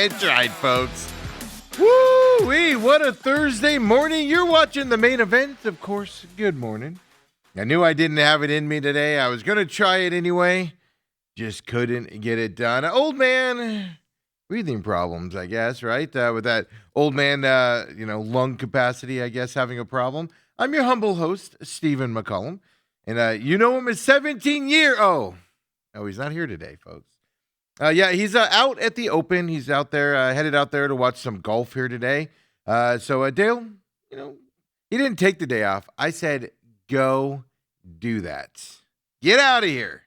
That's right, folks. Woo-wee, what a Thursday morning. You're watching the main event, of course. Good morning. I knew I didn't have it in me today. I was going to try it anyway. Just couldn't get it done. Old man, breathing problems, I guess, right? With that old man, lung capacity, I guess, having a problem. I'm your humble host, Stephen McCullum. And you know him as 17-year. Oh, he's not here today, folks. He's out at the Open. He's out there, headed out there to watch some golf here today. So Dale, he didn't take the day off. I said, go do that. Get out of here.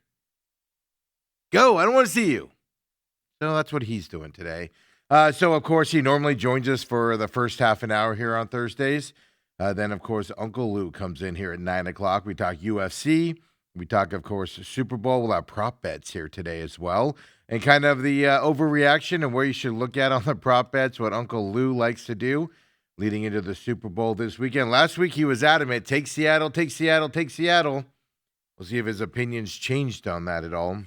Go. I don't want to see you. So that's what he's doing today. So, of course, he normally joins us for the first half an hour here on Thursdays. Then, of course, Uncle Lou comes in here at 9 o'clock. We talk UFC. We talk, of course, Super Bowl. We'll have prop bets here today as well. And kind of the overreaction and where you should look at on the prop bets, what Uncle Lou likes to do leading into the Super Bowl this weekend. Last week, he was adamant, take Seattle, take Seattle, take Seattle. We'll see if his opinions changed on that at all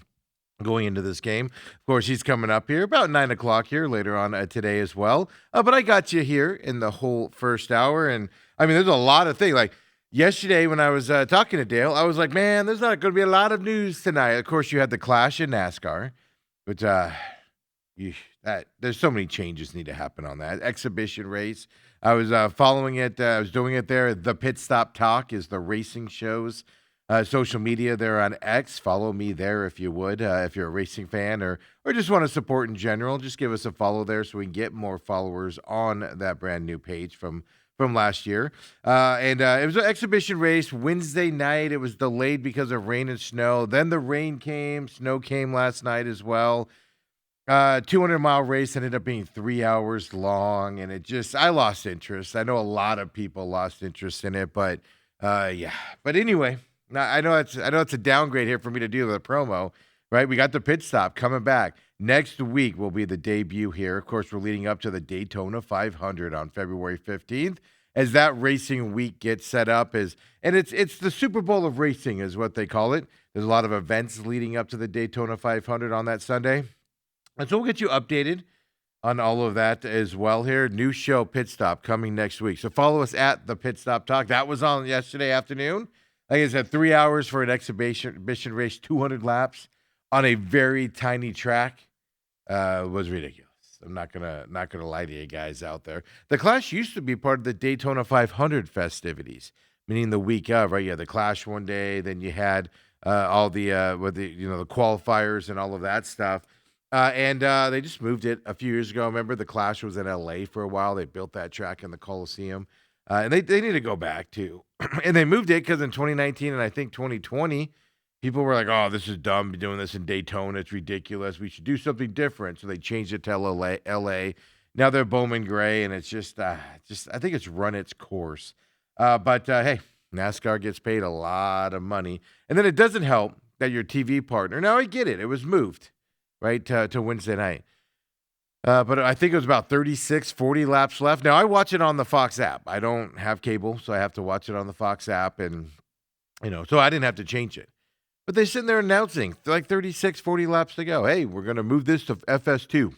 going into this game. Of course, he's coming up here about 9 o'clock here later on today as well. But I got you here in the whole first hour. And, I mean, there's a lot of things. Like, yesterday when I was talking to Dale, I was like, man, there's not going to be a lot of news tonight. Of course, you had the clash in NASCAR. But there's so many changes need to happen on that exhibition race. I was following it. I was doing it there. The Pit Stop Talk is the racing show's social media there on X. Follow me there if you would. If you're a racing fan or just want to support in general, just give us a follow there so we can get more followers on that brand new page from last year. And it was an exhibition race Wednesday night. It was delayed because of rain and snow. Then the rain came, snow came last night as well. 200-mile race ended up being 3 hours long, and I lost interest. I know a lot of people lost interest in it, but yeah. But anyway, I know it's a downgrade here for me to do the promo, right? We got the pit stop coming back. Next week will be the debut here. Of course, we're leading up to the Daytona 500 on February 15th. As that racing week gets set up, and it's the Super Bowl of racing is what they call it. There's a lot of events leading up to the Daytona 500 on that Sunday. And so we'll get you updated on all of that as well here. New show, Pit Stop, coming next week. So follow us at the Pit Stop Talk. That was on yesterday afternoon. Like I said, 3 hours for an exhibition race, 200 laps on a very tiny track. Was ridiculous. I'm not gonna lie to you guys out there. The Clash used to be part of the Daytona 500 festivities, meaning the week of, right? You had the Clash one day, then you had all the the qualifiers and all of that stuff, and they just moved it a few years ago. Remember, the Clash was in LA for a while. They built that track in the Coliseum, and they need to go back too. And they moved it because in 2019 and I think 2020. People were like, oh, this is dumb, doing this in Daytona. It's ridiculous. We should do something different. So they changed it to LA. Now they're Bowman Gray, and it's just I think it's run its course. But hey, NASCAR gets paid a lot of money. And then it doesn't help that your TV partner, now I get it. It was moved, right, to Wednesday night. But I think it was about 36, 40 laps left. Now I watch it on the Fox app. I don't have cable, so I have to watch it on the Fox app. And, so I didn't have to change it. But they're sitting there announcing, like 36, 40 laps to go. Hey, we're going to move this to FS2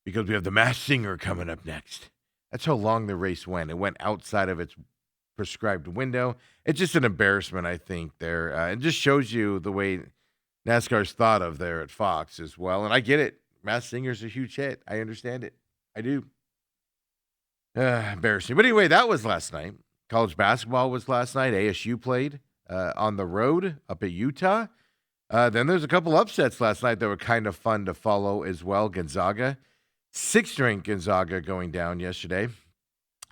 because we have the Masked Singer coming up next. That's how long the race went. It went outside of its prescribed window. It's just an embarrassment, I think, there. It just shows you the way NASCAR's thought of there at Fox as well. And I get it. Masked Singer's a huge hit. I understand it. I do. Embarrassing. But anyway, that was last night. College basketball was last night. ASU played. On the road up at Utah. Then there's a couple upsets last night that were kind of fun to follow as well. Gonzaga, 6th-ranked Gonzaga going down yesterday.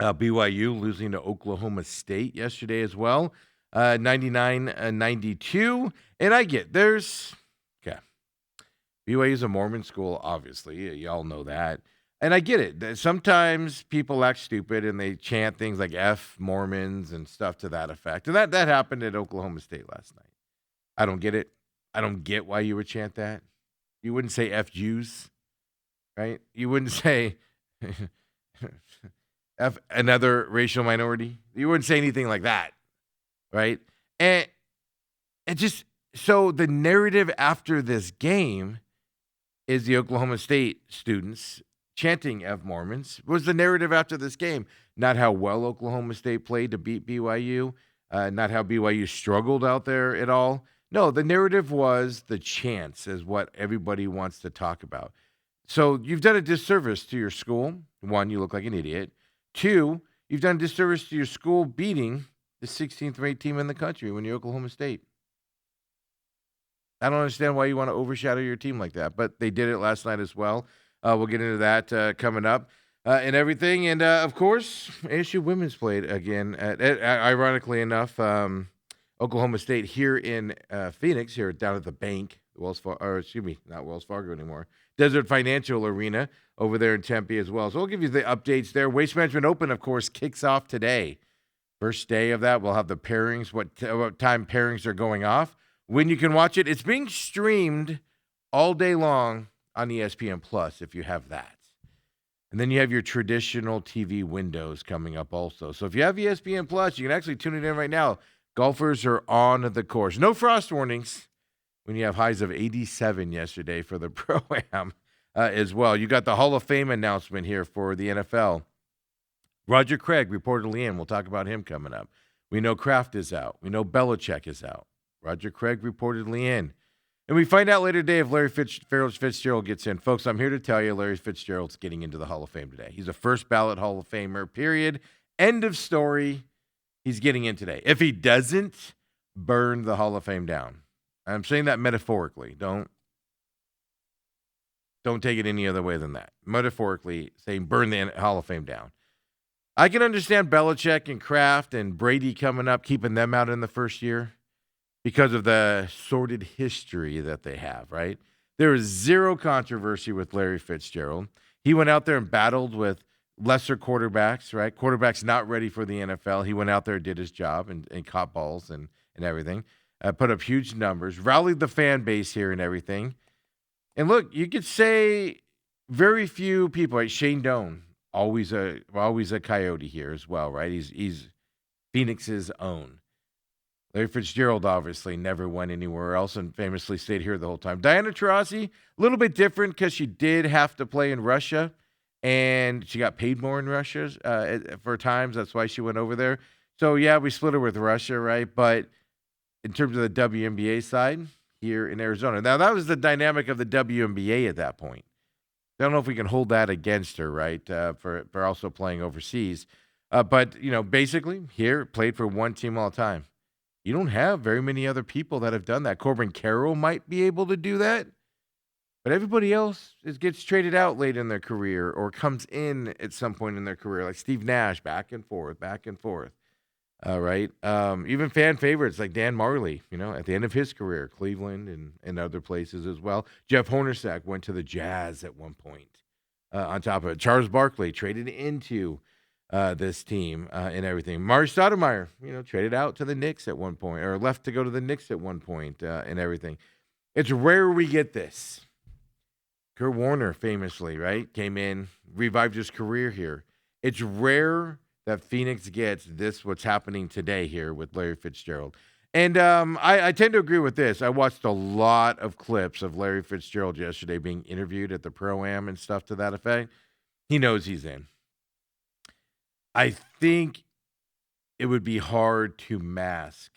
BYU losing to Oklahoma State yesterday as well. 99-92. And I get BYU is a Mormon school, obviously. Y'all know that. And I get it. Sometimes people act stupid and they chant things like F Mormons and stuff to that effect. And that happened at Oklahoma State last night. I don't get it. I don't get why you would chant that. You wouldn't say F Jews, right? You wouldn't say F another racial minority. You wouldn't say anything like that, right? And just so the narrative after this game is the Oklahoma State students chanting of Mormons was the narrative after this game. Not how well Oklahoma State played to beat BYU, not how BYU struggled out there at all. No, the narrative was the chants is what everybody wants to talk about. So you've done a disservice to your school. One, you look like an idiot. Two, you've done a disservice to your school beating the 16th ranked team in the country when you're Oklahoma State. I don't understand why you want to overshadow your team like that, but they did it last night as well. We'll get into that coming up and everything. And, of course, ASU women's played again. Ironically enough, Oklahoma State here in Phoenix, here down at the bank, not Wells Fargo anymore, Desert Financial Arena over there in Tempe as well. So we'll give you the updates there. Waste Management Open, of course, kicks off today. First day of that, we'll have the pairings, what time pairings are going off. When you can watch it, it's being streamed all day long on ESPN Plus if you have that. And then you have your traditional TV windows coming up also. So if you have ESPN Plus, you can actually tune it in right now. Golfers are on the course. No frost warnings when you have highs of 87 yesterday for the Pro-Am as well. You got the Hall of Fame announcement here for the NFL. Roger Craig reportedly in. We'll talk about him coming up. We know Kraft is out. We know Belichick is out. Roger Craig reportedly in. And we find out later today if Larry Fitzgerald gets in. Folks, I'm here to tell you Larry Fitzgerald's getting into the Hall of Fame today. He's a first ballot Hall of Famer, period. End of story. He's getting in today. If he doesn't, burn the Hall of Fame down. I'm saying that metaphorically. Don't take it any other way than that. Metaphorically saying burn the Hall of Fame down. I can understand Belichick and Kraft and Brady coming up, keeping them out in the first year because of the sordid history that they have, right? There is zero controversy with Larry Fitzgerald. He went out there and battled with lesser quarterbacks, right? Quarterbacks not ready for the NFL. He went out there, did his job, and caught balls and everything. Put up huge numbers, rallied the fan base here and everything. And look, you could say very few people, right? Shane Doan, always a Coyote here as well, right? He's Phoenix's own. Larry Fitzgerald obviously never went anywhere else and famously stayed here the whole time. Diana Taurasi, a little bit different because she did have to play in Russia, and she got paid more in Russia for times. That's why she went over there. So, yeah, we split her with Russia, right? But in terms of the WNBA side, here in Arizona. Now, that was the dynamic of the WNBA at that point. I don't know if we can hold that against her, right, for also playing overseas. But, basically, here, played for one team all the time. You don't have very many other people that have done that. Corbin Carroll might be able to do that, but everybody else gets traded out late in their career or comes in at some point in their career, like Steve Nash, back and forth. Right? Even fan favorites like Dan Marley, at the end of his career, Cleveland and other places as well. Jeff Hornacek went to the Jazz at one point. On top of it, Charles Barkley traded into this team and everything. Mari Stoudemire, traded out to the Knicks at one point, or left to go to the Knicks at one point and everything. It's rare we get this. Kurt Warner famously, right, came in, revived his career here. It's rare that Phoenix gets this, what's happening today here with Larry Fitzgerald. And I tend to agree with this. I watched a lot of clips of Larry Fitzgerald yesterday being interviewed at the Pro-Am and stuff to that effect. He knows he's in. I think it would be hard to mask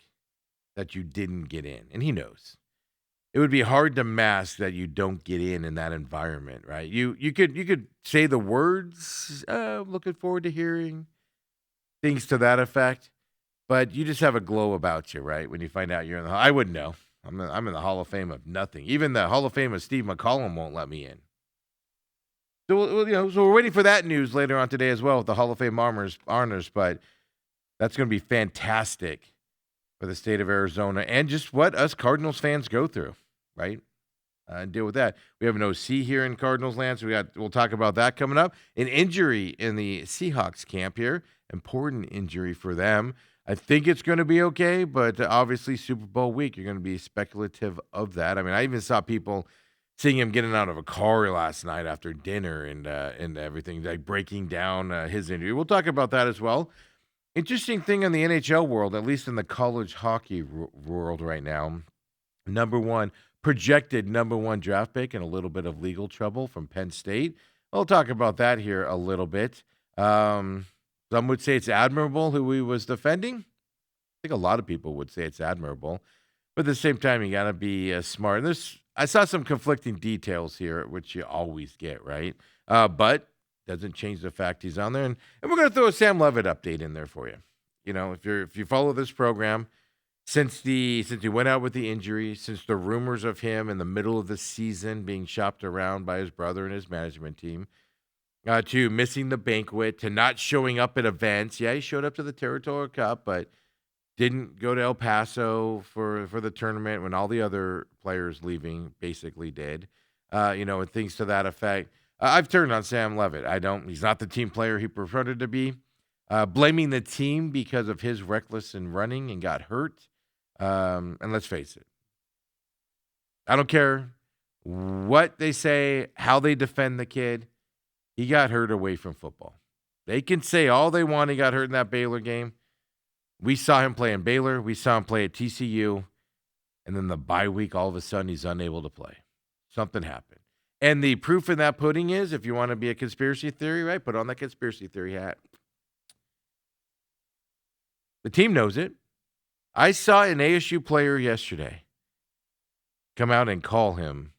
that you didn't get in, and he knows. It would be hard to mask that you don't get in that environment, right? You could say the words, looking forward to hearing, things to that effect, but you just have a glow about you, right? When you find out you're in the I wouldn't know. I'm in the Hall of Fame of nothing. Even the Hall of Fame of Steve McCollum won't let me in. So, so we're waiting for that news later on today as well with the Hall of Fame honors, but that's going to be fantastic for the state of Arizona and just what us Cardinals fans go through, right? And deal with that. We have an OC here in Cardinals land, so we'll talk about that coming up. An injury in the Seahawks camp here, important injury for them. I think it's going to be okay, but obviously Super Bowl week, you're going to be speculative of that. I mean, I even saw people seeing him getting out of a car last night after dinner and everything, like breaking down his injury. We'll talk about that as well. Interesting thing in the NHL world, at least in the college hockey world right now, projected number one draft pick in a little bit of legal trouble from Penn State We'll talk about that here a little bit. Some would say it's admirable who he was defending. I think a lot of people would say it's admirable. But at the same time, you got to be smart. And I saw some conflicting details here, which you always get, right? But doesn't change the fact he's on there. And we're going to throw a Sam Levitt update in there for you. You know, if you follow this program, since he went out with the injury, since the rumors of him in the middle of the season being shopped around by his brother and his management team, to missing the banquet, to not showing up at events. Yeah, he showed up to the Territorial Cup, but didn't go to El Paso for the tournament when all the other players leaving basically did. And things to that effect. I've turned on Sam Levitt. He's not the team player he purported to be. Blaming the team because of his reckless in running and got hurt. And let's face it, I don't care what they say, how they defend the kid. He got hurt away from football. They can say all they want. He got hurt in that Baylor game. We saw him play in Baylor. We saw him play at TCU. And then the bye week, all of a sudden, he's unable to play. Something happened. And the proof in that pudding is, if you want to be a conspiracy theory, right, put on that conspiracy theory hat. The team knows it. I saw an ASU player yesterday come out and call him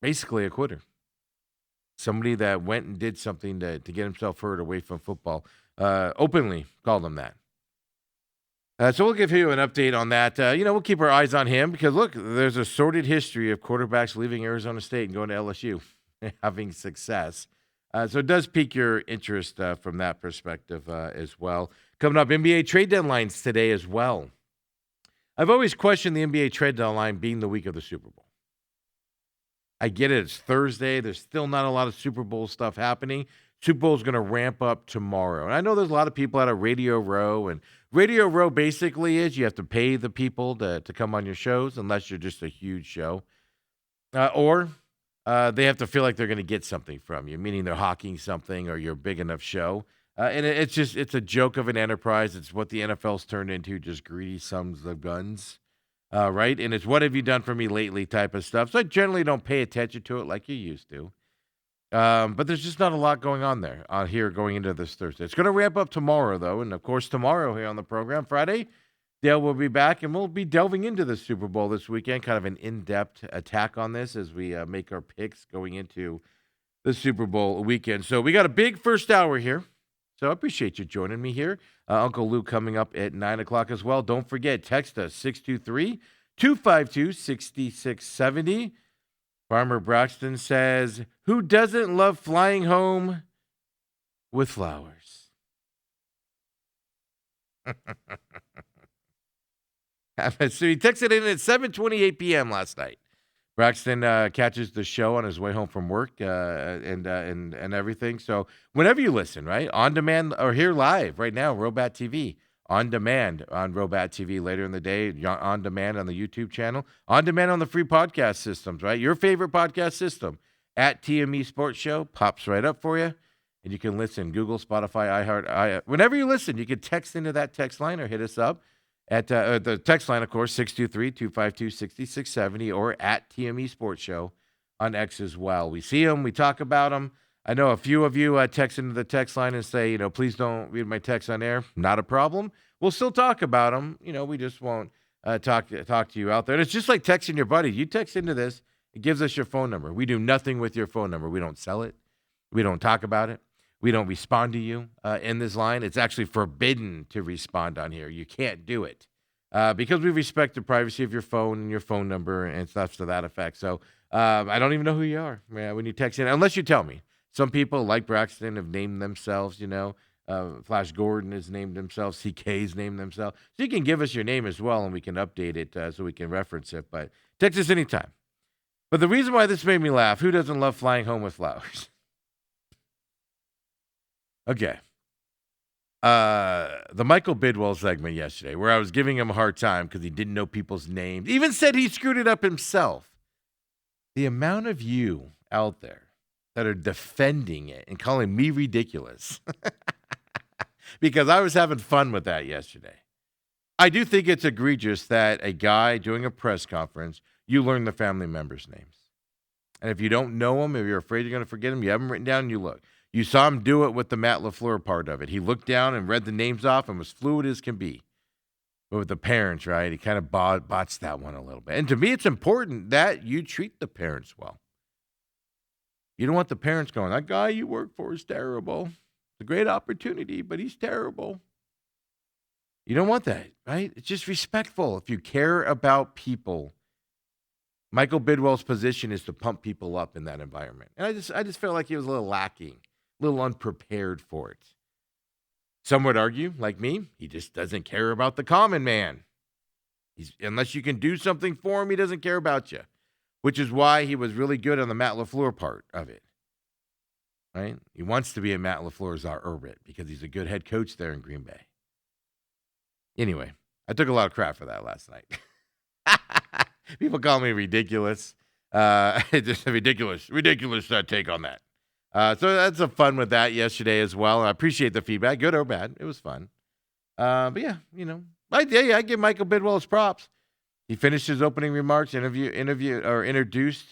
basically a quitter. Somebody that went and did something to get himself hurt away from football. Openly called him that. So we'll give you an update on that. We'll keep our eyes on him because, look, there's a sordid history of quarterbacks leaving Arizona State and going to LSU, having success. So it does pique your interest from that perspective as well. Coming up, NBA trade deadlines today as well. I've always questioned the NBA trade deadline being the week of the Super Bowl. I get it. It's Thursday. There's still not a lot of Super Bowl stuff happening. Super Bowl is going to ramp up tomorrow. And I know there's a lot of people out of Radio Row. And Radio Row basically is you have to pay the people to come on your shows unless you're just a huge show. Or they have to feel like they're going to get something from you, meaning they're hawking something or you're a big enough show. And it's a joke of an enterprise. It's what the NFL's turned into, just greedy sons of guns. Right? And it's what have you done for me lately type of stuff. So I generally don't pay attention to it like you used to. But there's just not a lot going on there here going into this Thursday. It's going to ramp up tomorrow, though. And, of course, tomorrow here on the program, Friday, Dale will be back, and we'll be delving into the Super Bowl this weekend, kind of an in-depth attack on this as we make our picks going into the Super Bowl weekend. So we got a big first hour here. So I appreciate you joining me here. Uncle Luke coming up at 9 o'clock as well. Don't forget, text us 623-252-6670. Farmer Braxton says, who doesn't love flying home with flowers? So he texted in at 7:28 p.m. last night. Braxton catches the show on his way home from work and everything. So whenever you listen, right, on demand or here live right now, Robat TV, on demand on Robat TV later in the day, on demand on the YouTube channel, on demand on the free podcast systems, right? Your favorite podcast system at TME Sports Show pops right up for you. And you can listen, Google, Spotify, iHeart. Whenever you listen, you can text into that text line or hit us up. At the text line, of course, 623-252-6670 or at TME Sports Show on X as well. We see them. We talk about them. I know a few of you text into the text line and say, please don't read my text on air. Not a problem. We'll still talk about them. We just won't talk to you out there. And it's just like texting your buddy. You text into this. It gives us your phone number. We do nothing with your phone number. We don't sell it. We don't talk about it. We don't respond to you in this line. It's actually forbidden to respond on here. You can't do it because we respect the privacy of your phone and your phone number and stuff to that effect. So I don't even know who you are when you text in, unless you tell me. Some people, like Braxton, have named themselves, Flash Gordon has named himself. CK's named themselves. So you can give us your name as well, and we can update it so we can reference it. But text us anytime. But the reason why this made me laugh, who doesn't love flying home with flowers? Okay. The Michael Bidwell segment yesterday, where I was giving him a hard time because he didn't know people's names, even said he screwed it up himself. The amount of you out there that are defending it and calling me ridiculous because I was having fun with that yesterday. I do think it's egregious that a guy doing a press conference, you learn the family members' names. And if you don't know him, if you're afraid you're going to forget him, you have him written down and you look. You saw him do it with the Matt LaFleur part of it. He looked down and read the names off and was fluid as can be. But with the parents, right, he kind of botched that one a little bit. And to me, it's important that you treat the parents well. You don't want the parents going, that guy you work for is terrible. It's a great opportunity, but he's terrible. You don't want that, right? It's just respectful. If you care about people, Michael Bidwell's position is to pump people up in that environment. And I just felt like he was a little lacking, a little unprepared for it. Some would argue, like me, he just doesn't care about the common man. Unless you can do something for him, he doesn't care about you, which is why he was really good on the Matt LaFleur part of it, right? He wants to be in Matt LaFleur's orbit because he's a good head coach there in Green Bay. Anyway, I took a lot of crap for that last night. People call me ridiculous. Just a ridiculous take on that. So that's a fun with that yesterday as well. I appreciate the feedback, good or bad. It was fun. But yeah, I give Michael Bidwell his props. He finished his opening remarks, introduced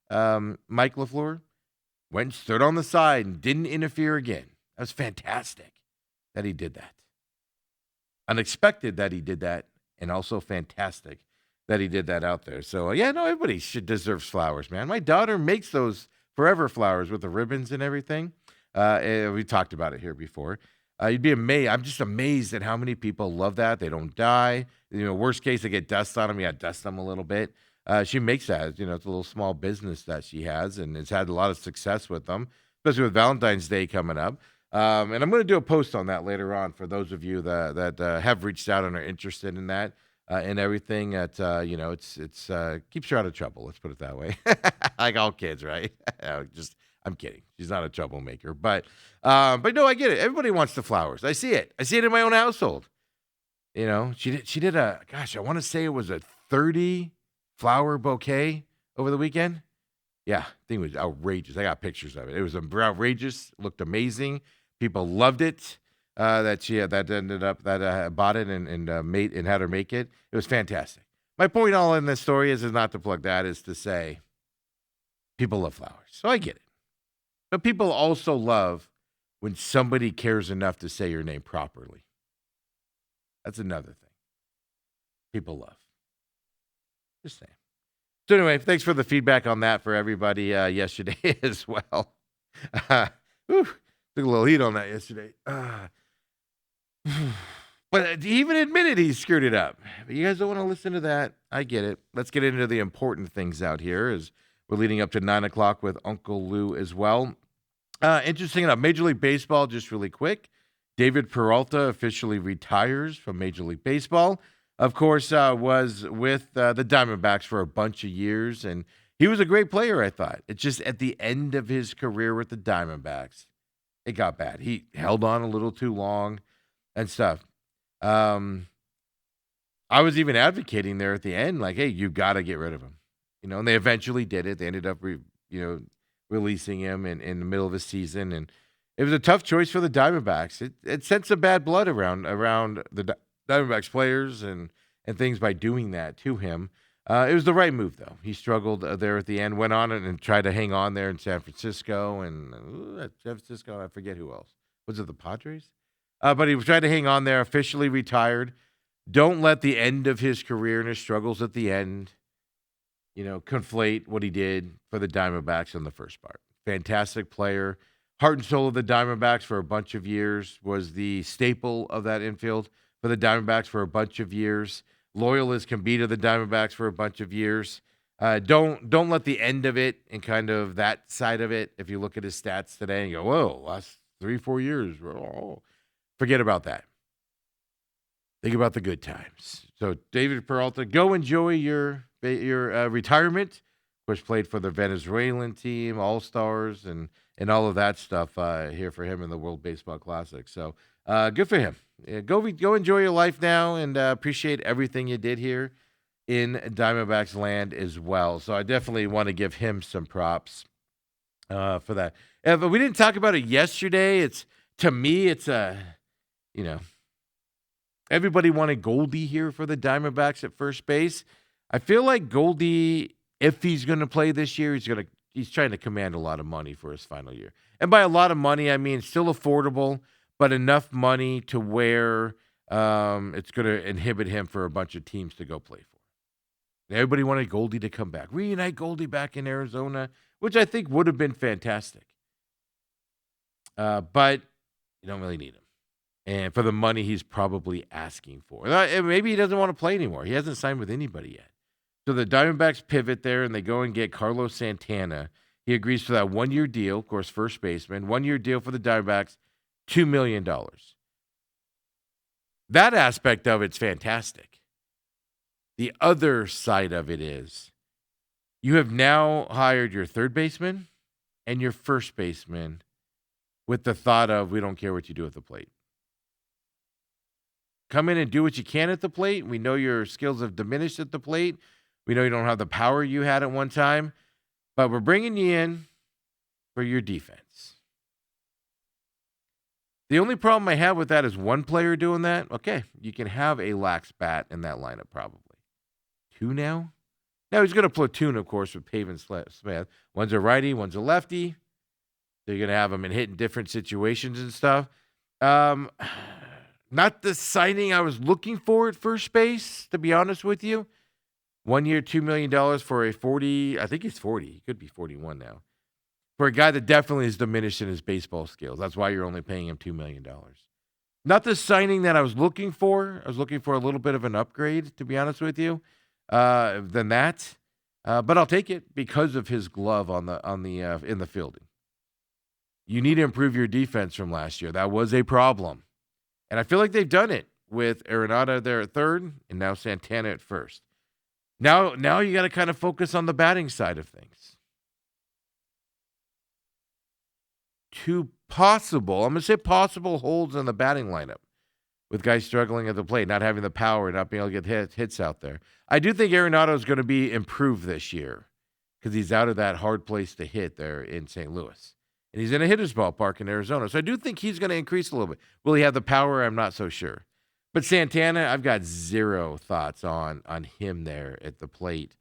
Mike LaFleur, went and stood on the side and didn't interfere again. That was fantastic that he did that. Unexpected that he did that, and also fantastic that he did that out there. So, everybody deserves flowers, man. My daughter makes those forever flowers with the ribbons and everything. We talked about it here before. You'd be amazed. I'm just amazed at how many people love that. They don't die. Worst case, they get dust on them. You got dust them a little bit. She makes that. It's a little small business that she has, and it's had a lot of success with them, especially with Valentine's Day coming up. And I'm going to do a post on that later on for those of you that have reached out and are interested in that and everything. That it's keeps her out of trouble. Let's put it that way. Like all kids, right? I'm kidding. She's not a troublemaker, but no, I get it. Everybody wants the flowers. I see it. I see it in my own household. She did I want to say it was a 30 flower bouquet over the weekend. Yeah, thing was outrageous. I got pictures of it. It was outrageous. Looked amazing. People loved it. That bought it and made and had her make it. It was fantastic. My point all in this story is not to plug that, is to say people love flowers. So I get it. But people also love when somebody cares enough to say your name properly. That's another thing. People love. Just saying. So anyway, thanks for the feedback on that for everybody yesterday as well. Took a little heat on that yesterday. But he even admitted he screwed it up. But you guys don't want to listen to that. I get it. Let's get into the important things out here as we're leading up to 9 o'clock with Uncle Lou as well. Interesting enough, Major League Baseball, just really quick. David Peralta officially retires from Major League Baseball. Of course, was with the Diamondbacks for a bunch of years, and he was a great player, I thought. It's just at the end of his career with the Diamondbacks, it got bad. He held on a little too long and stuff. I was even advocating there at the end, like, hey, you got to get rid of him. And they eventually did it. They ended up, releasing him in the middle of the season, and it was a tough choice for the Diamondbacks. It sent some bad blood around the Diamondbacks players and things by doing that to him. It was the right move, though. He struggled there at the end, went on and tried to hang on there in San Francisco. And I forget who else. Was it the Padres? But he tried to hang on there, officially retired. Don't let the end of his career and his struggles at the end, conflate what he did for the Diamondbacks in the first part. Fantastic player. Heart and soul of the Diamondbacks for a bunch of years, was the staple of that infield for the Diamondbacks for a bunch of years. Loyal as can be to the Diamondbacks for a bunch of years. Don't let the end of it and kind of that side of it, if you look at his stats today and go, whoa, last 3-4 years, forget about that. Think about the good times. So David Peralta, go enjoy your retirement. Of course, played for the Venezuelan team, All-Stars, and all of that stuff here for him in the World Baseball Classic. So good for him. Go enjoy your life now, and appreciate everything you did here in Diamondbacks land as well. So I definitely want to give him some props for that. But we didn't talk about it yesterday. To me, everybody wanted Goldie here for the Diamondbacks at first base. I feel like Goldie, if he's going to play this year, he's going to he's trying to command a lot of money for his final year. And by a lot of money, I mean still affordable, but enough money to where it's going to inhibit him for a bunch of teams to go play for. And everybody wanted Goldie to come back. Reunite Goldie back in Arizona, which I think would have been fantastic. But you don't really need him. And for the money he's probably asking for. Maybe he doesn't want to play anymore. He hasn't signed with anybody yet. So the Diamondbacks pivot there, and they go and get Carlos Santana. He agrees to that one-year deal, of course, first baseman. One-year deal for the Diamondbacks, $2 million. That aspect of it's fantastic. The other side of it is you have now hired your third baseman and your first baseman with the thought of we don't care what you do at the plate. Come in and do what you can at the plate. We know your skills have diminished at the plate. We know you don't have the power you had at one time, but we're bringing you in for your defense. The only problem I have with that is one player doing that. Okay, you can have a lax bat in that lineup probably. Two now? Now he's going to platoon, of course, with Pavin Smith. One's a righty, one's a lefty. So you're going to have them in hitting different situations and stuff. Not the signing I was looking for at first base, to be honest with you. 1 year, $2 million for a 40, I think he's 40. He could be 41 now. For a guy that definitely is diminished in his baseball skills. That's why you're only paying him $2 million. Not the signing that I was looking for. I was looking for a little bit of an upgrade, to be honest with you, than that. But I'll take it because of his glove in the fielding. You need to improve your defense from last year. That was a problem. And I feel like they've done it with Arenado there at third and now Santana at first. Now you got to kind of focus on the batting side of things. Two possible, I'm going to say possible holes in the batting lineup with guys struggling at the plate, not having the power, not being able to get hits out there. I do think Arenado is going to be improved this year because he's out of that hard place to hit there in St. Louis. And he's in a hitter's ballpark in Arizona. So I do think he's going to increase a little bit. Will he have the power? I'm not so sure. But Santana, I've got zero thoughts on him there at the plate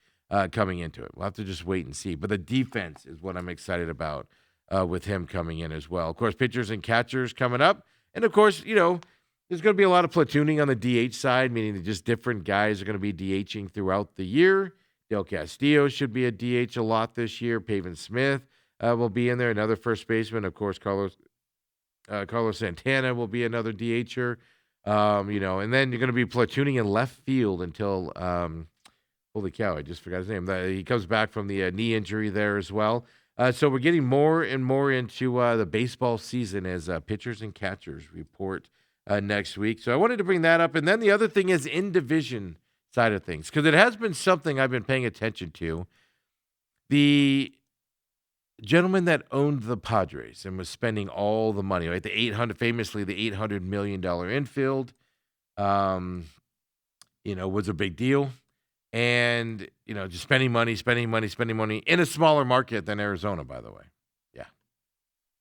coming into it. We'll have to just wait and see. But the defense is what I'm excited about with him coming in as well. Of course, pitchers and catchers coming up. And, of course, there's going to be a lot of platooning on the DH side, meaning that just different guys are going to be DHing throughout the year. Del Castillo should be a DH a lot this year. Pavin Smith will be in there, another first baseman. Of course, Carlos Santana will be another DHer. And then you're going to be platooning in left field until, holy cow, I just forgot his name. He comes back from the knee injury there as well. So we're getting more and more into the baseball season as pitchers and catchers report next week. So I wanted to bring that up. And then the other thing is in-division side of things, because it has been something I've been paying attention to. The gentleman that owned the Padres and was spending all the money, right? Famously the $800 million infield, was a big deal. And, just spending money in a smaller market than Arizona, by the way. Yeah.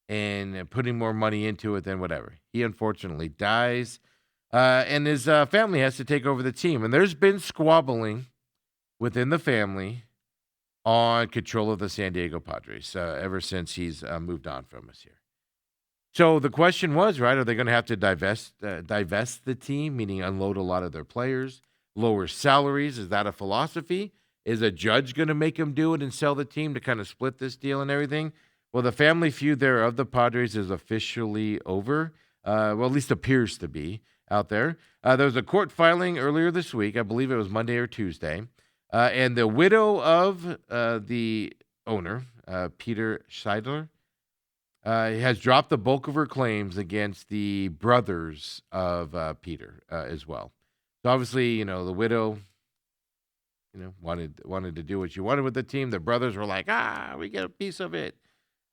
And putting more money into it than whatever. He unfortunately dies. And his family has to take over the team. And there's been squabbling within the family on control of the San Diego Padres ever since he's moved on from us here. So the question was, right, are they going to have to divest the team, meaning unload a lot of their players, lower salaries? Is that a philosophy? Is a judge going to make them do it and sell the team to kind of split this deal and everything? Well, the family feud there of the Padres is officially over. At least appears to be out there. There was a court filing earlier this week. I believe it was Monday or Tuesday. And the widow of the owner, Peter Seidler, has dropped the bulk of her claims against the brothers of Peter as well. So obviously, the widow, wanted to do what she wanted with the team. The brothers were like, we get a piece of it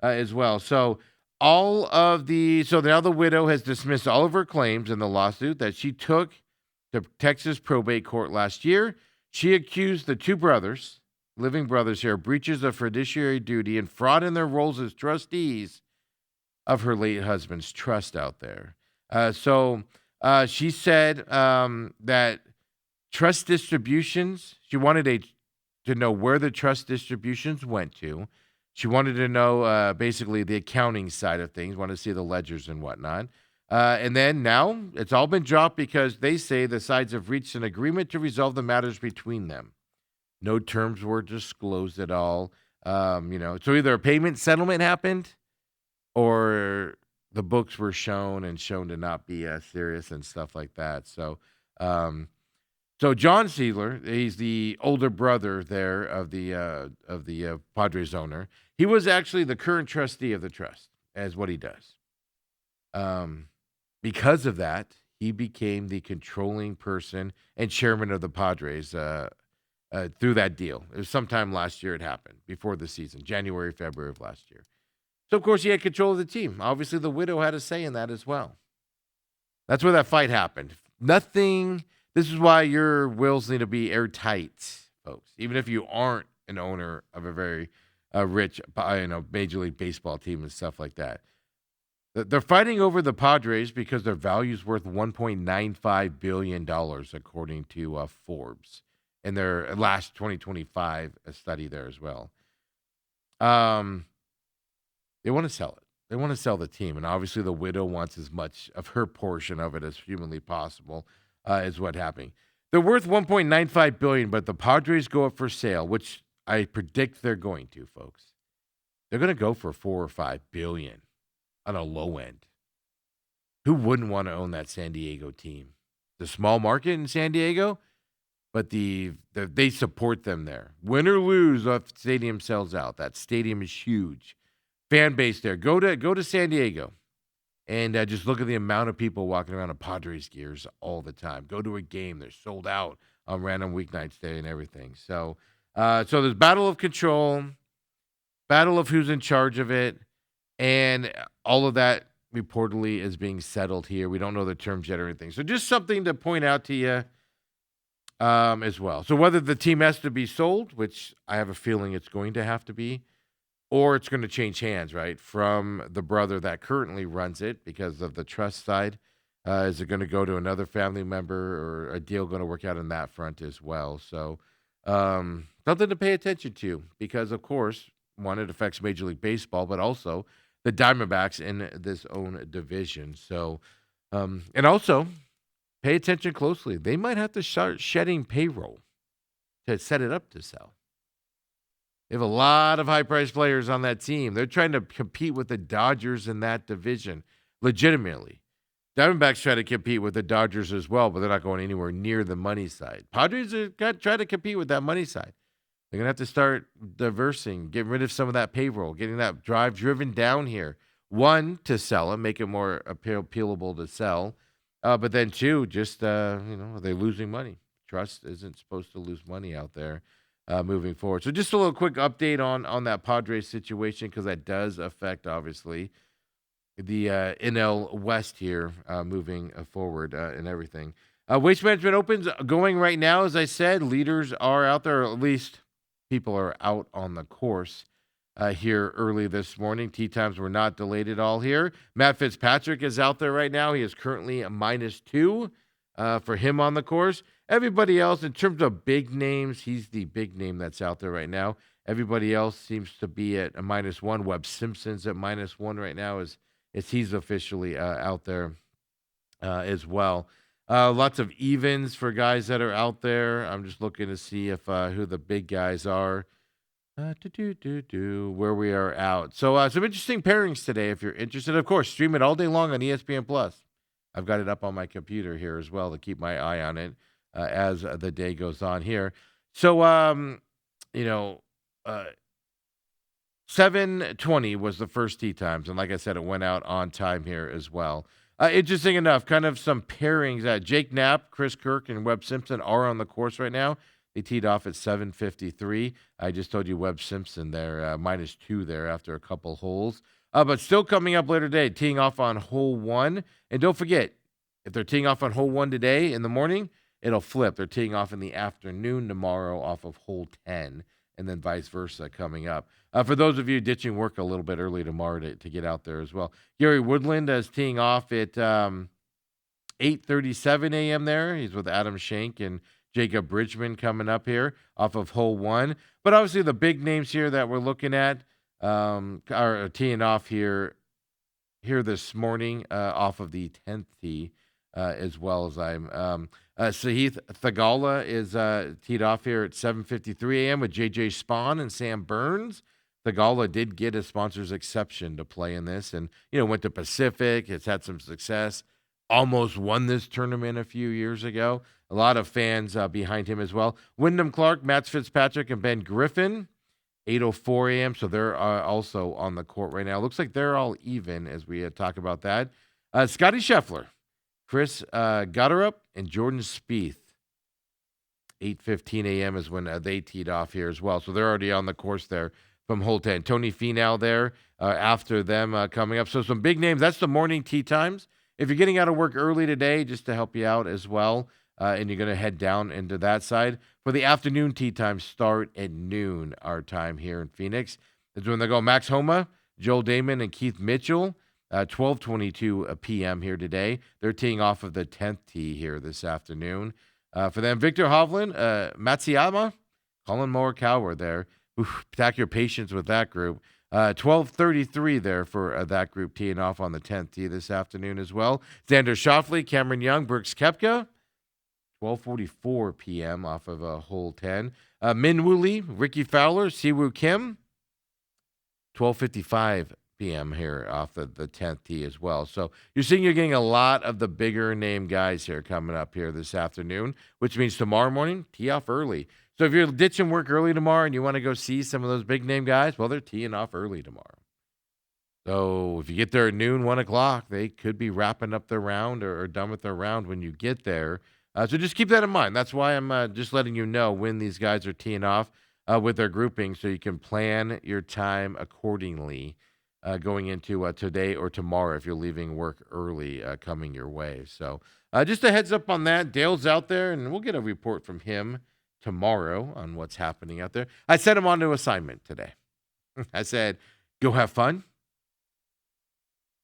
as well. So now the widow has dismissed all of her claims in the lawsuit that she took to Texas probate court last year. She accused the two brothers, living brothers here, of breaches of fiduciary duty and fraud in their roles as trustees of her late husband's trust out there. She said that trust distributions, she wanted to know where the trust distributions went to. She wanted to know basically the accounting side of things, wanted to see the ledgers and whatnot. And then now it's all been dropped because they say the sides have reached an agreement to resolve the matters between them. No terms were disclosed at all. So either a payment settlement happened or the books were shown to not be serious and stuff like that. Um, so John Seidler, he's the older brother there of the Padres owner. He was actually the current trustee of the trust, as what he does. Um, because of that, he became the controlling person and chairman of the Padres through that deal. It was sometime last year it happened, before the season, January, February of last year. So, of course, he had control of the team. Obviously, the widow had a say in that as well. That's where that fight happened. Nothing. This is why your wills need to be airtight, folks. Even if you aren't an owner of a very rich, Major League Baseball team and stuff like that. They're fighting over the Padres because their value is worth $1.95 billion, according to Forbes, in their last 2025 study there as well. They want to sell it. They want to sell the team, and obviously the widow wants as much of her portion of it as humanly possible. Is what happening. They're worth $1.95 billion, but the Padres go up for sale, which I predict they're going to, folks. They're going to go for $4 or $5 billion on a low end. Who wouldn't want to own that San Diego team? The small market in San Diego, but they support them there. Win or lose, if the stadium sells out. That stadium is huge. Fan base there. Go to San Diego and just look at the amount of people walking around in Padres gears all the time. Go to a game. They're sold out on random weeknights day and everything. So there's battle of control, battle of who's in charge of it, and all of that reportedly is being settled here. We don't know the terms yet or anything. So just something to point out to you as well. So whether the team has to be sold, which I have a feeling it's going to have to be, or it's going to change hands, right, from the brother that currently runs it because of the trust side. Is it going to go to another family member, or a deal going to work out on that front as well? So something to pay attention to because, of course, one, it affects Major League Baseball, but also the Diamondbacks in this own division. So, and also pay attention closely. They might have to start shedding payroll to set it up to sell. They have a lot of high-priced players on that team. They're trying to compete with the Dodgers in that division, legitimately. Diamondbacks try to compete with the Dodgers as well, but they're not going anywhere near the money side. Padres are try to compete with that money side. They're going to have to start diversing, getting rid of some of that payroll, getting that drive driven down here. One, to sell it, make it more appealable to sell. But then two, just, are they losing money? Trust isn't supposed to lose money out there. Moving forward. So just a little quick update on that Padres situation because that does affect, obviously, the NL West here moving forward and everything. Waste Management Opens going right now, as I said. Leaders are out there, or at least people are out on the course here early this morning. Tee times were not delayed at all here. Matt Fitzpatrick is out there right now. He is currently a -2 for him on the course. Everybody else, in terms of big names, he's the big name that's out there right now. Everybody else seems to be at a -1. Webb Simpson's at -1 right now as he's officially out there as well. Lots of evens for guys that are out there. I'm just looking to see if who the big guys are. Where we are out. So some interesting pairings today if you're interested. Of course, stream it all day long on ESPN Plus. I've got it up on my computer here as well to keep my eye on it as the day goes on here. So, 7:20 was the first tee times. And like I said, it went out on time here as well. Interesting enough, kind of some pairings. Jake Knapp, Chris Kirk, and Webb Simpson are on the course right now. They teed off at 7:53. I just told you Webb Simpson there, -2 there after a couple holes. But still coming up later today, teeing off on hole 1. And don't forget, if they're teeing off on hole 1 today in the morning, it'll flip. They're teeing off in the afternoon tomorrow off of hole 10, and then vice versa coming up. For those of you ditching work a little bit early tomorrow to get out there as well. Gary Woodland is teeing off at 8:37 a.m. there. He's with Adam Schenk and Jacob Bridgman coming up here off of hole 1. But obviously the big names here that we're looking at, are teeing off here this morning off of the 10th tee, as well as I'm. Sahith Thagala is teed off here at 7:53 a.m. with J.J. Spawn and Sam Burns. Thagala did get a sponsor's exception to play in this, and went to Pacific. Has had some success. Almost won this tournament a few years ago. A lot of fans behind him as well. Wyndham Clark, Matt Fitzpatrick, and Ben Griffin. 8:04 a.m. So they're also on the court right now. Looks like they're all even as we talk about that. Scotty Scheffler, Chris Gotterup, and Jordan Spieth. 8:15 a.m. is when they teed off here as well. So they're already on the course there from hole 10. Tony Finau there after them coming up. So some big names. That's the morning tee times. If you're getting out of work early today, just to help you out as well, and you're going to head down into that side. For the afternoon tee times, start at noon our time here in Phoenix. That's when they go Max Homa, Joel Damon, and Keith Mitchell. 12:22 p.m. here today. They're teeing off of the 10th tee here this afternoon. For them, Victor Hovland, Matsuyama, Colin Morikawa there. Attack your patience with that group. 12:33 there for that group teeing off on the 10th tee this afternoon as well. Xander Schauffele, Cameron Young, Brooks Koepka. 12:44 p.m. off of hole 10. Min Woo Lee, Ricky Fowler, Siwoo Kim. 12:55 p.m. here off of the 10th tee as well. So you're getting a lot of the bigger name guys here coming up here this afternoon, which means tomorrow morning, tee off early. So if you're ditching work early tomorrow and you want to go see some of those big name guys, well, they're teeing off early tomorrow. So if you get there at noon, 1 o'clock, they could be wrapping up their round or done with their round when you get there. So just keep that in mind. That's why I'm just letting you know when these guys are teeing off with their grouping so you can plan your time accordingly going into today or tomorrow if you're leaving work early coming your way. So just a heads up on that. Dale's out there, and we'll get a report from him tomorrow on what's happening out there. I sent him on to assignment today. I said, go have fun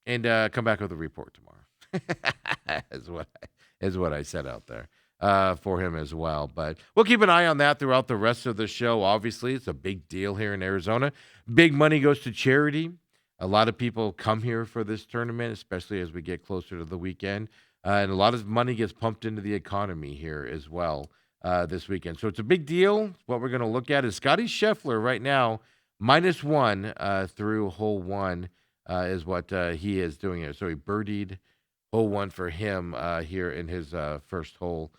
and come back with a report tomorrow. is what I said out there for him as well. But we'll keep an eye on that throughout the rest of the show. Obviously, it's a big deal here in Arizona. Big money goes to charity. A lot of people come here for this tournament, especially as we get closer to the weekend. And a lot of money gets pumped into the economy here as well this weekend. So it's a big deal. What we're going to look at is Scotty Scheffler right now, -1 through hole 1 is what he is doing here. So he birdied hole 1 for him here in his first hole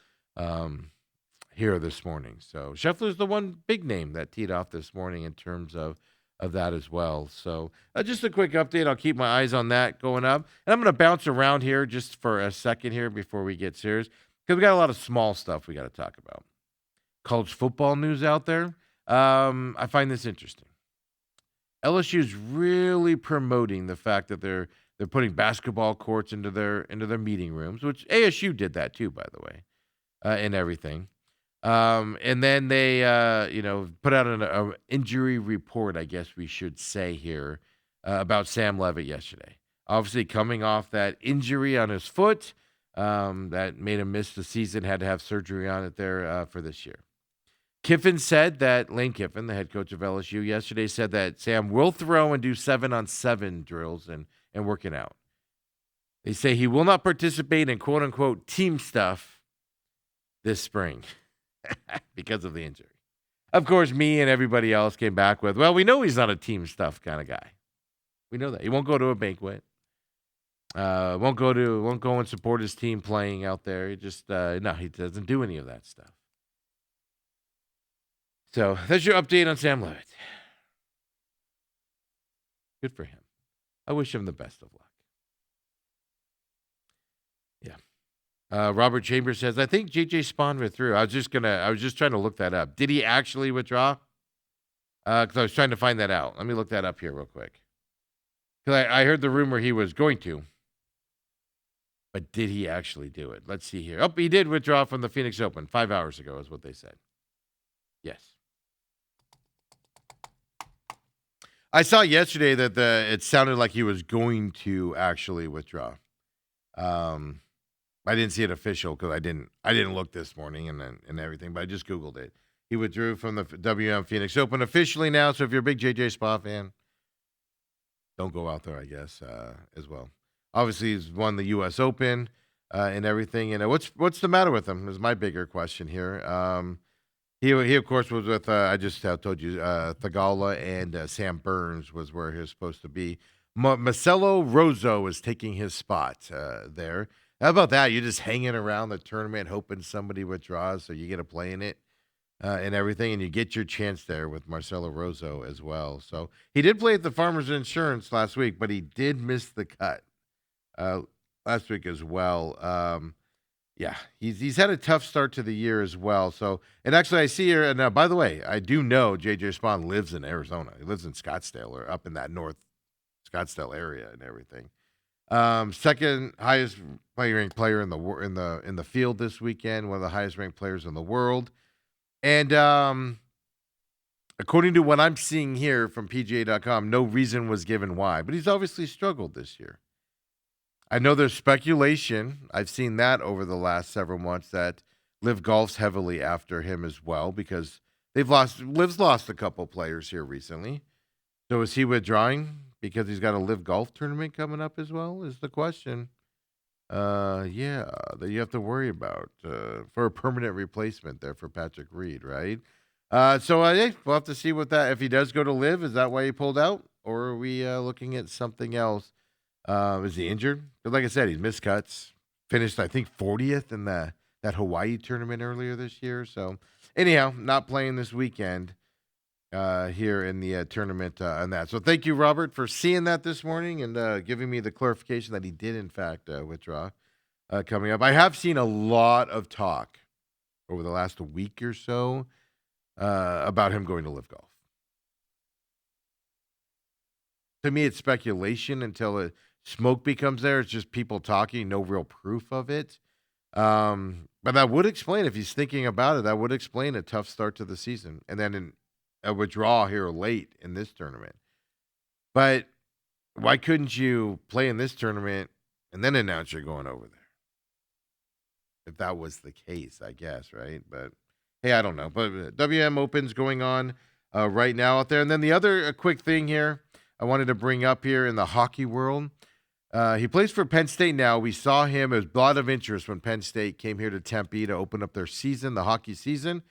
here this morning. So Scheffler's the one big name that teed off this morning in terms of that as well. So just a quick update. I'll keep my eyes on that going up. And I'm going to bounce around here just for a second here before we get serious because we got a lot of small stuff we got to talk about. College football news out there. I find this interesting. LSU is really promoting the fact that they're putting basketball courts into their meeting rooms, which ASU did that too, by the way, and everything. And then they, put out an injury report, I guess we should say here, about Sam Levitt yesterday. Obviously, coming off that injury on his foot that made him miss the season, had to have surgery on it there for this year. Kiffin said that, Lane Kiffin, the head coach of LSU, yesterday said that Sam will throw and do 7-on-7 drills and working out. They say he will not participate in quote-unquote team stuff this spring because of the injury. Of course, me and everybody else came back with, well, we know he's not a team stuff kind of guy. We know that. He won't go to a banquet. Won't go and support his team playing out there. He just, no, he doesn't do any of that stuff. So that's your update on Sam Levitt. Good for him. I wish him the best of luck. Yeah. Robert Chambers says, I think J.J. Spawn withdrew. I was just trying to look that up. Did he actually withdraw? Because I was trying to find that out. Let me look that up here real quick. Because I heard the rumor he was going to. But did he actually do it? Let's see here. Oh, he did withdraw from the Phoenix Open 5 hours ago is what they said. Yes. I saw yesterday that it sounded like he was going to actually withdraw. I didn't see it official because I didn't look this morning and everything, but I just Googled it. He withdrew from the WM Phoenix Open officially now. So if you're a big JJ Spa fan, don't go out there, I guess, as well. Obviously, he's won the U.S. Open and everything. And what's the matter with him? Is my bigger question here. He of course was with I just told you Thagala and Sam Burns was where he was supposed to be. Marcelo Rozo is taking his spot there. How about that? You're just hanging around the tournament hoping somebody withdraws so you get a play in it and everything, and you get your chance there with Marcelo Rozo as well. So he did play at the Farmers Insurance last week, but he did miss the cut uh, last week as well. Yeah, he's had a tough start to the year as well. So, and actually, I see here. And by the way, I do know JJ Spawn lives in Arizona. He lives in Scottsdale or up in that North Scottsdale area and everything. Second highest ranked player in the field this weekend. One of the highest ranked players in the world. And according to what I'm seeing here from PGA.com, no reason was given why. But he's obviously struggled this year. I know there's speculation. I've seen that over the last several months that Live Golf's heavily after him as well because Liv's lost a couple players here recently. So is he withdrawing because he's got a Live Golf tournament coming up as well? Is the question. Yeah, that you have to worry about for a permanent replacement there for Patrick Reed, right? So yeah, we'll have to see what that if he does go to Live. Is that why he pulled out, or are we looking at something else? Is he injured? But like I said, he's missed cuts. Finished, I think, 40th in that Hawaii tournament earlier this year. So anyhow, not playing this weekend here in the tournament on that. So thank you, Robert, for seeing that this morning and giving me the clarification that he did, in fact, withdraw coming up. I have seen a lot of talk over the last week or so about him going to Live Golf. To me, it's speculation until smoke becomes there. It's just people talking, no real proof of it. But that would explain, if he's thinking about it, that would explain a tough start to the season. And then a withdrawal here late in this tournament. But why couldn't you play in this tournament and then announce you're going over there? If that was the case, I guess, right? But hey, I don't know. But WM Open's going on right now out there. And then the other quick thing here I wanted to bring up here in the hockey world. He plays for Penn State now. We saw him. There was a lot of interest when Penn State came here to Tempe to open up their season, the hockey season,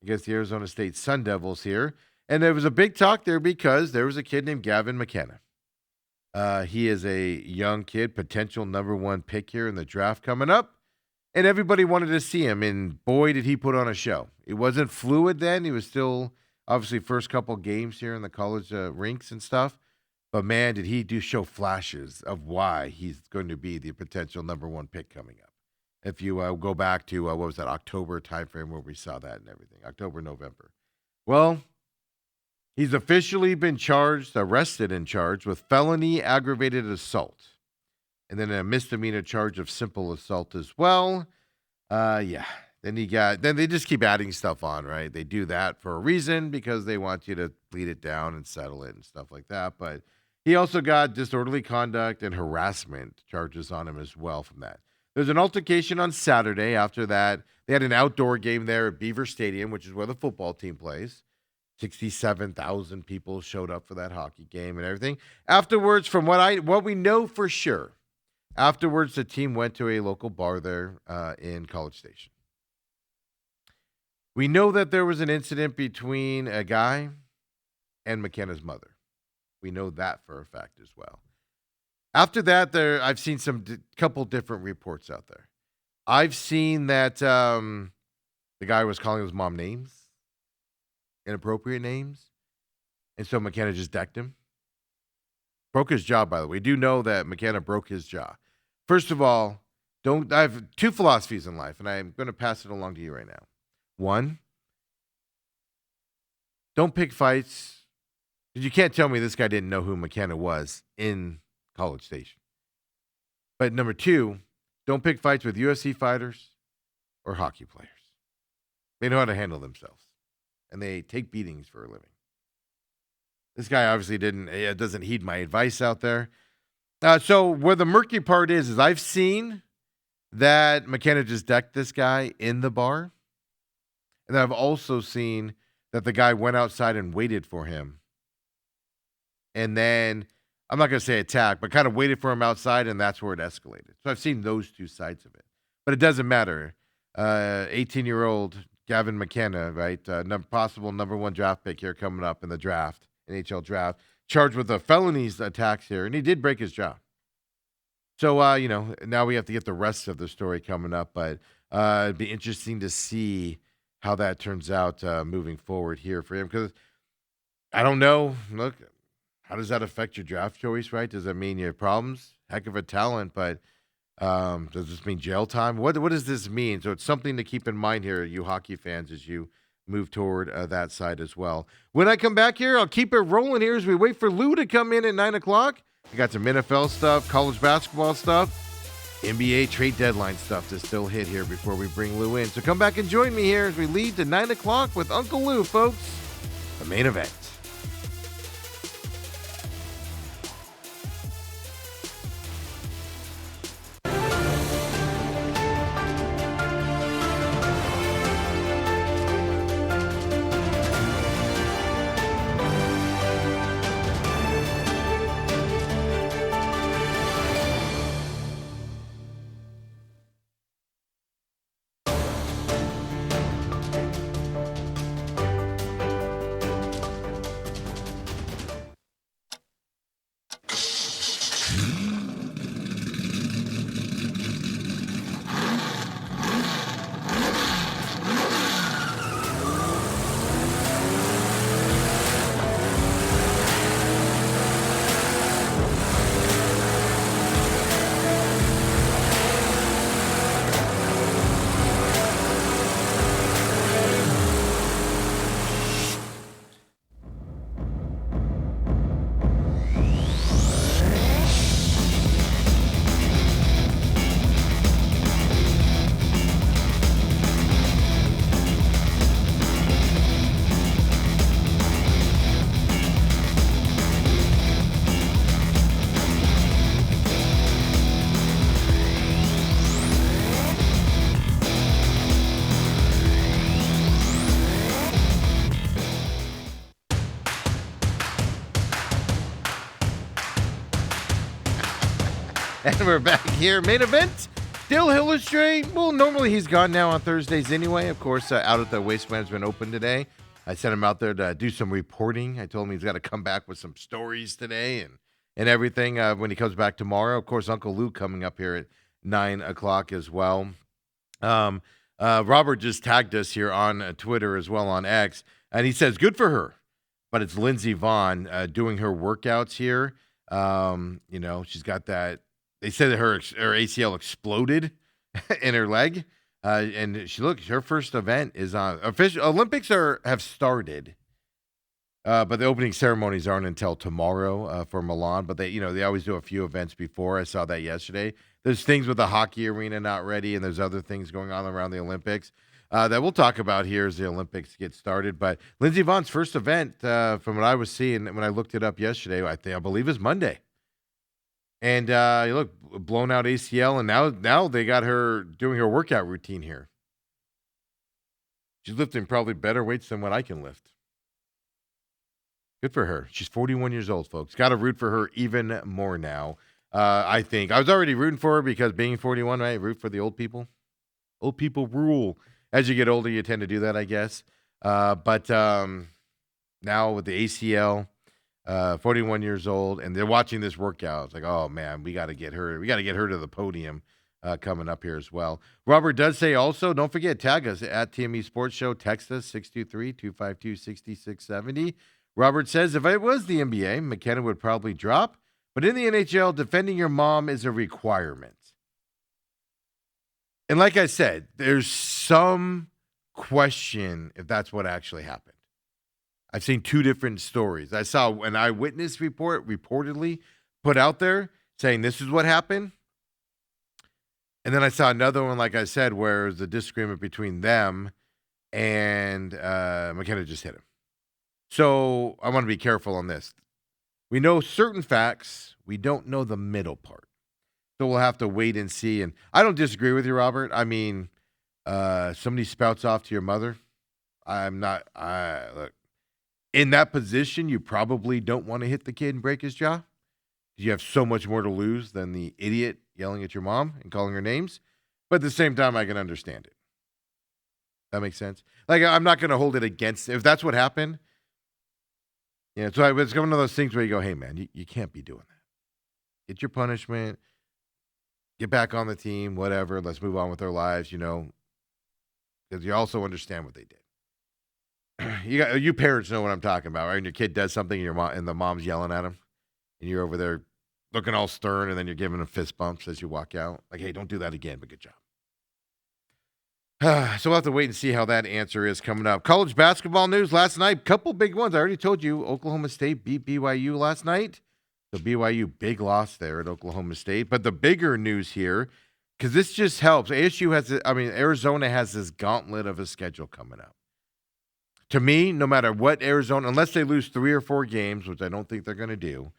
against the Arizona State Sun Devils here. And there was a big talk there because there was a kid named Gavin McKenna. He is a young kid, potential number one pick here in the draft coming up. And everybody wanted to see him. And boy, did he put on a show. It wasn't fluid then. He was still, obviously, first couple games here in the college rinks and stuff. But man, did he show flashes of why he's going to be the potential number one pick coming up. If you go back to, what was that, October timeframe where we saw that and everything, October, November. Well, he's officially been arrested and charged with felony aggravated assault. And then a misdemeanor charge of simple assault as well. Yeah. Then they just keep adding stuff on, right? They do that for a reason because they want you to plead it down and settle it and stuff like that. But he also got disorderly conduct and harassment charges on him as well from that. There's an altercation on Saturday. After that, they had an outdoor game there at Beaver Stadium, which is where the football team plays. 67,000 people showed up for that hockey game and everything. Afterwards, from what we know for sure, afterwards the team went to a local bar there in College Station. We know that there was an incident between a guy and McKenna's mother. We know that for a fact as well. After that, I've seen couple different reports out there. I've seen that the guy was calling his mom names, inappropriate names, and so McKenna just decked him. Broke his jaw, by the way. We do know that McKenna broke his jaw. First of all, I have two philosophies in life, and I'm going to pass it along to you right now. One, don't pick fights. Because you can't tell me this guy didn't know who McKenna was in College Station. But number two, don't pick fights with UFC fighters or hockey players. They know how to handle themselves. And they take beatings for a living. This guy obviously doesn't heed my advice out there. So where the murky part is I've seen that McKenna just decked this guy in the bar. And I've also seen that the guy went outside and waited for him. And then I'm not going to say attack, but kind of waited for him outside, and that's where it escalated. So I've seen those two sides of it. But it doesn't matter. 18-year-old Gavin McKenna, right? Possible number one draft pick here coming up in the draft, NHL draft, charged with a felonies attacks here, and he did break his jaw. So, now we have to get the rest of the story coming up, but it'd be interesting to see how that turns out moving forward here for him because I don't know. Look, how does that affect your draft choice, right? Does that mean you have problems? Heck of a talent, but does this mean jail time? What does this mean? So it's something to keep in mind here, you hockey fans, as you move toward that side as well. When I come back here, I'll keep it rolling here as we wait for Lou to come in at 9 o'clock. We got some NFL stuff, college basketball stuff, NBA trade deadline stuff to still hit here before we bring Lou in. So come back and join me here as we lead to 9 o'clock with Uncle Lou, folks. The main event. And we're back here. Main event, Dale Hillerstray. Well, normally he's gone now on Thursdays anyway. Of course, out at the Waste Management Open today. I sent him out there to do some reporting. I told him he's got to come back with some stories today and everything when he comes back tomorrow. Of course, Uncle Lou coming up here at 9 o'clock as well. Robert just tagged us here on Twitter as well on X, and he says, good for her. But it's Lindsey Vonn doing her workouts here. She's got that. They said that her ACL exploded in her leg, and her first event is on official. Olympics have started, but the opening ceremonies aren't until tomorrow for Milan. But they always do a few events before. I saw that yesterday. There's things with the hockey arena not ready, and there's other things going on around the Olympics that we'll talk about here as the Olympics get started. But Lindsey Vonn's first event, from what I was seeing when I looked it up yesterday, I believe is Monday. And look, blown out ACL, and now they got her doing her workout routine here. She's lifting probably better weights than what I can lift. Good for her. She's 41 years old, folks. Got to root for her even more now. I think I was already rooting for her because being 41, right? Root for the old people. Old people rule. As you get older, you tend to do that, I guess. But now with the ACL. 41 years old, and they're watching this workout. It's like, oh man, we got to get her. We got to get her to the podium coming up here as well. Robert does say also, don't forget, tag us at TME Sports Show. Text us 623-252-6670. Robert says, if it was the NBA, McKenna would probably drop, but in the NHL, defending your mom is a requirement. And like I said, there's some question if that's what actually happened. I've seen two different stories. I saw an eyewitness report reportedly put out there saying this is what happened. And then I saw another one, like I said, where there's a disagreement between them and McKenna just hit him. So I want to be careful on this. We know certain facts. We don't know the middle part. So we'll have to wait and see. And I don't disagree with you, Robert. I mean, somebody spouts off to your mother. Look. In that position, you probably don't want to hit the kid and break his jaw. You have so much more to lose than the idiot yelling at your mom and calling her names. But at the same time, I can understand it. That makes sense. Like, I'm not going to hold it against, if that's what happened. Yeah, so it's one of those things where you go, hey, man, you can't be doing that. Get your punishment. Get back on the team, whatever. Let's move on with our lives, because you also understand what they did. You parents know what I'm talking about, right? And your kid does something, and the mom's yelling at him, and you're over there looking all stern, and then you're giving him fist bumps as you walk out. Like, hey, don't do that again, but good job. So we'll have to wait and see how that answer is coming up. College basketball news last night, couple big ones. I already told you Oklahoma State beat BYU last night. So BYU, big loss there at Oklahoma State. But the bigger news here, because this just helps. Arizona has this gauntlet of a schedule coming up. To me, no matter what Arizona, unless they lose 3 or 4 games, which I don't think they're going to do,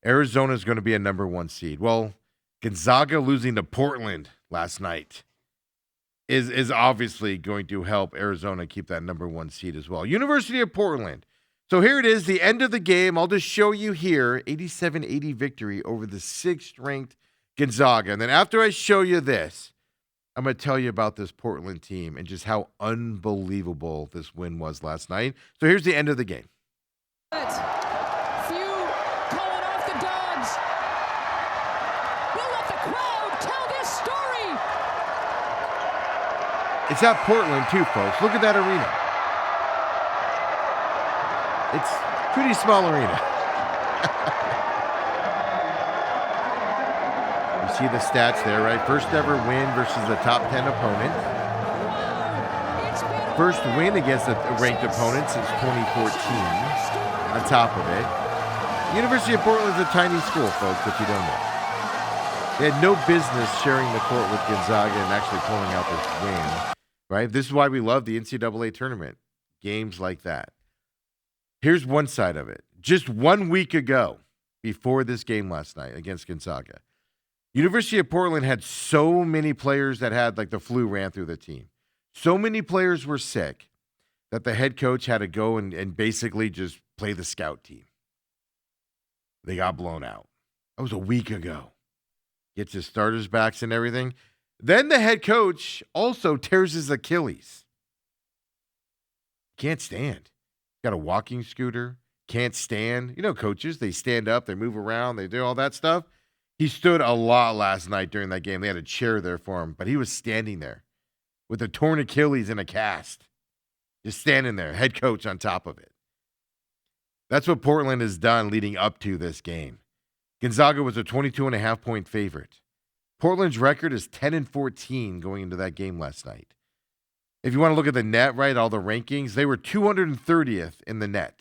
Arizona is going to be a number 1 seed. Well, Gonzaga losing to Portland last night is obviously going to help Arizona keep that number 1 seed as well. University of Portland. So here it is, the end of the game. I'll just show you here, 87-80 victory over the 6th-ranked Gonzaga. And then after I show you this, I'm going to tell you about this Portland team and just how unbelievable this win was last night. So here's the end of the game. Few calling off the dogs. We'll let the crowd tell this story. It's at Portland too, folks. Look at that arena. It's a pretty small arena. You see the stats there, right? First ever win versus a top 10 opponent. First win against a ranked opponent since 2014. On top of it, University of Portland is a tiny school, folks, if you don't know. They had no business sharing the court with Gonzaga and actually pulling out this win, right? This is why we love the NCAA tournament. Games like that. Here's one side of it. Just 1 week ago, before this game last night against Gonzaga, University of Portland had so many players that had, like, the flu ran through the team. So many players were sick that the head coach had to go and basically just play the scout team. They got blown out. That was a week ago. Gets his starters backs and everything. Then the head coach also tears his Achilles. Can't stand. Got a walking scooter. Can't stand. You know, coaches, they stand up, they move around, they do all that stuff. He stood a lot last night during that game. They had a chair there for him, but he was standing there with a torn Achilles and a cast. Just standing there, head coach on top of it. That's what Portland has done leading up to this game. Gonzaga was a 22.5-point favorite. Portland's record is 10-14 going into that game last night. If you want to look at the net, right, all the rankings, they were 230th in the net.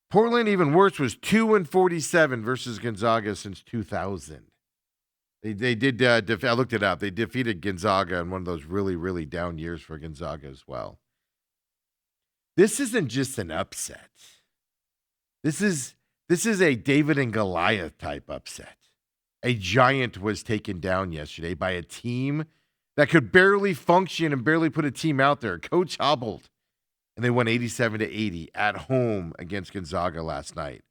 Portland, even worse, was 2-47 versus Gonzaga since 2000. They did, I looked it up, they defeated Gonzaga in one of those really, really down years for Gonzaga as well. This isn't just an upset. This is a David and Goliath type upset. A giant was taken down yesterday by a team that could barely function and barely put a team out there. Coach hobbled, and they won 87-80 at home against Gonzaga last night.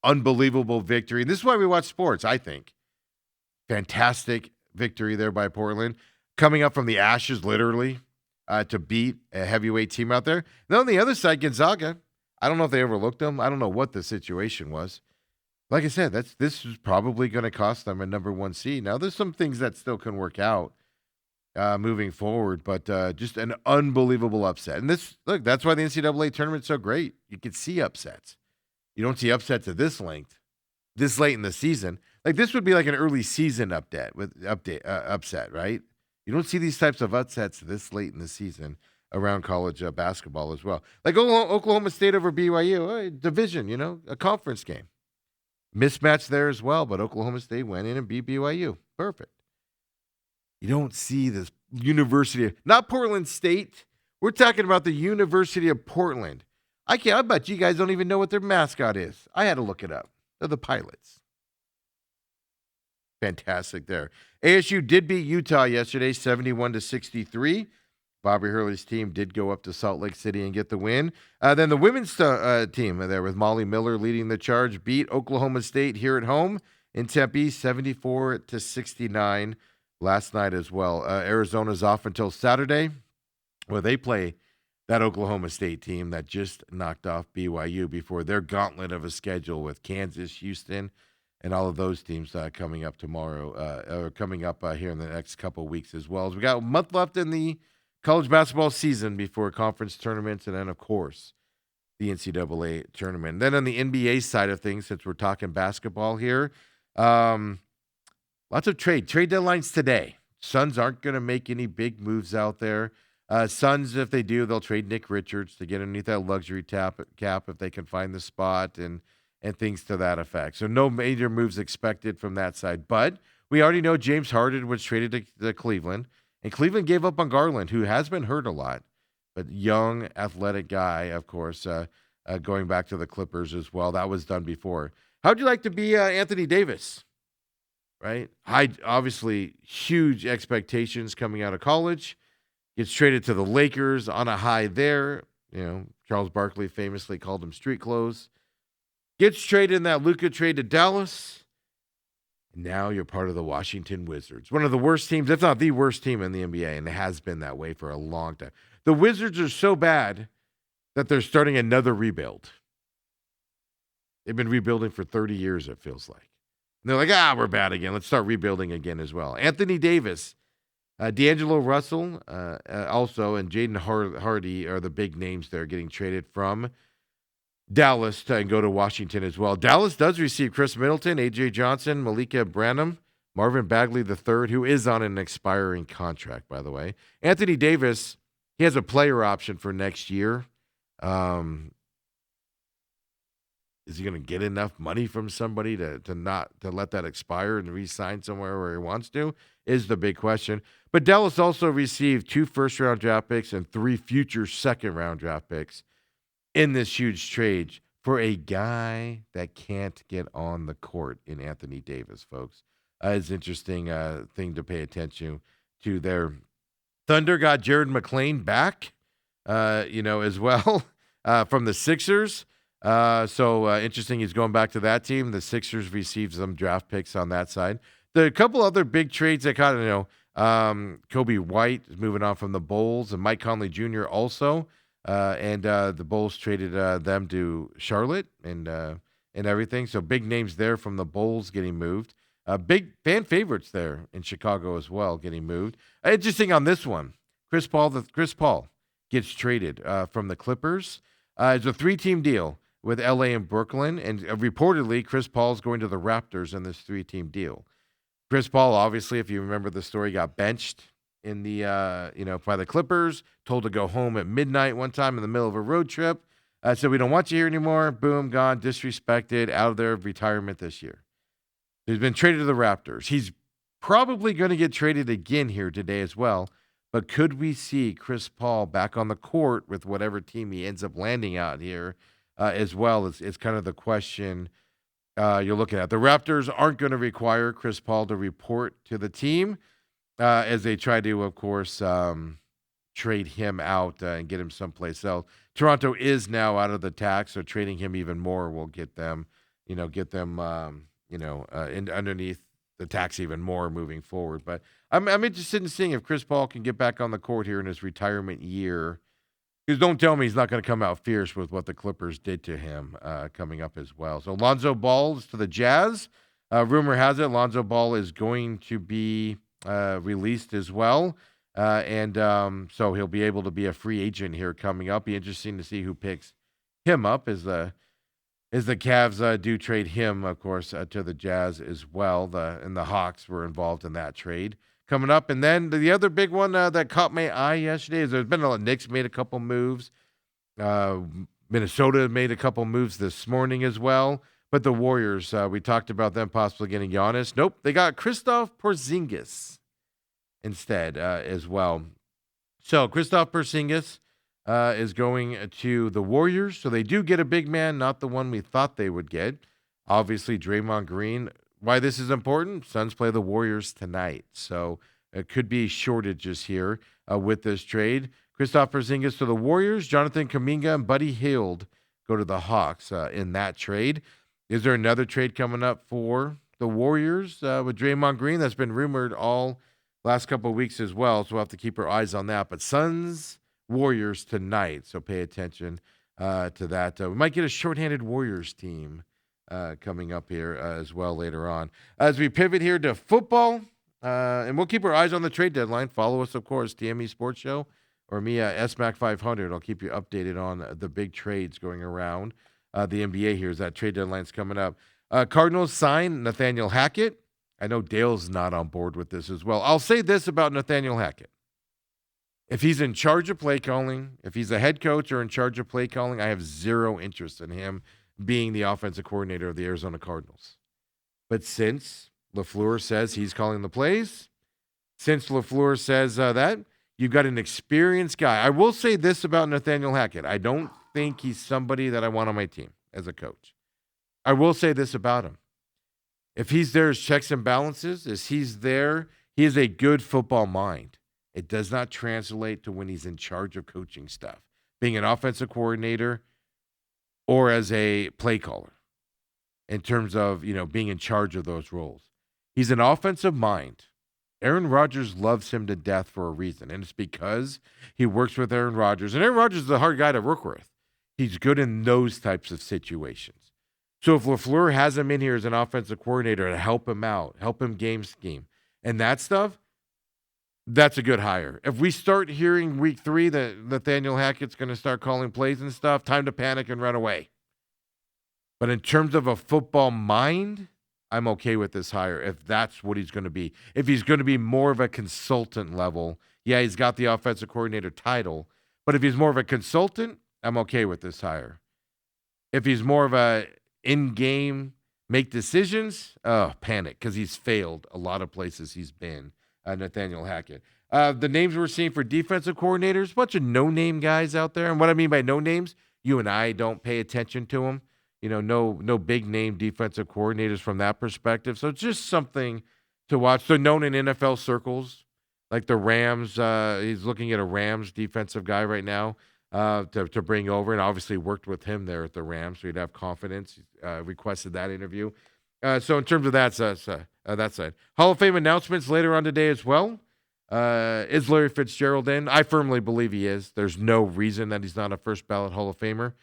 Unbelievable victory. This is why we watch sports, I think. Fantastic victory there by Portland. Coming up from the ashes, literally, to beat a heavyweight team out there. Then on the other side, Gonzaga, I don't know if they overlooked them. I don't know what the situation was. Like I said, this is probably going to cost them a number 1 seed. Now, there's some things that still can work out moving forward, but just an unbelievable upset. And that's why the NCAA tournament's so great. You can see upsets. You don't see upsets at this length, this late in the season. Like, this would be like an early season upset, right? You don't see these types of upsets this late in the season around college basketball as well. Like Oklahoma State over BYU, division, a conference game. Mismatch there as well, but Oklahoma State went in and beat BYU. Perfect. You don't see this not Portland State. We're talking about the University of Portland. I bet you guys don't even know what their mascot is. I had to look it up. They're the Pilots. Fantastic there. ASU did beat Utah yesterday, 71-63. Bobby Hurley's team did go up to Salt Lake City and get the win. Then the women's team there with Molly Miller leading the charge beat Oklahoma State here at home in Tempe, 74-69 last night as well. Arizona's off until Saturday, where they play that Oklahoma State team that just knocked off BYU before their gauntlet of a schedule with Kansas, Houston, and all of those teams coming up tomorrow, or coming up here in the next couple of weeks as well. As we got a month left in the college basketball season before conference tournaments, and then, of course, the NCAA tournament. Then on the NBA side of things, since we're talking basketball here, lots of trade deadlines today. Suns aren't going to make any big moves out there. Suns, if they do, they'll trade Nick Richards to get underneath that luxury cap if they can find the spot and things to that effect. So no major moves expected from that side. But we already know James Harden was traded to Cleveland, and Cleveland gave up on Garland, who has been hurt a lot, but young, athletic guy, of course, going back to the Clippers as well. That was done before. How'd you like to be Anthony Davis? Right? Obviously, huge expectations coming out of college. Gets traded to the Lakers on a high there. You know, Charles Barkley famously called him street clothes. Gets traded in that Luka trade to Dallas. Now you're part of the Washington Wizards. One of the worst teams, if not the worst team in the NBA, and it has been that way for a long time. The Wizards are so bad that they're starting another rebuild. They've been rebuilding for 30 years, it feels like. And they're like, we're bad again. Let's start rebuilding again as well. Anthony Davis, D'Angelo Russell, also, and Jaden Hardy are the big names there getting traded from Dallas and go to Washington as well. Dallas does receive Chris Middleton, A.J. Johnson, Malika Branham, Marvin Bagley III, who is on an expiring contract, by the way. Anthony Davis, he has a player option for next year. Is he going to get enough money from somebody to let that expire and re-sign somewhere where he wants to? Is the big question. But Dallas also received 2 first-round draft picks and 3 future second-round draft picks in this huge trade for a guy that can't get on the court in Anthony Davis, folks. It's an interesting thing to pay attention to there. Thunder got Jared McClain back, as well from the Sixers. So interesting. He's going back to that team. The Sixers received some draft picks on that side. The couple other big trades that kind of, Kobe White is moving on from the Bulls, and Mike Conley Jr. also. And the Bulls traded them to Charlotte and everything. So big names there from the Bulls getting moved. Big fan favorites there in Chicago as well getting moved. Interesting on this one. Chris Paul gets traded from the Clippers. It's a 3-team deal with L.A. and Brooklyn. And reportedly, Chris Paul's going to the Raptors in this 3-team deal. Chris Paul, obviously, if you remember the story, got benched in the, by the Clippers, told to go home at midnight one time in the middle of a road trip. Said, we don't want you here anymore. Boom, gone, disrespected, out of their retirement this year. He's been traded to the Raptors. He's probably going to get traded again here today as well. But could we see Chris Paul back on the court with whatever team he ends up landing out here as well? It's kind of the question you're looking at. The Raptors aren't going to require Chris Paul to report to the team as they try to, of course, trade him out and get him someplace else. Toronto is now out of the tax, so trading him even more will get them, underneath the tax even more moving forward. But I'm interested in seeing if Chris Paul can get back on the court here in his retirement year. Because don't tell me he's not going to come out fierce with what the Clippers did to him coming up as well. So Lonzo Ball is to the Jazz. Rumor has it Lonzo Ball is going to be released as well. So he'll be able to be a free agent here coming up. Be interesting to see who picks him up as the Cavs do trade him, of course, to the Jazz as well. And the Hawks were involved in that trade coming up. And then the other big one that caught my eye yesterday is there's been a lot. Knicks made a couple moves. Minnesota made a couple moves this morning as well. But the Warriors, we talked about them possibly getting Giannis. Nope, they got Kristaps Porzingis instead as well. So Kristaps Porzingis is going to the Warriors. So they do get a big man, not the one we thought they would get. Obviously, Draymond Green. Why this is important? Suns play the Warriors tonight. So it could be shortages here. with this trade. Kristaps Porzingis to the Warriors. Jonathan Kuminga and Buddy Hield go to the Hawks in that trade. Is there another trade coming up for the Warriors with Draymond Green? That's been rumored all last couple of weeks as well, so we'll have to keep our eyes on that. But Suns, Warriors tonight, so pay attention to that. We might get a shorthanded Warriors team coming up here as well later on. As we pivot here to football, and we'll keep our eyes on the trade deadline. Follow us, of course, TME Sports Show or me at SMAC 500. I'll keep you updated on the big trades going around the NBA here as that trade deadline's coming up. Cardinals sign Nathaniel Hackett. I know Dale's not on board with this as well. I'll say this about Nathaniel Hackett. If he's in charge of play calling, if he's a head coach or in charge of play calling, I have zero interest in him being the offensive coordinator of the Arizona Cardinals. But since LaFleur says he's calling the plays, since LaFleur says that, you've got an experienced guy. I will say this about Nathaniel Hackett. I don't think he's somebody that I want on my team as a coach. I will say this about him. If he's there as checks and balances, as he's there, he has a good football mind. It does not translate to when he's in charge of coaching stuff, being an offensive coordinator or as a play caller in terms of, being in charge of those roles. He's an offensive mind. Aaron Rodgers loves him to death for a reason, and it's because he works with Aaron Rodgers. And Aaron Rodgers is a hard guy to work with. He's good in those types of situations. So if LaFleur has him in here as an offensive coordinator to help him out, help him game scheme, and that stuff, that's a good hire. If we start hearing week 3 that Nathaniel Hackett's going to start calling plays and stuff, time to panic and run away. But in terms of a football mind, I'm okay with this hire if that's what he's going to be. If he's going to be more of a consultant level, yeah, he's got the offensive coordinator title. But if he's more of a consultant, I'm okay with this hire. If he's more of a in-game, make decisions, panic, because he's failed a lot of places he's been, Nathaniel Hackett. The names we're seeing for defensive coordinators, a bunch of no-name guys out there. And what I mean by no names, you and I don't pay attention to them. No big-name defensive coordinators from that perspective. So it's just something to watch. They're known in NFL circles, like the Rams. He's looking at a Rams defensive guy right now to bring over, and obviously worked with him there at the Rams, so he'd have confidence. Requested that interview. So in terms of that side. Hall of Fame announcements later on today as well. Is Larry Fitzgerald in? I firmly believe he is. There's no reason that he's not a first ballot Hall of Famer.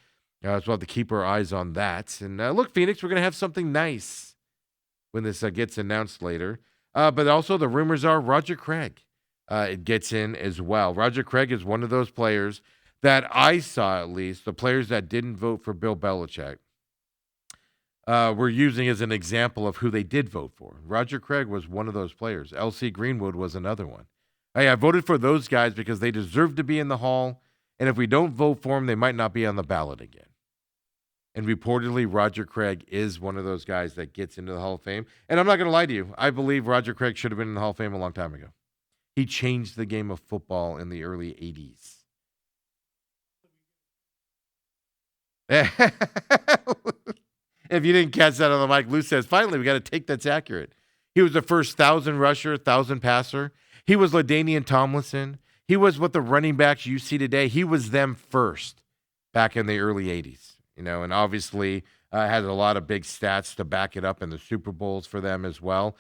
So we'll have to keep our eyes on that. And look, Phoenix, we're going to have something nice when this gets announced later. But also the rumors are Roger Craig it gets in as well. Roger Craig is one of those players that I saw, at least, the players that didn't vote for Bill Belichick were using as an example of who they did vote for. Roger Craig was one of those players. L.C. Greenwood was another one. I voted for those guys because they deserve to be in the Hall, and if we don't vote for them, they might not be on the ballot again. And reportedly, Roger Craig is one of those guys that gets into the Hall of Fame. And I'm not going to lie to you. I believe Roger Craig should have been in the Hall of Fame a long time ago. He changed the game of football in the early 80s. If you didn't catch that on the mic, Lou says, finally, we got a take that's accurate. He was the first 1,000 rusher, 1,000 passer. He was LaDainian Tomlinson. He was what the running backs you see today. He was them first back in the early 80s. And obviously had a lot of big stats to back it up in the Super Bowls for them as well,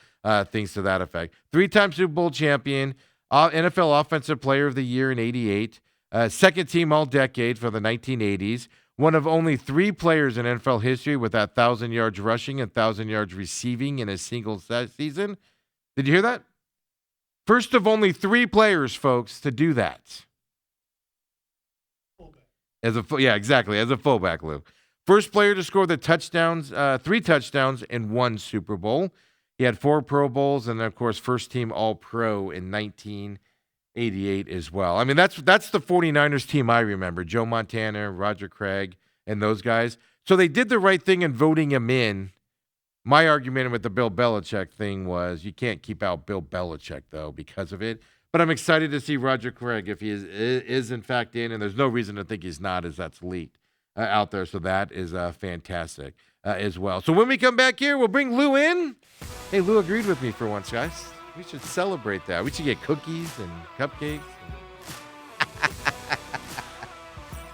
things to that effect. 3-time Super Bowl champion, NFL Offensive Player of the Year in 88, second team All-Decade for the 1980s, one of only 3 players in NFL history with that 1,000 yards rushing and 1,000 yards receiving in a single season. Did you hear that? First of only 3 players, folks, to do that. As a fullback, Lou. First player to score the touchdowns, 3 touchdowns in 1 Super Bowl. He had 4 Pro Bowls, and of course, first team All-Pro in 1988 as well. I mean, that's the 49ers team I remember. Joe Montana, Roger Craig, and those guys. So they did the right thing in voting him in. My argument with the Bill Belichick thing was you can't keep out Bill Belichick, though, because of it. But I'm excited to see Roger Craig if he is in fact in, and there's no reason to think he's not, as that's leaked out there. So that is fantastic as well. So when we come back here, we'll bring Lou in. Hey, Lou agreed with me for once, guys. We should celebrate that. We should get cookies and cupcakes and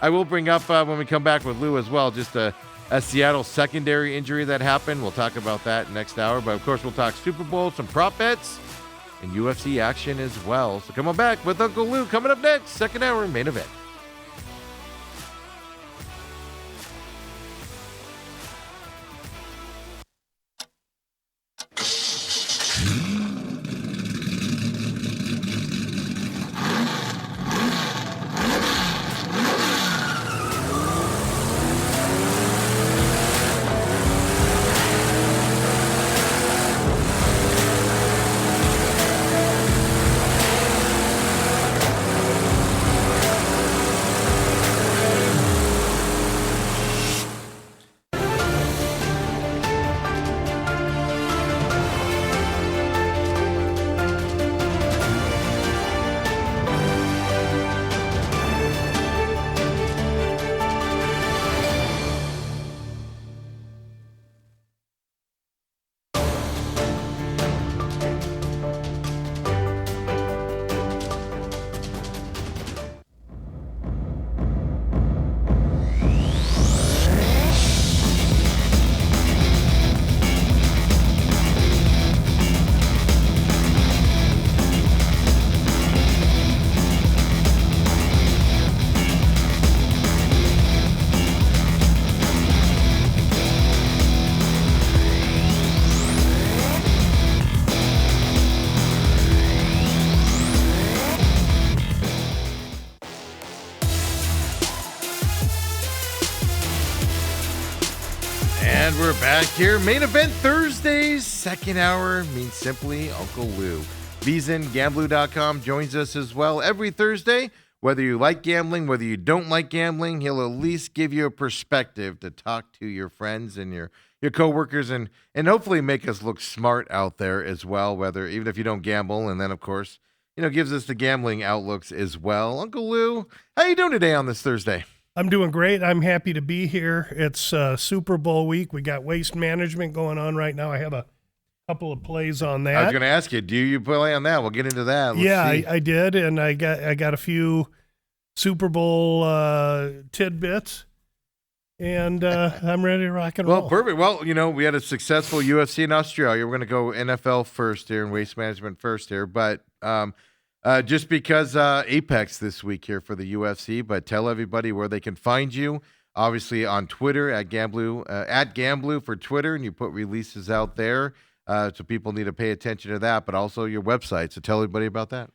I will bring up when we come back with Lou as well, just a Seattle secondary injury that happened. We'll talk about that next hour. But, of course, we'll talk Super Bowl, some prop bets, and UFC action as well. So come on back with Uncle Lou coming up next, second hour main event. And we're back here. Main event Thursdays, second hour means simply Uncle Lou. VizinGamblu.com joins us as well every Thursday. Whether you like gambling, whether you don't like gambling, he'll at least give you a perspective to talk to your friends and your coworkers and hopefully make us look smart out there as well, whether even if you don't gamble. And then, of course, gives us the gambling outlooks as well. Uncle Lou, how you doing today on this Thursday? I'm doing great. I'm happy to be here. It's Super Bowl week. We got waste management going on right now. I have a couple of plays on that. I was going to ask you, do you play on that? We'll get into that. Let's see. I did, and I got a few Super Bowl tidbits, and I'm ready to rock and roll. Well, perfect. Well, we had a successful UFC in Australia. We're going to go NFL first here and waste management first here, but just because Apex this week here for the UFC, but tell everybody where they can find you. Obviously on Twitter at Gamblu for Twitter, and you put releases out there, so people need to pay attention to that. But also your website. So tell everybody about that.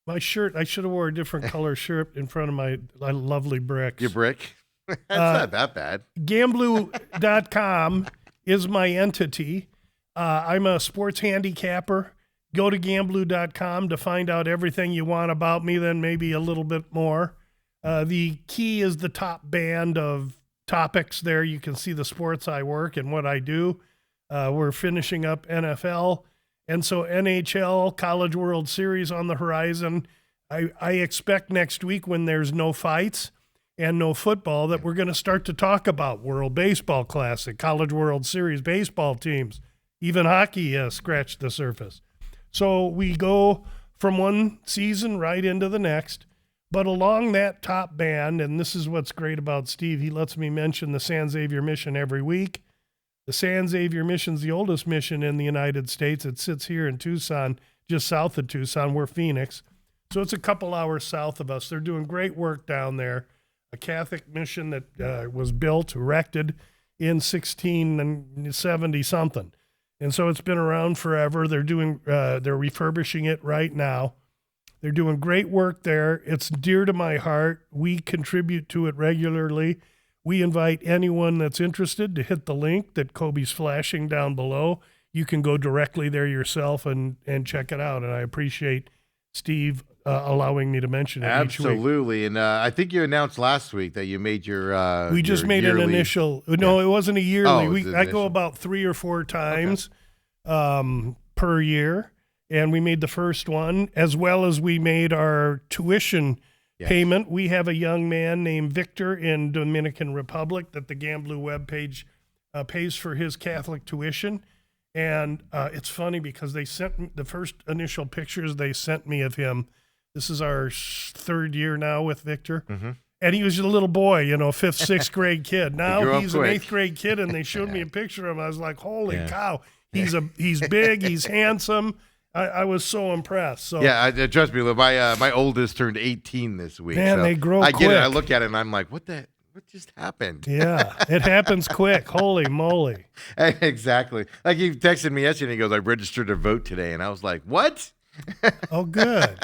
My shirt. I should have wore a different color shirt in front of my lovely bricks. Your brick. That's not that bad. Gamblu.com is my entity. I'm a sports handicapper. Go to Gamblu.com to find out everything you want about me, then maybe a little bit more. The key is the top band of topics there. You can see the sports I work and what I do. We're finishing up NFL. And so NHL, College World Series on the horizon. I expect next week when there's no fights and no football that we're going to start to talk about World Baseball Classic, College World Series baseball teams, even hockey scratched the surface. So we go from one season right into the next, but along that top band, and this is what's great about Steve, he lets me mention the San Xavier Mission every week. The San Xavier Mission's the oldest mission in the United States. It sits here in Tucson, just south of Tucson. We're Phoenix. So it's a couple hours south of us. They're doing great work down there. A Catholic mission that was built, erected in 1670-something. And so it's been around forever. They're refurbishing it right now. They're doing great work there. It's dear to my heart. We contribute to it regularly. We invite anyone that's interested to hit the link that Kobe's flashing down below. You can go directly there yourself and check it out. And I appreciate Steve allowing me to mention it. Absolutely. And I think you announced last week that you made your we just made yearly... an initial. No, it wasn't a yearly. I go initial. about 3 or 4 times per year. And we made the first one, as well as we made our tuition payment. We have a young man named Victor in Dominican Republic that the Gamblu webpage pays for his Catholic tuition. And it's funny because they sent me the first initial pictures they sent me of him. This is our 3rd year now with Victor. Mm-hmm. And he was a little boy, fifth, sixth grade kid. grew Now up he's an quick. eighth grade kid, and they showed me a picture of him. I was like, holy Yeah. cow. He's big, he's handsome. I was so impressed. So Trust me, Lou, my oldest turned 18 this week. Man, so they grow I get it. I quick. look at it and I'm like, what just happened? yeah, it happens quick. Holy moly. Exactly. Like he texted me yesterday and he goes, I registered to vote today. And I was like, what? Oh, good.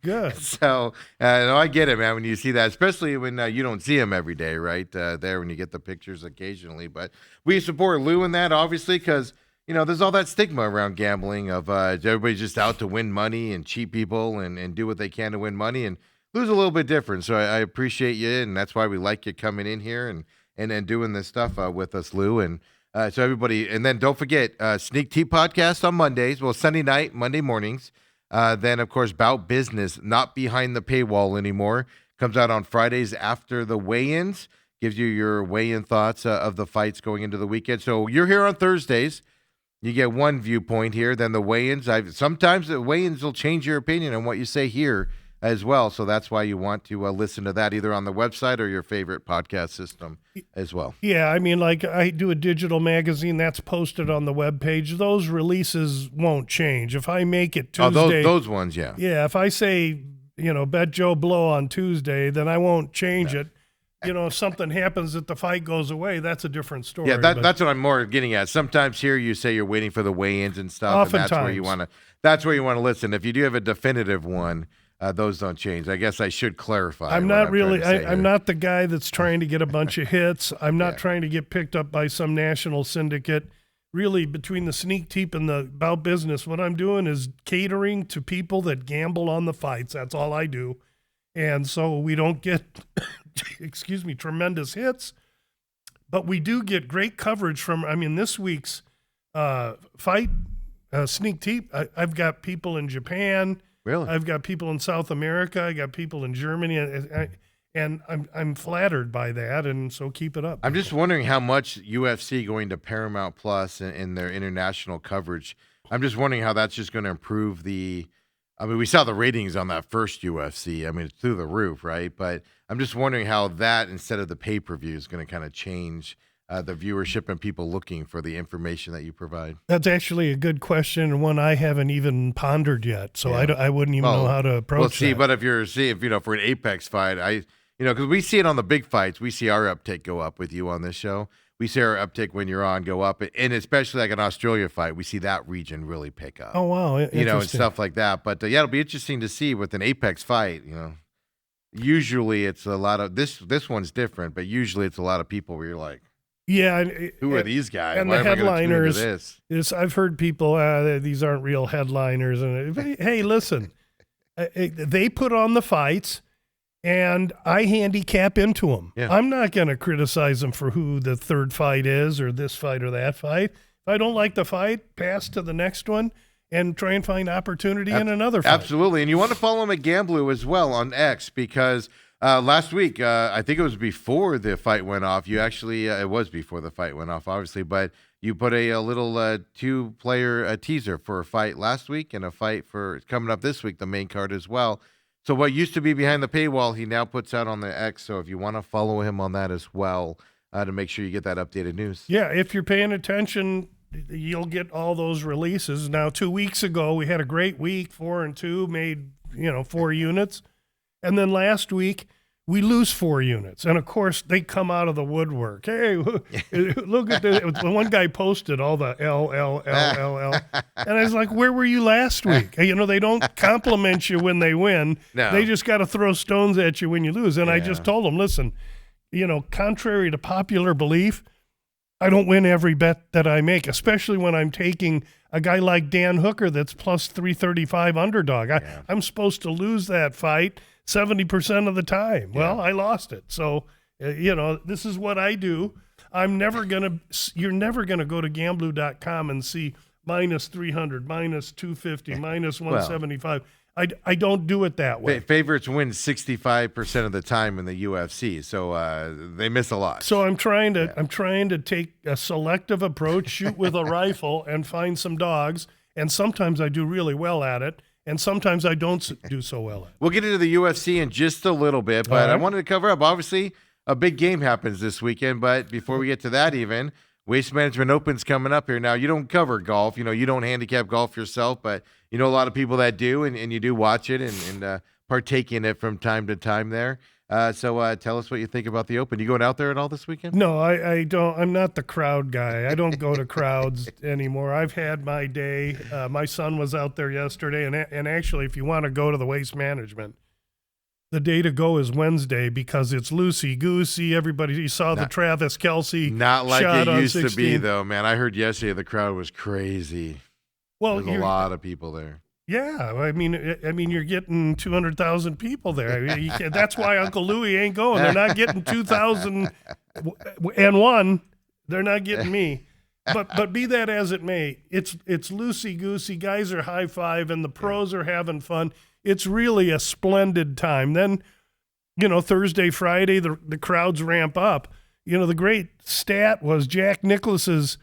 Good. So, no, I get it, man, when you see that, especially when you don't see him every day, right? There, when you get the pictures occasionally. But we support Lou in that, obviously, because, there's all that stigma around gambling of everybody's just out to win money and cheat people and do what they can to win money. And Lou's a little bit different. So I appreciate you. And that's why we like you coming in here and doing this stuff with us, Lou. And so everybody, and then don't forget, Sneak Tea Podcast on Mondays. Well, Sunday night, Monday mornings. Then, of course, Bout Business, not behind the paywall anymore. Comes out on Fridays after the weigh-ins. Gives you your weigh-in thoughts of the fights going into the weekend. So you're here on Thursdays. You get one viewpoint here. Then the weigh-ins. Sometimes the weigh-ins will change your opinion on what you say here as well. So that's why you want to listen to that either on the website or your favorite podcast system as well. Yeah, I mean, like I do a digital magazine that's posted on the webpage. Those releases won't change. If I make it Tuesday. Those ones, yeah. Yeah, if I say, bet Joe Blow on Tuesday, then I won't change it. If something happens that the fight goes away, that's a different story. Yeah, but that's what I'm more getting at. Sometimes here you say you're waiting for the weigh-ins and stuff, and that's where you want to. That's where you want to listen. If you do have a definitive one, those don't change. I guess I should clarify. I'm what not trying really. to say I'm here. not the guy that's trying to get a bunch of hits. I'm not Yeah. trying to get picked up by some national syndicate. Really, between the Sneak Teep and the About Business, what I'm doing is catering to people that gamble on the fights. That's all I do. And so we don't get, tremendous hits, but we do get great coverage from, this week's fight, Sneak Teep. I've got people in Japan. Really? I've got people in South America. I got people in Germany. And I'm flattered by that, and so keep it up. I'm just wondering how much UFC going to Paramount Plus in their international coverage. I'm just wondering how that's just going to improve the. I mean, we saw the ratings on that first UFC. I mean, it's through the roof, right? But I'm just wondering how that, instead of the pay-per-view, is going to kind of change the viewership and people looking for the information that you provide. That's actually a good question, and one I haven't even pondered yet. So Yeah. I wouldn't even know how to approach Well, see, that. but if for an Apex fight, because we see it on the big fights, we see our uptake go up with you on this show. We see our uptake when you're on go up, and especially like an Australia fight, we see that region really pick up. Oh, wow. And Interesting. stuff like that. But it'll be interesting to see with an Apex fight. Usually it's a lot of this one's different, but usually it's a lot of people where you're like, Yeah. who are these guys? and Why the am I gonna tune into headliners, this? I've heard people, these aren't real headliners. And hey, listen, they put on the fights, and I handicap into them. Yeah. I'm not going to criticize them for who the third fight is or this fight or that fight. If I don't like the fight, pass to the next one and try and find opportunity in another fight. Absolutely. And you want to follow him at Gamblu as well on X, because last week, I think it was before the fight went off. You actually, it was before the fight went off, obviously, but you put a little two-player teaser for a fight last week and a fight for coming up this week, the main card as well. So what used to be behind the paywall, he now puts out on the X. So if you want to follow him on that as well, to make sure you get that updated news. Yeah, if you're paying attention, you'll get all those releases. Now, 2 weeks ago, we had a great week, 4-2, made 4 units. And then last week, we lose 4 units. And, of course, they come out of the woodwork. Hey, look at this. One guy posted all the L. And I was like, where were you last week? They don't compliment you when they win. No. They just got to throw stones at you when you lose. And I Yeah. just told them, listen, contrary to popular belief, I don't win every bet that I make, especially when I'm taking a guy like Dan Hooker that's plus 335 underdog. I'm supposed to lose that fight 70% of the time. Well, I lost it. So, this is what I do. You're never going to go to Gamblu.com and see minus 300, minus 250, minus 175. I don't do it that way. Favorites win 65% of the time in the UFC, so they miss a lot. So I'm trying to take a selective approach, shoot with a rifle, and find some dogs. And sometimes I do really well at it, and sometimes I don't do so well at. We'll get into the UFC in just a little bit, but I right. wanted to cover up. Obviously, a big game happens this weekend, but before we get to that, even Waste Management Open's coming up here. Now, you don't cover golf, you don't handicap golf yourself, but you know a lot of people that do, and you do watch it and partake in it from time to time there. So tell us what you think about the Open. You going out there at all this weekend? No, I don't. I'm not the crowd guy. I don't go to crowds anymore. I've had my day. My son was out there yesterday, and actually, if you want to go to the Waste Management, the day to go is Wednesday because it's loosey-goosey. Everybody, you saw the Travis Kelce Not like shot it on used to be, 16. though, man. I heard yesterday the crowd was crazy. Well, There's a lot of people there. yeah, I mean, you're getting 200,000 people there. I mean, that's why Uncle Louie ain't going. They're not getting 2,001. They're not getting me. But be that as it may, it's loosey-goosey. Guys are high-fiving. The pros are having fun. It's really a splendid time. Then, Thursday, Friday, the crowds ramp up. The great stat was Jack Nicklaus's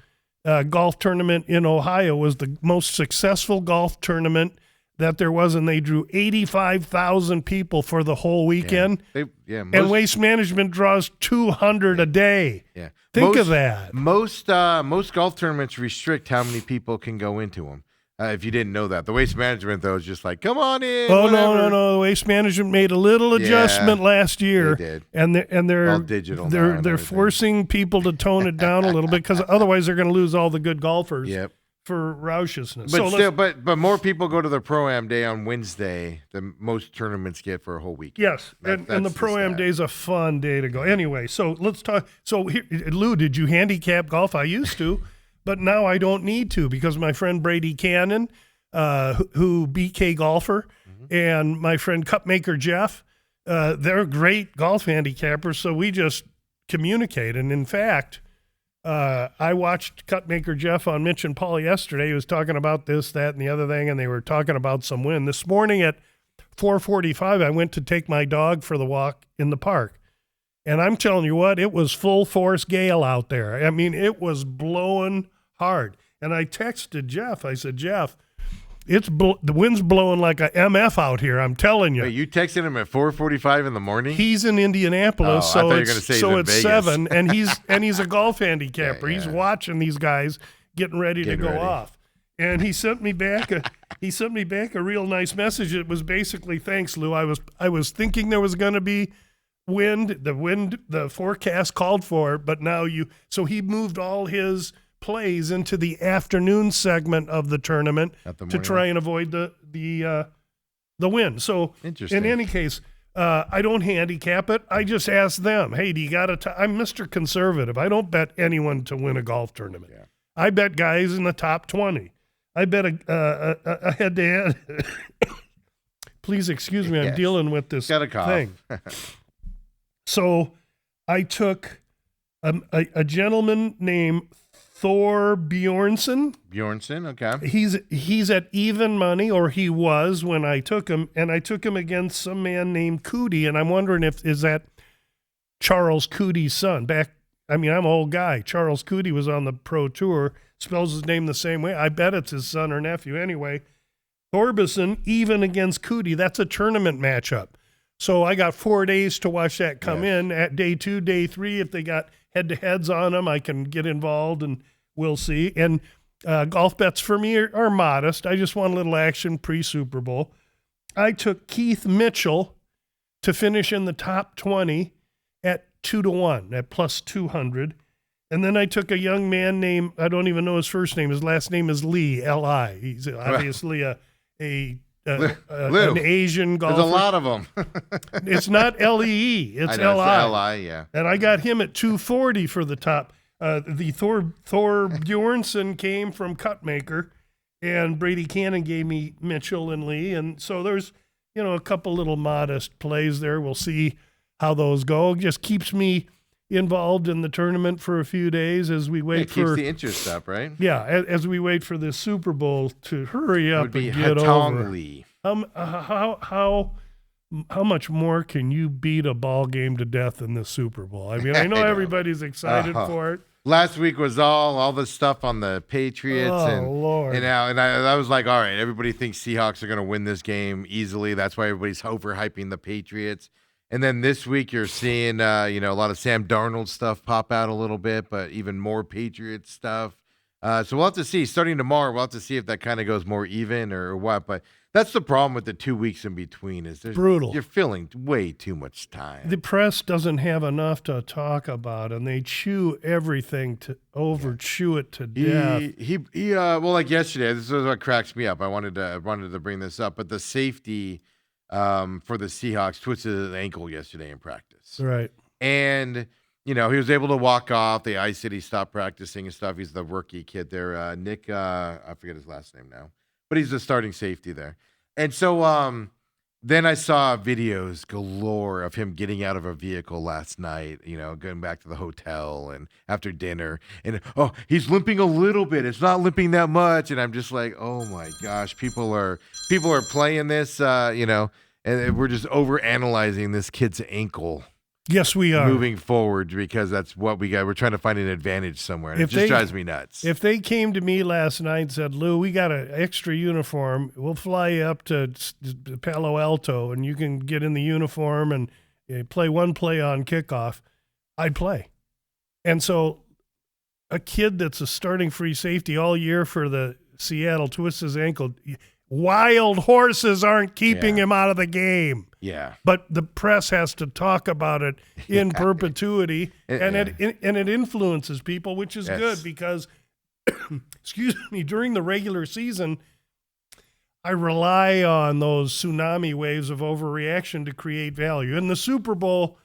golf tournament in Ohio was the most successful golf tournament that there was, and they drew 85,000 people for the whole weekend. And Waste Management draws 200 a day. Yeah, Think of that. Most golf tournaments restrict how many people can go into them. If you didn't know that, the Waste Management though is just like, come on in. Oh whatever. no! Waste Management made a little adjustment last year, they did. and they're All digital now and They're everything. forcing people to tone it down a little bit because otherwise they're going to lose all the good golfers. Yep. For rowshousness. But still, but more people go to the Pro-Am Day on Wednesday than most tournaments get for a whole week. Yes, and the That's Pro-Am stat. Day is a fun day to go. Anyway, so let's talk. So, here, Lou, did you handicap golf? I used to, but now I don't need to because my friend Brady Cannon, who BK golfer, and my friend Cupmaker Jeff, they're great golf handicappers, so we just communicate. And in fact, I watched Cupmaker Jeff on Mitch and Paul yesterday. He was talking about this, that, and the other thing, and they were talking about some win. This morning at 4:45, I went to take my dog for the walk in the park. And I'm telling you what, it was full force gale out there. I mean, it was blowing hard. And I texted Jeff. I said, Jeff, the wind's blowing like a MF out here. I'm telling you. Wait, you texted him at 4:45 in the morning? He's in Indianapolis, Oh, I so thought you were it's, gonna say he's so in it's Vegas. 7, and he's a golf handicapper. Yeah, He's yeah. watching these guys getting ready to go ready. off, and he sent me back a real nice message. It was basically, thanks, Lou. I was thinking there was going to be wind. The forecast called for it, but now so he moved all his plays into the afternoon segment of the tournament Not the to morning try one? and avoid the wind. So Interesting. in any case, I don't handicap it. I just ask them, hey, do you got I'm Mr. Conservative. I don't bet anyone to win a golf tournament. Yeah. I bet guys in the top 20. I bet a head-to-head. Please excuse me. I'm Yes. dealing with this Got a cough. thing. So I took a gentleman named Thor Bjornsson. Bjornsson, okay. He's at even money, or he was when I took him, and I took him against some man named Cootie, and I'm wondering is that Charles Cootie's son. I'm an old guy. Charles Cootie was on the Pro Tour, spells his name the same way. I bet it's his son or nephew. Anyway, Thorbjornsen even against Cootie. That's a tournament matchup. So I got 4 days to watch that come in. At day 2, day 3, if they got head-to-heads on them, I can get involved, and we'll see. And golf bets for me are modest. I just want a little action pre-Super Bowl. I took Keith Mitchell to finish in the top 20 at 2-1, at plus 200. And then I took a young man named, I don't even know his first name. His last name is Lee, L-I. He's obviously an Asian golfer. There's a lot of them. It's not L-E-E. It's I know, L-I. It's L-I, yeah. And I got him at 240 for the top. The Thor Bjornsson came from Cutmaker, and Brady Cannon gave me Mitchell and Lee. And so there's, a couple little modest plays there. We'll see how those go. It just keeps me involved in the tournament for a few days as we wait It keeps for the interest up, right? yeah, as we wait for this Super Bowl to hurry It up would be and get Hatong over. Lee. How much more can you beat a ball game to death in the Super Bowl? I mean, I know I know. everybody's excited for it, last week was all the stuff on the Patriots Lord. and I was like, all right, everybody thinks Seahawks are going to win this game easily. That's why everybody's overhyping the Patriots. And then this week you're seeing a lot of Sam Darnold stuff pop out a little bit, but even more Patriots stuff. So we'll have to see. Starting tomorrow, we'll have to see if that kind of goes more even or what. But that's the problem with the 2 weeks in between is brutal. You're filling way too much time. The press doesn't have enough to talk about, and they chew everything to chew it to death. Well, like yesterday, this is what cracks me up. I wanted to bring this up, but the safety for the Seahawks twisted his ankle yesterday in practice. Right. And, he was able to walk off. The ice said he stopped practicing and stuff. He's the rookie kid there. Nick, I forget his last name now, but he's the starting safety there. And so then I saw videos galore of him getting out of a vehicle last night, going back to the hotel and after dinner. And, he's limping a little bit. It's not limping that much. And I'm just like, oh, my gosh, people are playing this, and we're just overanalyzing this kid's ankle. Yes, we are. Moving forward because that's what we got. We're trying to find an advantage somewhere. And it just drives me nuts. If they came to me last night and said, Lou, we got an extra uniform. We'll fly you up to Palo Alto and you can get in the uniform and play one play on kickoff, I'd play. And so a kid that's a starting free safety all year for the Seattle twists his ankle. Wild horses aren't keeping him out of the game. Yeah. But the press has to talk about it in perpetuity, and it influences people, which is good because, excuse me, during the regular season, I rely on those tsunami waves of overreaction to create value. In the Super Bowl,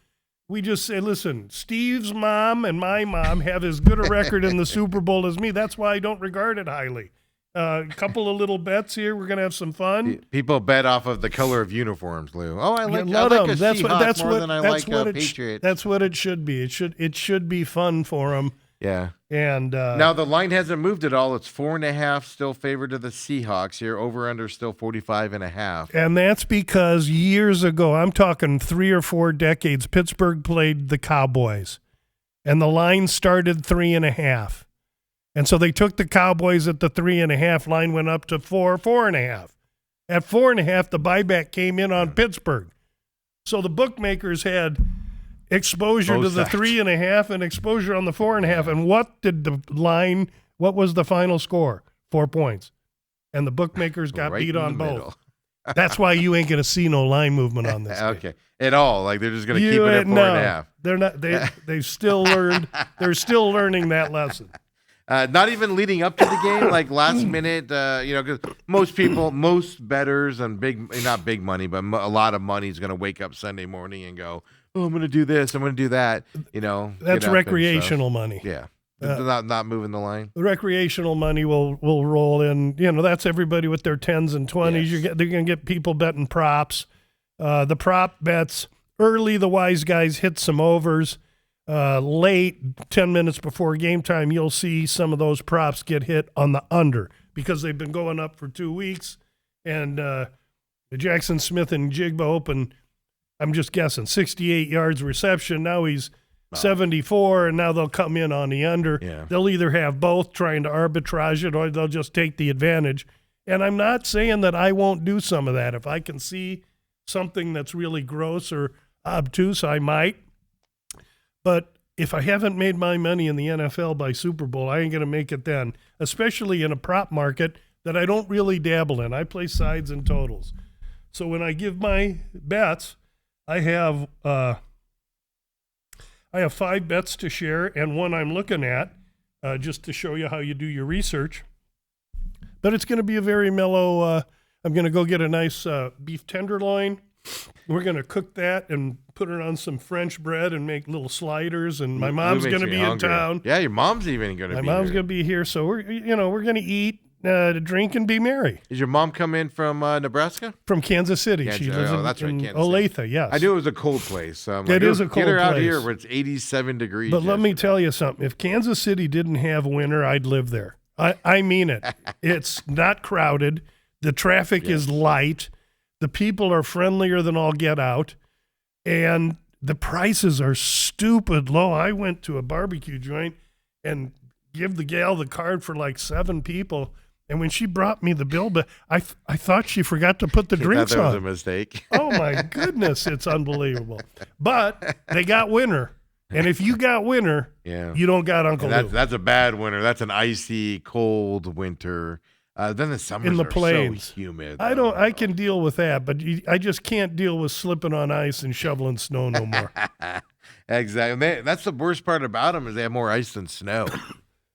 we just say, listen, Steve's mom and my mom have as good a record in the Super Bowl as me. That's why I don't regard it highly. A couple of little bets here. We're going to have some fun. People bet off of the color of uniforms, Lou. Oh, I like a that's Seahawks more than I like a Patriots. That's what it should be. It should be fun for them. Yeah. And now the line hasn't moved at all. It's 4.5 still favored to the Seahawks here. Over under still 45.5. And that's because years ago, I'm talking 3 or 4 decades, Pittsburgh played the Cowboys, and the line started 3.5. And so they took the Cowboys at the 3.5 line, went up to 4.5. At 4.5, the buyback came in on Pittsburgh. So the bookmakers had exposure to the 3.5 and exposure on the 4.5. And what did the line? What was the final score? 4 points. And the bookmakers got beat on both. That's why you ain't going to see no line movement on this. Okay, at all. Like they're just going to keep it at 4.5. They're not. They still learned. They're still learning that lesson. Not even leading up to the game, like last minute, because most bettors and not big money, but a lot of money is going to wake up Sunday morning and go, oh, I'm going to do this, I'm going to do that, That's recreational money. Yeah. Not moving the line. The recreational money will roll in. That's everybody with their 10s and 20s. Yes. They're going to get people betting props. The prop bets, early the wise guys hit some overs. Late, 10 minutes before game time, you'll see some of those props get hit on the under because they've been going up for 2 weeks. And the Jackson Smith and Jigba open, I'm just guessing, 68 yards reception. Now he's 74, and now they'll come in on the under. Yeah. They'll either have both trying to arbitrage it or they'll just take the advantage. And I'm not saying that I won't do some of that. If I can see something that's really gross or obtuse, I might. But if I haven't made my money in the NFL by Super Bowl, I ain't going to make it then, especially in a prop market that I don't really dabble in. I play sides and totals. So when I give my bets, I have 5 bets to share and one I'm looking at just to show you how you do your research. But it's going to be a very mellow, I'm going to go get a nice beef tenderloin. We're going to cook that and put it on some French bread and make little sliders. And my mom's going to be in town. Yeah, your mom's even going to be here. My mom's going to be here. So we're going to eat, drink, and be merry. Is your mom come in from Nebraska? From Kansas City. She lives in Olathe, yes. I knew it was a cold place. So it is a cold place. Get her out here where it's 87 degrees. But let me tell you something. If Kansas City didn't have winter, I'd live there. I mean it. It's not crowded. The traffic is light. The people are friendlier than all get out, and the prices are stupid low. I went to a barbecue joint, and give the gal the card for like 7 people. And when she brought me the bill, but I thought she forgot to put the I thought drinks that was a on. mistake. Oh my goodness, it's unbelievable. But they got winner. And if you got winner, Yeah. you don't got Uncle Lou. That's a bad winter. That's an icy, cold winter. Then the summers In the are plains. so humid. I can deal with that, but I just can't deal with slipping on ice and shoveling snow no more. Exactly. That's the worst part about them is they have more ice than snow,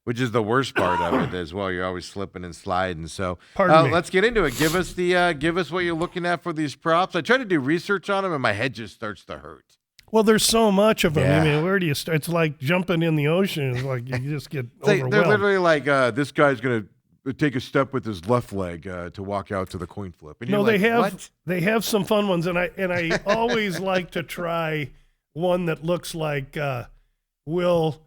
which is the worst part of it as well. You're always slipping and sliding. So Pardon me. let's get into it. Give us what you're looking at for these props. I try to do research on them, and my head just starts to hurt. Well, there's so much of them. I Yeah. mean, where do you start? It's like jumping in the ocean. It's like you just get They're overwhelmed. literally like, this guy's gonna take a step with his left leg to walk out to the coin flip. And No, you're like, they have what? they have some fun ones, and I always like to try one that looks like will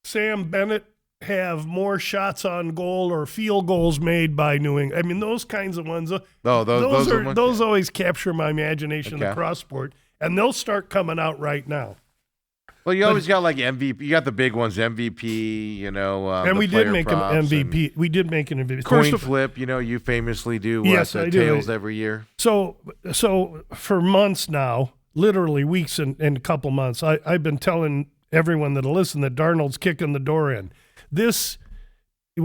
Sam Bennett have more shots on goal or field goals made by New England? I mean, those kinds of ones. Oh, those are ones- always capture my imagination. Okay. The cross sport, and they'll start coming out right now. Well, you always got like MVP. You got the big ones, MVP. You know, And the we did player make an props and MVP. We did make an MVP. coin First of- flip. You know, you famously do. Yes, the I do. tails every year. So for months now, literally weeks and a couple months, I've been telling everyone that'll listen that Darnold's kicking the door in.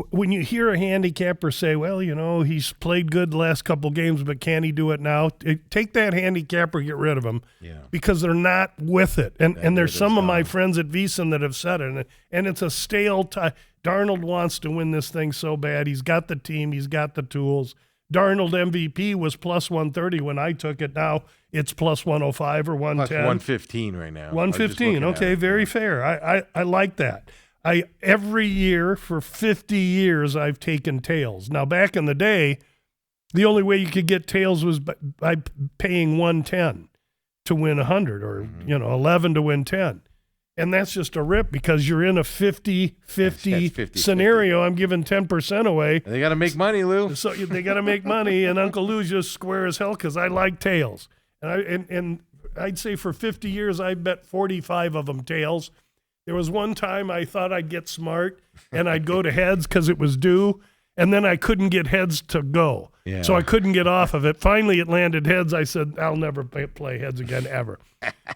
When you hear a handicapper say, well, you know, he's played good the last couple games, but can he do it now? Take that handicapper, get rid of him, Yeah. because they're not with it. And there's it some is of my gone. friends at VEASAN that have said it, and it's a stale tie. Darnold wants to win this thing so bad. He's got the team. He's got the tools. Darnold MVP was plus 130 when I took it. Now it's plus 105 or Plus 110. 115 right now. 115. Okay, very fair. I like that. Every year for 50 years I've taken tails. Now back in the day, the only way you could get tails was by paying 110 to win 100 or 11 to win 10. And that's just a rip because you're in a 50-50 50-50. scenario. I'm giving 10% away. They got to make money, Lou. So they got to make money, and Uncle Lou's just square as hell because I like tails. And I'd say for 50 years I bet 45 of them tails. There was one time I thought I'd get smart and I'd go to heads because it was due, and then I couldn't get heads to go. Yeah. So I couldn't get off of it. Finally, it landed heads. I said, I'll never play heads again, ever.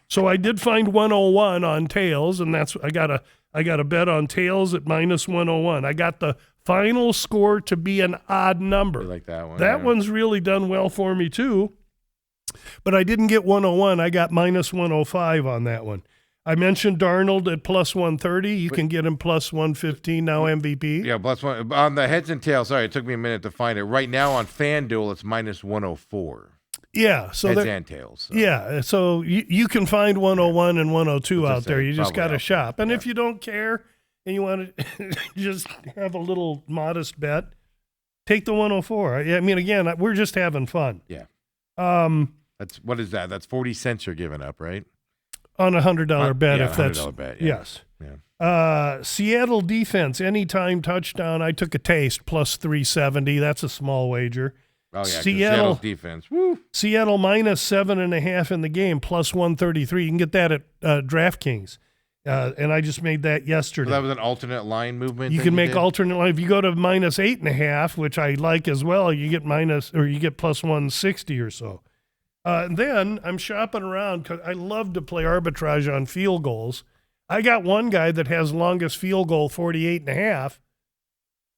So I did find 101 on tails, and I got a bet on tails at minus 101. I got the final score to be an odd number. I like that one. That yeah. one's really done well for me too. But I didn't get 101. I got minus 105 on that one. I mentioned Darnold at plus 130. You can get him plus 115 now MVP. Yeah, plus one on the heads and tails. Sorry, it took me a minute to find it. Right now on FanDuel, it's minus 104. Yeah. So Heads there- and tails. So. yeah. So you can find 101 and 102 That's out there. it. You just Probably got to out shop. there. And Yeah. if you don't care and you want to just have a little modest bet, take the 104. I mean, again, we're just having fun. Yeah. Um, That's what is that? That's 40 cents you're giving up, right? on a $100 bet, yeah, if that's $100 bet, yeah. yes. Yeah. Seattle defense, anytime touchdown. I took a taste plus 370. That's a small wager. Oh yeah, 'cause Seattle- Seattle's defense. Woo. Seattle minus 7.5 in the game, plus 133. You can get that at DraftKings. And I just made that So yesterday. that was an alternate line movement. You that can make did? alternate line. If you go to minus 8.5, which I like as well, you get plus 160 or so. And then I'm shopping around because I love to play arbitrage on field goals. I got one guy that has longest field goal 48.5,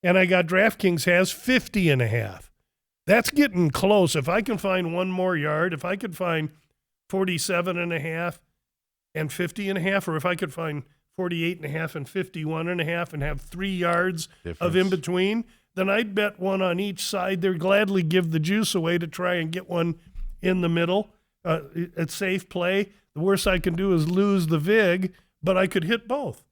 and I got DraftKings has 50.5. That's getting close. If I can find one more yard, if I could find 47.5 and 50.5, or if I could find 48.5 and 51.5 and have 3 yards of in Difference. between, then I'd bet one on each side. They'd gladly give the juice away to try and get one in the middle. It's safe play. The worst I can do is lose the VIG, but I could hit both.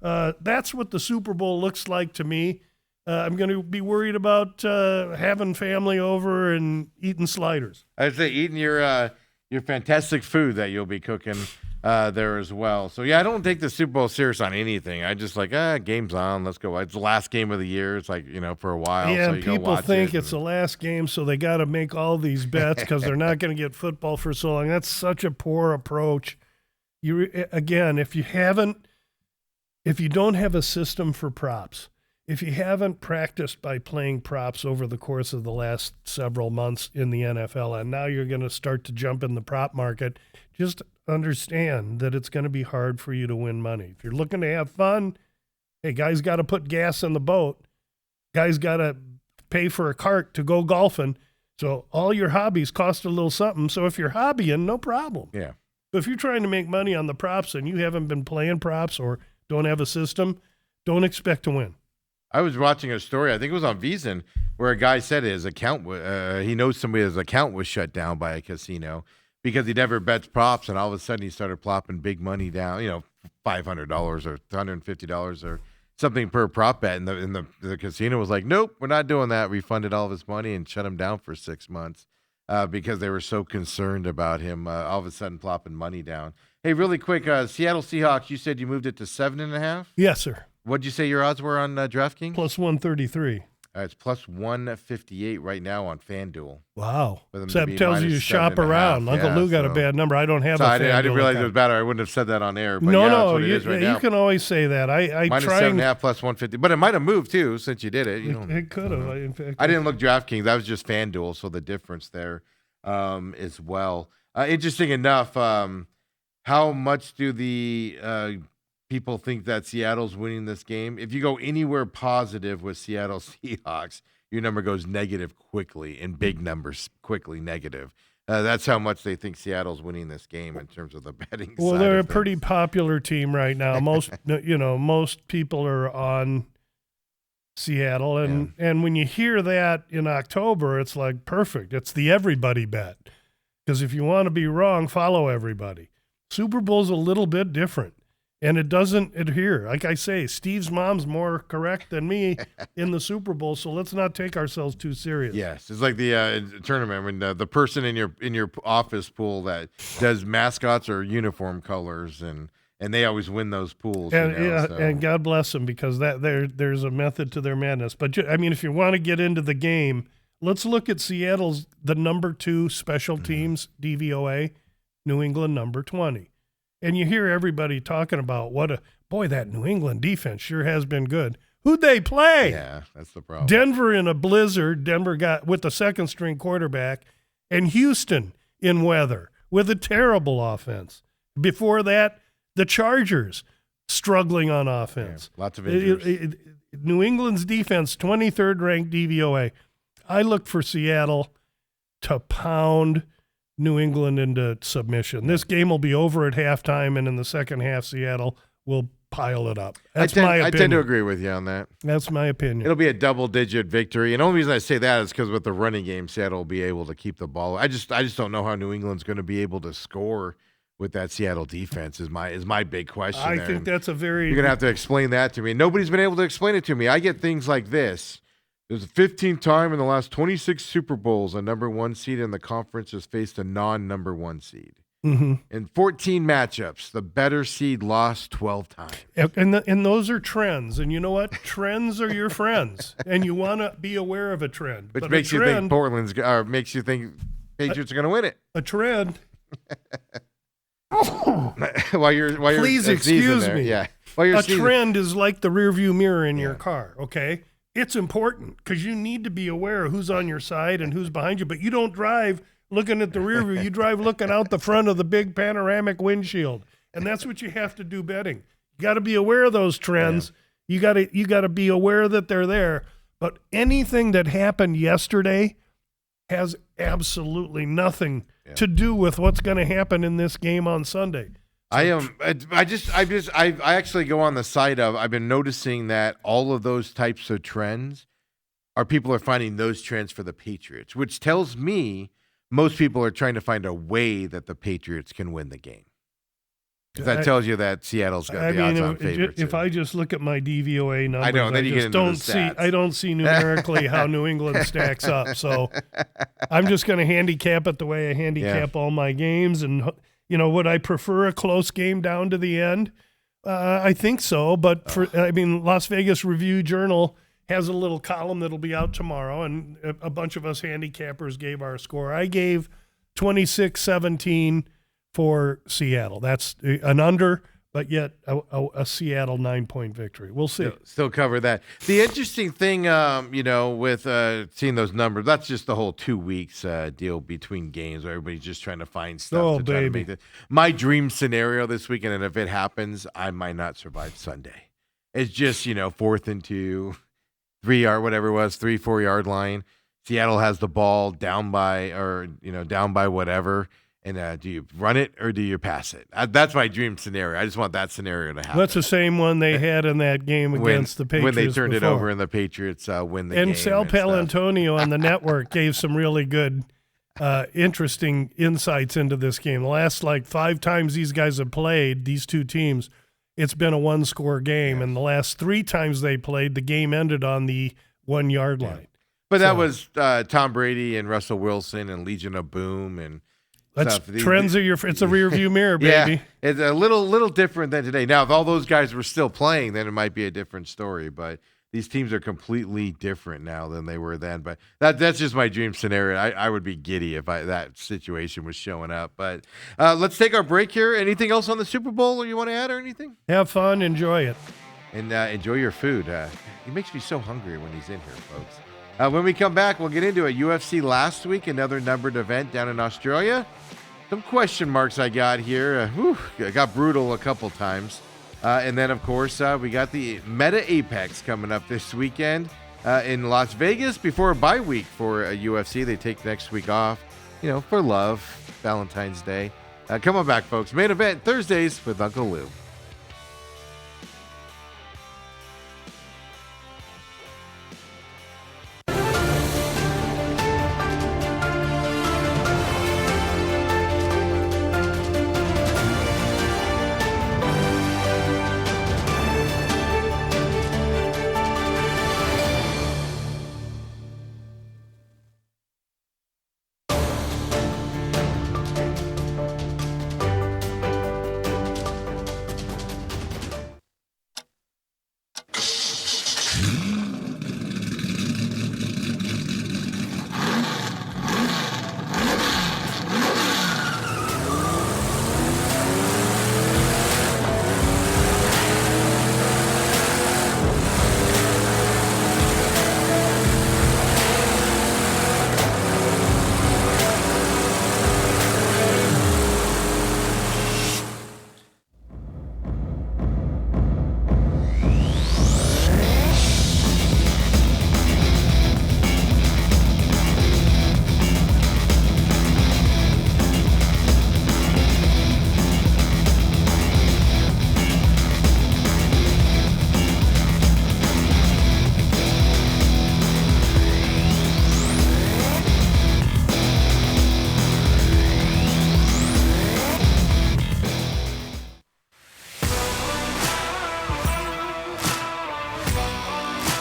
That's what the Super Bowl looks like to me. I'm going to be worried about having family over and eating sliders. I'd say eating your fantastic food that you'll be cooking there as well. So yeah, I don't take the Super Bowl serious on anything. I just like game's on, let's go. It's the last game of the year. It's like for a while. Yeah, so and you go people watch think it it's the and- last game, so they got to make all these bets because they're not going to get football for so long. That's such a poor approach. Again, if you haven't if you don't have a system for props, if you haven't practiced by playing props over the course of the last several months in the NFL, and now you're going to start to jump in the prop market, just understand that it's going to be hard for you to win money. If you're looking to have fun, hey, guys got to put gas in the boat. Guys got to pay for a cart to go golfing. So all your hobbies cost a little something. So if you're hobbying, no problem. Yeah. But if you're trying to make money on the props and you haven't been playing props or don't have a system, don't expect to win. I was watching a story, I think it was on VSiN, where a guy said his account, he knows somebody's account was shut down by a casino because he never bets props, and all of a sudden he started plopping big money down, $500 or $150 or something per prop bet, and the casino was like, nope, we're not doing that, refunded all of his money and shut him down for 6 months because they were so concerned about him all of a sudden plopping money down. Hey, really quick, Seattle Seahawks, you said you moved it to 7.5? Yes, sir. What'd you say your odds were on DraftKings? Plus 133. It's plus 158 right now on FanDuel. Wow. With them So to that be tells you to minus shop 7.5. around. Uncle Yeah, Lou got a so- bad number. I don't have So a I didn't FanDuel realize it account. was better. I wouldn't have said that on air. But No, yeah, that's no, what it is right you now. can always say that. I Minus try and 7.5 plus 150. But it might have moved too since you did it. You don't, it could have. In fact, I didn't look DraftKings. That was just FanDuel, so the difference there as well. Interesting enough, how much do the people think that Seattle's winning this game? If you go anywhere positive with Seattle Seahawks, your number goes negative quickly, in big numbers quickly negative. That's how much they think Seattle's winning this game in terms of the betting well, side they're a of pretty things. popular team right now. Most most people are on Seattle, and when you hear that in October, it's like perfect. It's the everybody bet, because if you want to be wrong, follow everybody. Super Bowl's a little bit different, and it doesn't adhere. Like I say, Steve's mom's more correct than me in the Super Bowl, so let's not take ourselves too serious. Yes, it's like the tournament when the person in your office pool that does mascots or uniform colors, and they always win those pools. And so. and God bless them, because there's a method to their madness. But I mean, if you want to get into the game, let's look at Seattle's the number 2 special teams DVOA, New England number 20. And you hear everybody talking about that New England defense sure has been good. Who'd they play? Yeah, that's the problem. Denver in a blizzard. Denver got with the second string quarterback, and Houston in weather with a terrible offense. Before that, the Chargers struggling on offense. Yeah, lots of injuries. New England's defense, 23rd ranked DVOA. I look for Seattle to pound New England into submission. This game will be over at halftime, and in the second half, Seattle will pile it up. That's my opinion. I tend to agree with you on that. That's my opinion. It'll be a double-digit victory, and the only reason I say that is because with the running game, Seattle will be able to keep the ball. I just don't know how New England's going to be able to score with that Seattle defense. Is my big question. I there. think And that's a very you're going to have to explain that to me. Nobody's been able to explain it to me. I get things like this. There's the 15th time in the last 26 Super Bowls a number 1 seed in the conference has faced a non-number 1 seed. Mm-hmm. In 14 matchups, the better seed lost 12 times. And those are trends. And you know what? Trends are your friends. And you want to be aware of a trend. Which But makes a you trend, think Portland's, or makes you think Patriots are going to win it. a trend. while you're Please sneezing excuse there. me. Yeah. While you're A sneezing. trend is like the rearview mirror in your car, okay? It's important because you need to be aware of who's on your side and who's behind you, but you don't drive looking at the rear view. You drive looking out the front of the big panoramic windshield. And that's what you have to do betting. You got to be aware of those trends. Yeah. You got to be aware that they're there. But anything that happened yesterday has absolutely nothing to do with what's going to happen in this game on Sunday. I actually go on the side of, I've been noticing that all of those types of trends people are finding those trends for the Patriots, which tells me most people are trying to find a way that the Patriots can win the game. 'Cause that tells you that Seattle's got the odds-on favorites. If I just look at my DVOA numbers, I know, then you get into the stats. I don't see numerically how New England stacks up. So I'm just going to handicap it the way I handicap all my games. And would I prefer a close game down to the end? I think so. But Las Vegas Review Journal has a little column that'll be out tomorrow, and a bunch of us handicappers gave our score. I gave 26-17 for Seattle. That's an under but yet a Seattle 9-point victory. We'll see. Still cover that. The interesting thing, with seeing those numbers, that's just the whole 2 weeks deal between games where everybody's just trying to find stuff to try to make it. My dream scenario this weekend, and if it happens, I might not survive Sunday. It's just, 4th and 2, 3 yard, whatever it was, 3-4 yard line. Seattle has the ball down by whatever. And do you run it or do you pass it? That's my dream scenario. I just want that scenario to happen. That's the same one they had in that game against the Patriots. When they turned it over and the Patriots win the game. And Sal Paolantonio on the network gave some really good, interesting insights into this game. The last 5 times these guys have played, these two teams, it's been a one-score game. Yeah. And the last 3 times they played, the game ended on the 1 yard line. But that was Tom Brady and Russell Wilson and Legion of Boom and That's stuff. Trends are it's a rear view mirror, baby. Yeah, it's a little different than today. Now, if all those guys were still playing, then it might be a different story. But these teams are completely different now than they were then. But that's just my dream scenario. I would be giddy if that situation was showing up. But let's take our break here. Anything else on the Super Bowl you want to add or anything? Have fun. Enjoy it. And enjoy your food. He makes me so hungry when he's in here, folks. When we come back, we'll get into a UFC last week, another numbered event down in Australia. Some question marks I got here. It got brutal a couple times. And then, of course, we got the Meta Apex coming up this weekend in Las Vegas before a bye week for UFC. They take next week off, for love, Valentine's Day. Come on back, folks. Main event Thursdays with Uncle Lou.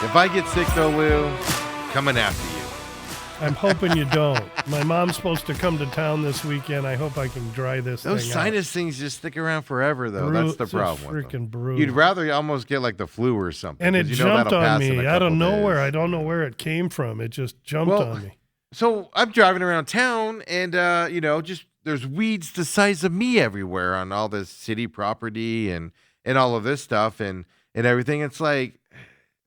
If I get sick, though, Lou, coming after you. I'm hoping you don't. My mom's supposed to come to town this weekend. I hope I can dry this Those thing sinus out. things just stick around forever, though. That's the problem. Freaking brutal. You'd rather almost get like the flu or something. And it jumped on me. I don't know where. Days. I don't know where it came from. It just jumped on me. So I'm driving around town, and just there's weeds the size of me everywhere on all this city property and all of this stuff and everything. It's like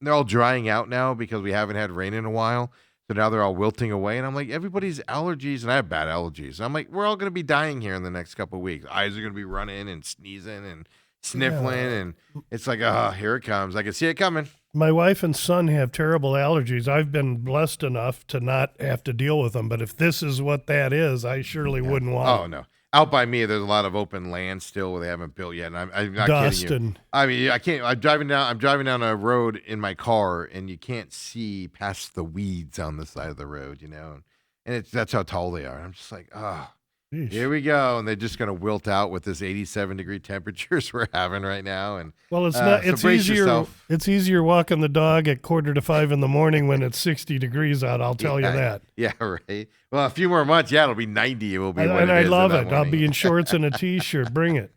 they're all drying out now because we haven't had rain in a while. So now they're all wilting away. And I'm like, everybody's allergies, and I have bad allergies. I'm like, we're all going to be dying here in the next couple of weeks. Eyes are going to be running and sneezing and sniffling. Yeah. And it's like, here it comes. I can see it coming. My wife and son have terrible allergies. I've been blessed enough to not have to deal with them. But if this is what that is, I surely wouldn't want it. Oh, no. Out by me, there's a lot of open land still where they haven't built yet. And I'm not Dust kidding you. I mean, I can't. I'm driving down a road in my car, and you can't see past the weeds on the side of the road, And that's how tall they are. And I'm just like, here we go. And they're just going to wilt out with this 87-degree temperatures we're having right now. And well, it's not. It's easier. Yourself. It's easier walking the dog at 4:45 in the morning when it's 60 degrees out. I'll tell you that. Yeah, right. Well, a few more months, it'll be 90. It will be. And I love it. I'll be in shorts and a t-shirt. Bring it.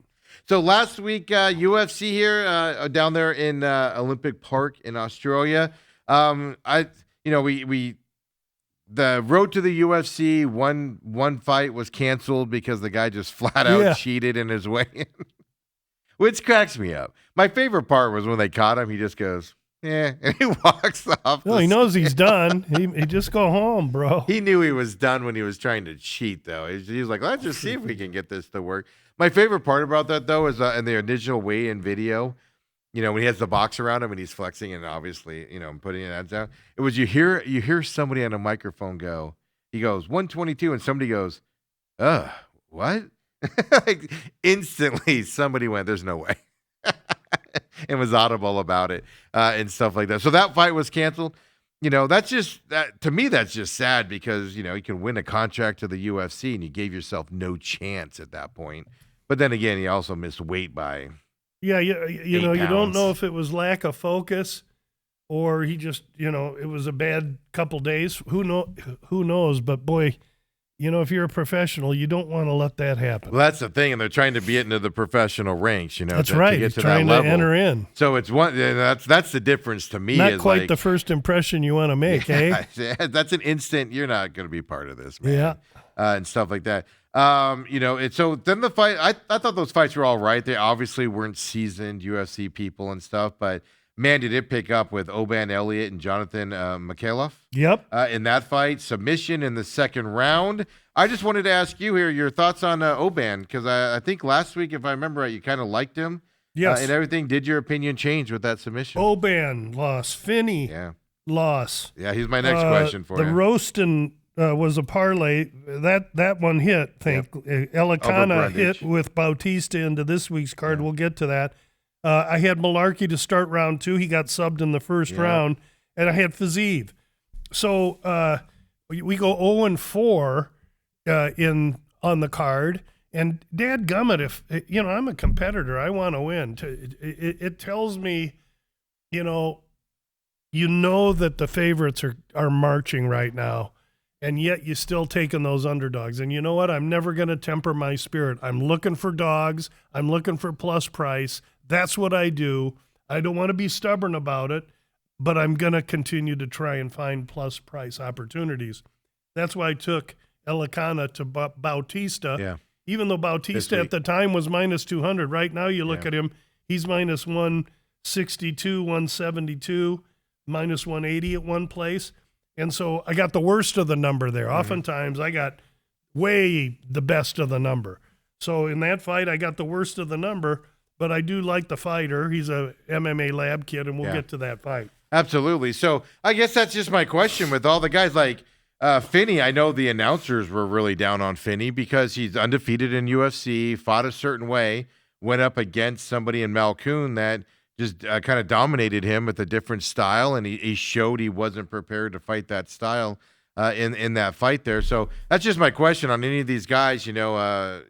So last week, UFC here down there in Olympic Park in Australia. The road to the UFC, one fight was canceled because the guy just flat out cheated in his way in. which cracks me up. My favorite part was when they caught him. He just goes, "Yeah," and he walks off. No, he knows he's done. He just go home, bro. He knew he was done when he was trying to cheat, though. He was like, "Let's just see if we can get this to work." My favorite part about that, though, is in the initial weigh-in video. When he has the box around him and he's flexing and obviously, putting it ads out. It was you hear somebody on a microphone go. He goes 122, and somebody goes, what? Like instantly, somebody went, "There's no way," and was audible about it and stuff like that. So that fight was canceled. That's just that to me. That's just sad because you can win a contract to the UFC and you gave yourself no chance at that point. But then again, he also missed weight by. Yeah, you know, you don't pounds. know if it was lack of focus or he just, it was a bad couple days. Who knows? But boy, if you're a professional, you don't want to let that happen. Well, that's the thing, and they're trying to be into the professional ranks. That's to right. get He's to trying that to level. enter in. So it's one. That's the difference to me. Not is quite like, the first impression you want to make, eh? That's an instant. You're not going to be part of this, man. Yeah. And stuff like that. So then the fight. I thought those fights were all right. They obviously weren't seasoned UFC people and stuff, but man, did it pick up with Oban Elliott and Jonathan Mikhailov. Yep. In that fight, submission in the second round. I just wanted to ask you here your thoughts on Oban because I think last week, if I remember right, you kind of liked him. Yes. And everything. Did your opinion change with that submission? Oban loss. Finney loss. Yeah, he's my next question for the you. The Roaston was a parlay. That one hit, Elikana hit with Bautista into this week's card. We'll get to that. I had Malarkey to start round 2. He got subbed in the first round. And I had Fiziev. So we go 0-4 on the card. And dadgummit, if I'm a competitor, I want to win. It tells me, that the favorites are marching right now, and yet you're still taking those underdogs. And you know what? I'm never going to temper my spirit. I'm looking for dogs. I'm looking for plus price. That's what I do. I don't want to be stubborn about it, but I'm going to continue to try and find plus price opportunities. That's why I took Elikana to Bautista. Yeah. Even though Bautista at the time was minus 200, right now you look at him, he's minus 162, 172, minus 180 at one place. And so I got the worst of the number there. Oftentimes I got way the best of the number. So in that fight, I got the worst of the number, but I do like the fighter. He's a MMA lab kid, and we'll get to that fight. Absolutely. So I guess that's just my question with all the guys like Finney. I know the announcers were really down on Finney because he's undefeated in UFC, fought a certain way, went up against somebody in Malkoun that just kind of dominated him with a different style, and he showed he wasn't prepared to fight that style in that fight there. So that's just my question on any of these guys. Your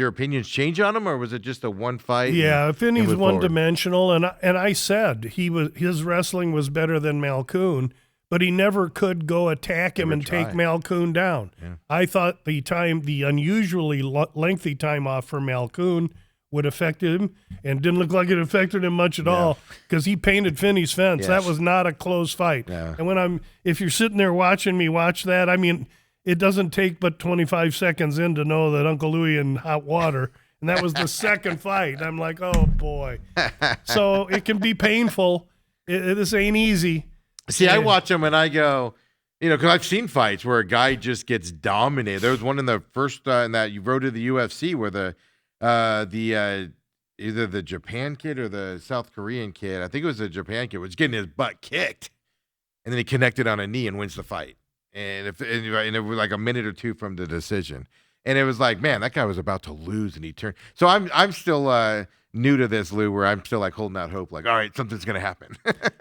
opinions change on them, or was it just a one fight? Yeah, Finney's one-dimensional, and I said his wrestling was better than Malkoun, but he never could go attack him and take Malkoun down. Yeah. I thought the unusually lengthy time off for Malkoun would affect him, and didn't look like it affected him much at all because he painted Finney's fence. Yes. That was not a close fight. Yeah. And if you're sitting there watching me watch that, I mean, it doesn't take but 25 seconds in to know that Uncle Louie in hot water, and that was the second fight. I'm like, oh boy. So it can be painful. This ain't easy. See, I watch them and I go, because I've seen fights where a guy just gets dominated. There was one in the first in that you wrote to the UFC where either the Japan kid or the South Korean kid, I think it was the Japan kid, was getting his butt kicked, and then he connected on a knee and wins the fight. And it was like a minute or two from the decision, and it was like, man, that guy was about to lose, and he turned. So I'm still new to this, Lou, where I'm still like holding out hope, like, all right, something's gonna happen.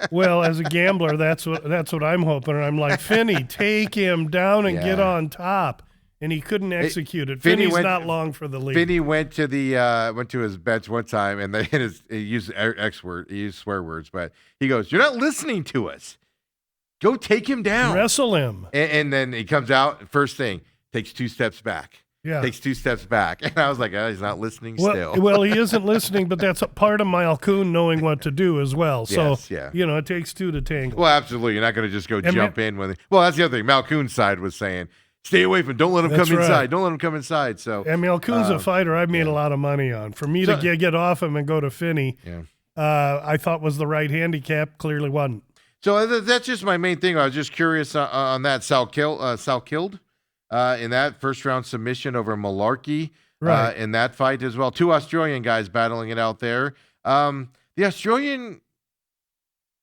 Well, as a gambler, that's what I'm hoping. And I'm like, Finney, take him down and get on top. And he couldn't execute it. Finney's not long for the league. Finney went to his bench one time, and he used swear words, but he goes, "You're not listening to us. Go take him down, wrestle him." And then he comes out. First thing, takes 2 steps back. Yeah, takes 2 steps back, and I was like, "Oh, he's not listening still." Well, he isn't listening, but that's a part of Malkoun knowing what to do as well. So it takes 2 to tango. Well, absolutely, you're not going to just go jump in with it. Well, that's the other thing. Malkoun's side was saying, stay away from. Don't let him That's come inside. right. Don't let him come inside. So I mean, Alcoon's a fighter I've made a lot of money on. For me So- to get off him and go to Finney, yeah. I thought was the right handicap. Clearly wasn't. So that's just my main thing. I was just curious on that Sal killed in that first round submission over Malarkey Right. in that fight as well. Two Australian guys battling it out there. The Australian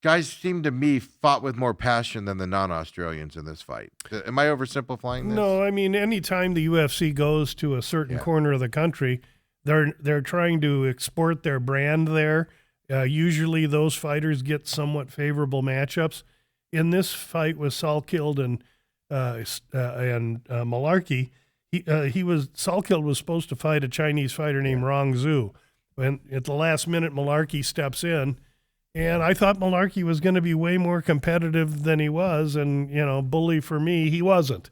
guys seem to me fought with more passion than the non-Australians in this fight. Am I oversimplifying this? No, I mean, anytime the UFC goes to a certain Yeah. corner of the country, they're trying to export their brand there. Usually, those fighters get somewhat favorable matchups. In this fight with Salkild and Malarkey, Salkild was supposed to fight a Chinese fighter named Rong Zhu. When at the last minute, Malarkey steps in, and I thought Malarkey was going to be way more competitive than he was, and bully for me, he wasn't.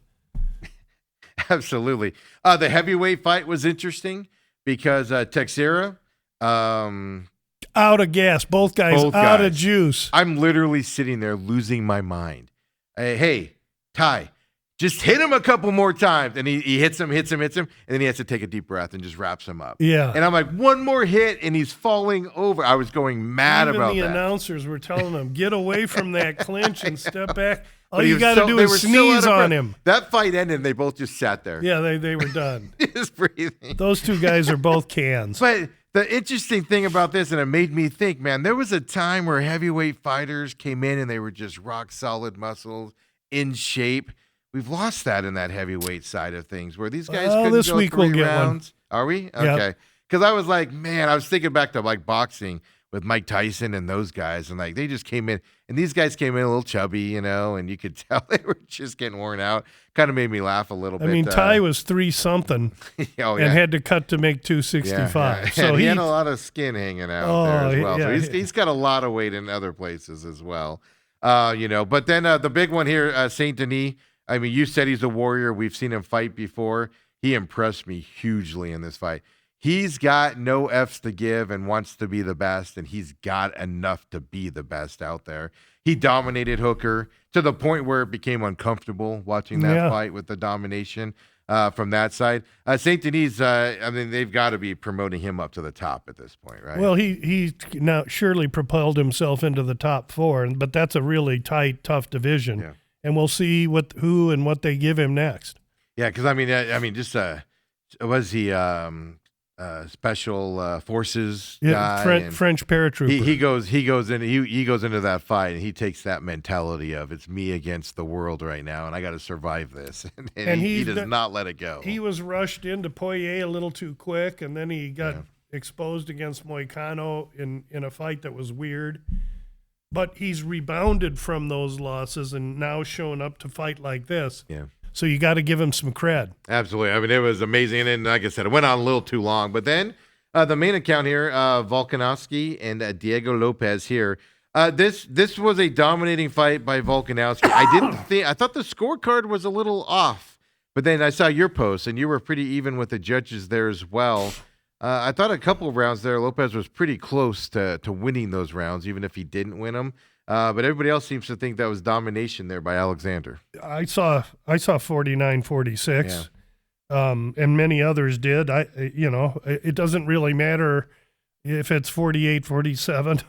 Absolutely. The heavyweight fight was interesting because Teixeira, Out of gas, both guys Both out of guys. juice. I'm literally sitting there losing my mind. Hey, Ty, just hit him a couple more times. And he hits him, and then he has to take a deep breath and just wraps him up. Yeah. And I'm like, one more hit, and he's falling over. I was going mad Even about the that. announcers were telling him, get away from that clinch and step back. All But he you was got to so- do they is were so sneeze out of on breath. him. That fight ended, and they both just sat there. Yeah, they were done. Just breathing. Those two guys are both cans. But the interesting thing about this, and it made me think, man, there was a time where heavyweight fighters came in and they were just rock solid muscles, in shape. We've lost that in that heavyweight side of things, where these guys Well, couldn't this go week 3 we'll get one. rounds. Are we? Okay. Because I was like, man, I was thinking back to like boxing with Mike Tyson and those guys, and like they just came in, and these guys came in a little chubby, and you could tell they were just getting worn out. Kind of made me laugh a little I bit. mean, Ty was 3-something oh, and had to cut to make 265. So and he he had a lot of skin hanging out Oh, there as well. yeah, So he's got a lot of weight in other places as well. But then the big one here, Saint Denis. I mean, you said he's a warrior. We've seen him fight before. He impressed me hugely in this fight. He's got no F's to give and wants to be the best, and he's got enough to be the best out there. He dominated Hooker to the point where it became uncomfortable watching that fight with the domination from that side. Saint Denis, I mean, they've got to be promoting him up to the top at this point, right? Well, he now surely propelled himself into the top 4, but that's a really tight, tough division. Yeah. And we'll see who and what they give him next. Yeah, because I mean, just was he special forces guy? and French paratrooper. he goes into that fight, and he takes that mentality of it's me against the world right now, and I got to survive this, and he does not let it go. He was rushed into Poirier a little too quick, and then he got exposed against Moicano in a fight that was weird. But he's rebounded from those losses and now shown up to fight like this. Yeah. So you got to give him some cred. Absolutely. I mean, it was amazing. And then, like I said, it went on a little too long. But then the main account here, Volkanovski and Diego Lopez here. This was a dominating fight by Volkanovski. I thought the scorecard was a little off. But then I saw your post, and you were pretty even with the judges there as well. I thought a couple of rounds there, Lopez was pretty close to winning those rounds, even if he didn't win them. But everybody else seems to think that was domination there by Alexander. I saw 49-46, and many others did. It doesn't really matter if it's 48-47,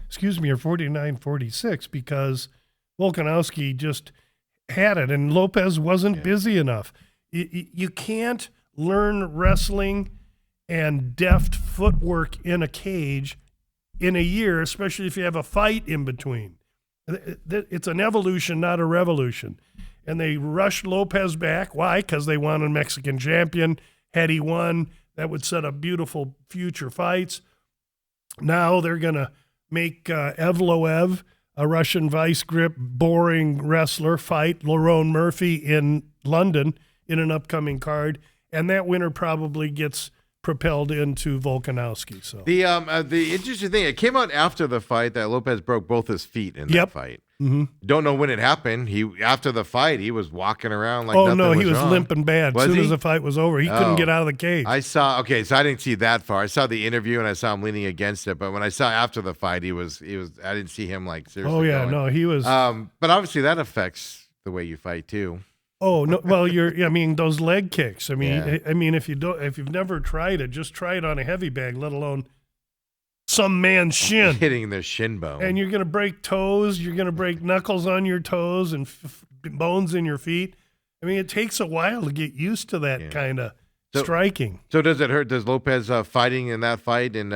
excuse me, or 49-46, because Volkanovski just had it, and Lopez wasn't busy enough. You can't learn wrestling and deft footwork in a cage in a year, especially if you have a fight in between. It's an evolution, not a revolution. And they rushed Lopez back. Why? Because they wanted a Mexican champion. Had he won, that would set up beautiful future fights. Now they're going to make Evloev, a Russian vice grip, boring wrestler, fight Lerone Murphy in London in an upcoming card. And that winner probably gets propelled into Volkanovski. So the interesting thing, it came out after the fight that Lopez broke both his feet in that fight. Mm-hmm. Don't know when it happened. After the fight, he was walking around like oh nothing no, he was wrong. limping bad. As soon as the fight was over, he couldn't get out of the cage. I saw. Okay, so I didn't see that far. I saw the interview and I saw him leaning against it. But when I saw after the fight, he was. I didn't see him like seriously. Oh yeah, going. no, he was. But obviously that affects the way you fight too. Oh no! Well, I mean, those leg kicks. I mean, Yeah. I mean, if you've never tried it, just try it on a heavy bag, let alone some man's shin. Hitting their shin bone. And you're gonna break toes. You're gonna break knuckles on your toes and bones in your feet. I mean, it takes a while to get used to that Yeah. kind of So- striking. So does it hurt? Does Lopez fighting in that fight? And,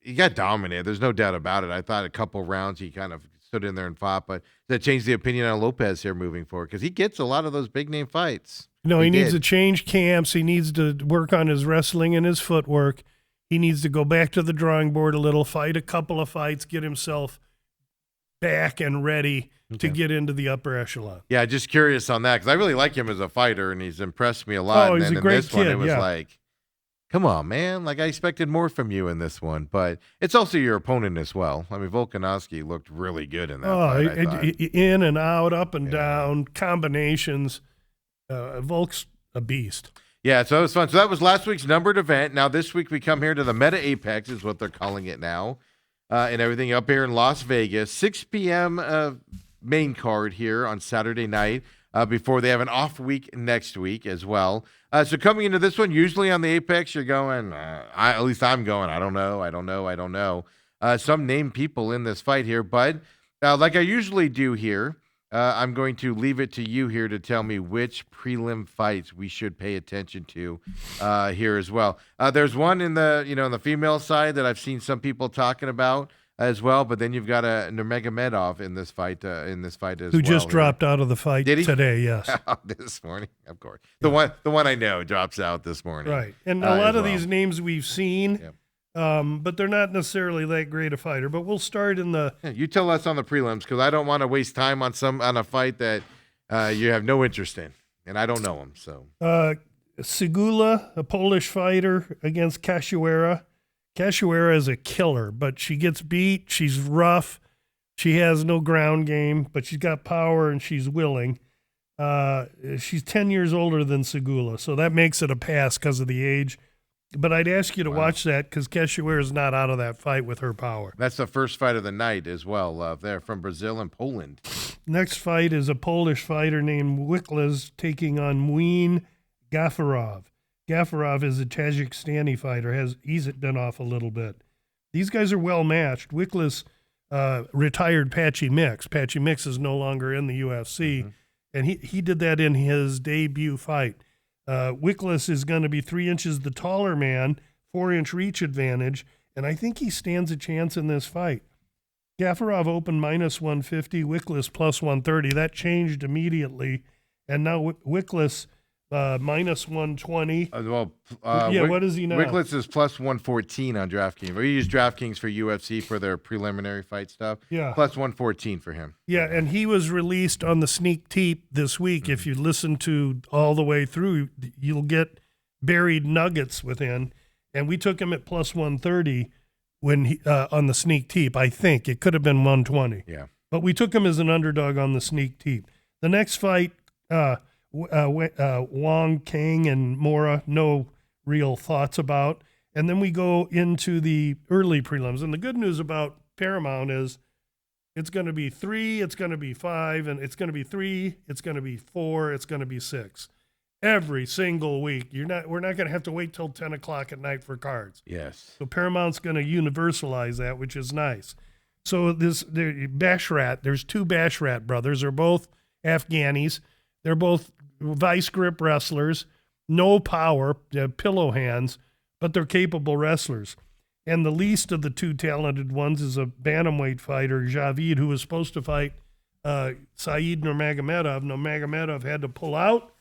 he got dominated. There's no doubt about it. I thought a couple rounds he kind of stood in there and fought, but does that change the opinion on Lopez here moving forward? Because he gets a lot of those big name fights. No, he needs did. to change camps. He needs to work on his wrestling and his footwork. He needs to go back to the drawing board a little, fight a couple of fights, get himself back and ready to Okay. get into the upper echelon. Yeah, just curious on that because I really like him as a fighter and he's impressed me a lot. Oh, and he's then a in great this one, kid, it was yeah. like, come on, man. Like I expected more from you in this one, but it's also your opponent as well. I mean, Volkanovski looked really good in that fight. I thought. In and out, up and Yeah. down, combinations. Volk's a beast. Yeah, so it was fun. So that was last week's numbered event. Now this week we come here to the Meta Apex is what they're calling it now, and everything up here in Las Vegas. 6 p.m. Main card here on Saturday night before they have an off week next week as well. So coming into this one, usually on the Apex you're going, at least I'm going, I don't know. Some named people in this fight here, but like I usually do here, I'm going to leave it to you here to tell me which prelim fights we should pay attention to here as well. There's one in the on the female side that I've seen some people talking about as well, but then you've got a Nurmagomedov in this fight as well. Who just here. dropped out of the fight Did he? today, yes. This morning, of course. The one I know drops out this morning. Right. And as a lot of well. these names we've seen, Yep. but they're not necessarily that great a fighter. But we'll start in the Yeah, you tell us on the prelims because I don't want to waste time on a fight that you have no interest in, and I don't know him. So Segula, a Polish fighter, against Cachoeira. Cachoeira is a killer, but she gets beat. She's rough. She has no ground game, but she's got power and she's willing. She's 10 years older than Segula, so that makes it a pass because of the age. But I'd ask you to watch that because Cachoeira is not out of that fight with her power. that's the first fight of the night as well. They're from Brazil and Poland. Next fight is a Polish fighter named Wiklas taking on Muin Gafarov. Gafarov is a Tajikistani fighter. He's been off a little bit. These guys are well matched. Wiklas retired Patchy Mix. Patchy Mix is no longer in the UFC, and he did that in his debut fight. Wiklas is going to be 3 inches the taller man, 4-inch reach advantage, and I think he stands a chance in this fight. Gafarov opened -150, Wiklas +130. That changed immediately, and now Wiklas -120. What is he now? Wicklitz is +114 on DraftKings. We use DraftKings for UFC for their preliminary fight stuff. Yeah. +114 for him. Yeah, and he was released on the sneak teep this week. If you listen to all the way through, you'll get buried nuggets within. And we took him at +130 when he on the sneak teep. I think it could have been 120. Yeah. But we took him as an underdog on the sneak teep. The next fight, Wong, Kang, and Mora, no real thoughts about. And then we go into the early prelims. And the good news about Paramount is it's going to be 3, it's going to be 5, and it's going to be 3, it's going to be 4, it's going to be 6. Every single week. We're not going to have to wait till 10 o'clock at night for cards. Yes. So Paramount's going to universalize that, which is nice. So Bashrat, there's 2 Bashrat brothers. They're both Afghanis. They're both vice grip wrestlers, no power, pillow hands, but they're capable wrestlers. And the least of the 2 talented ones is a bantamweight fighter, Javid, who was supposed to fight Saeed Nurmagomedov. Nurmagomedov had to pull out.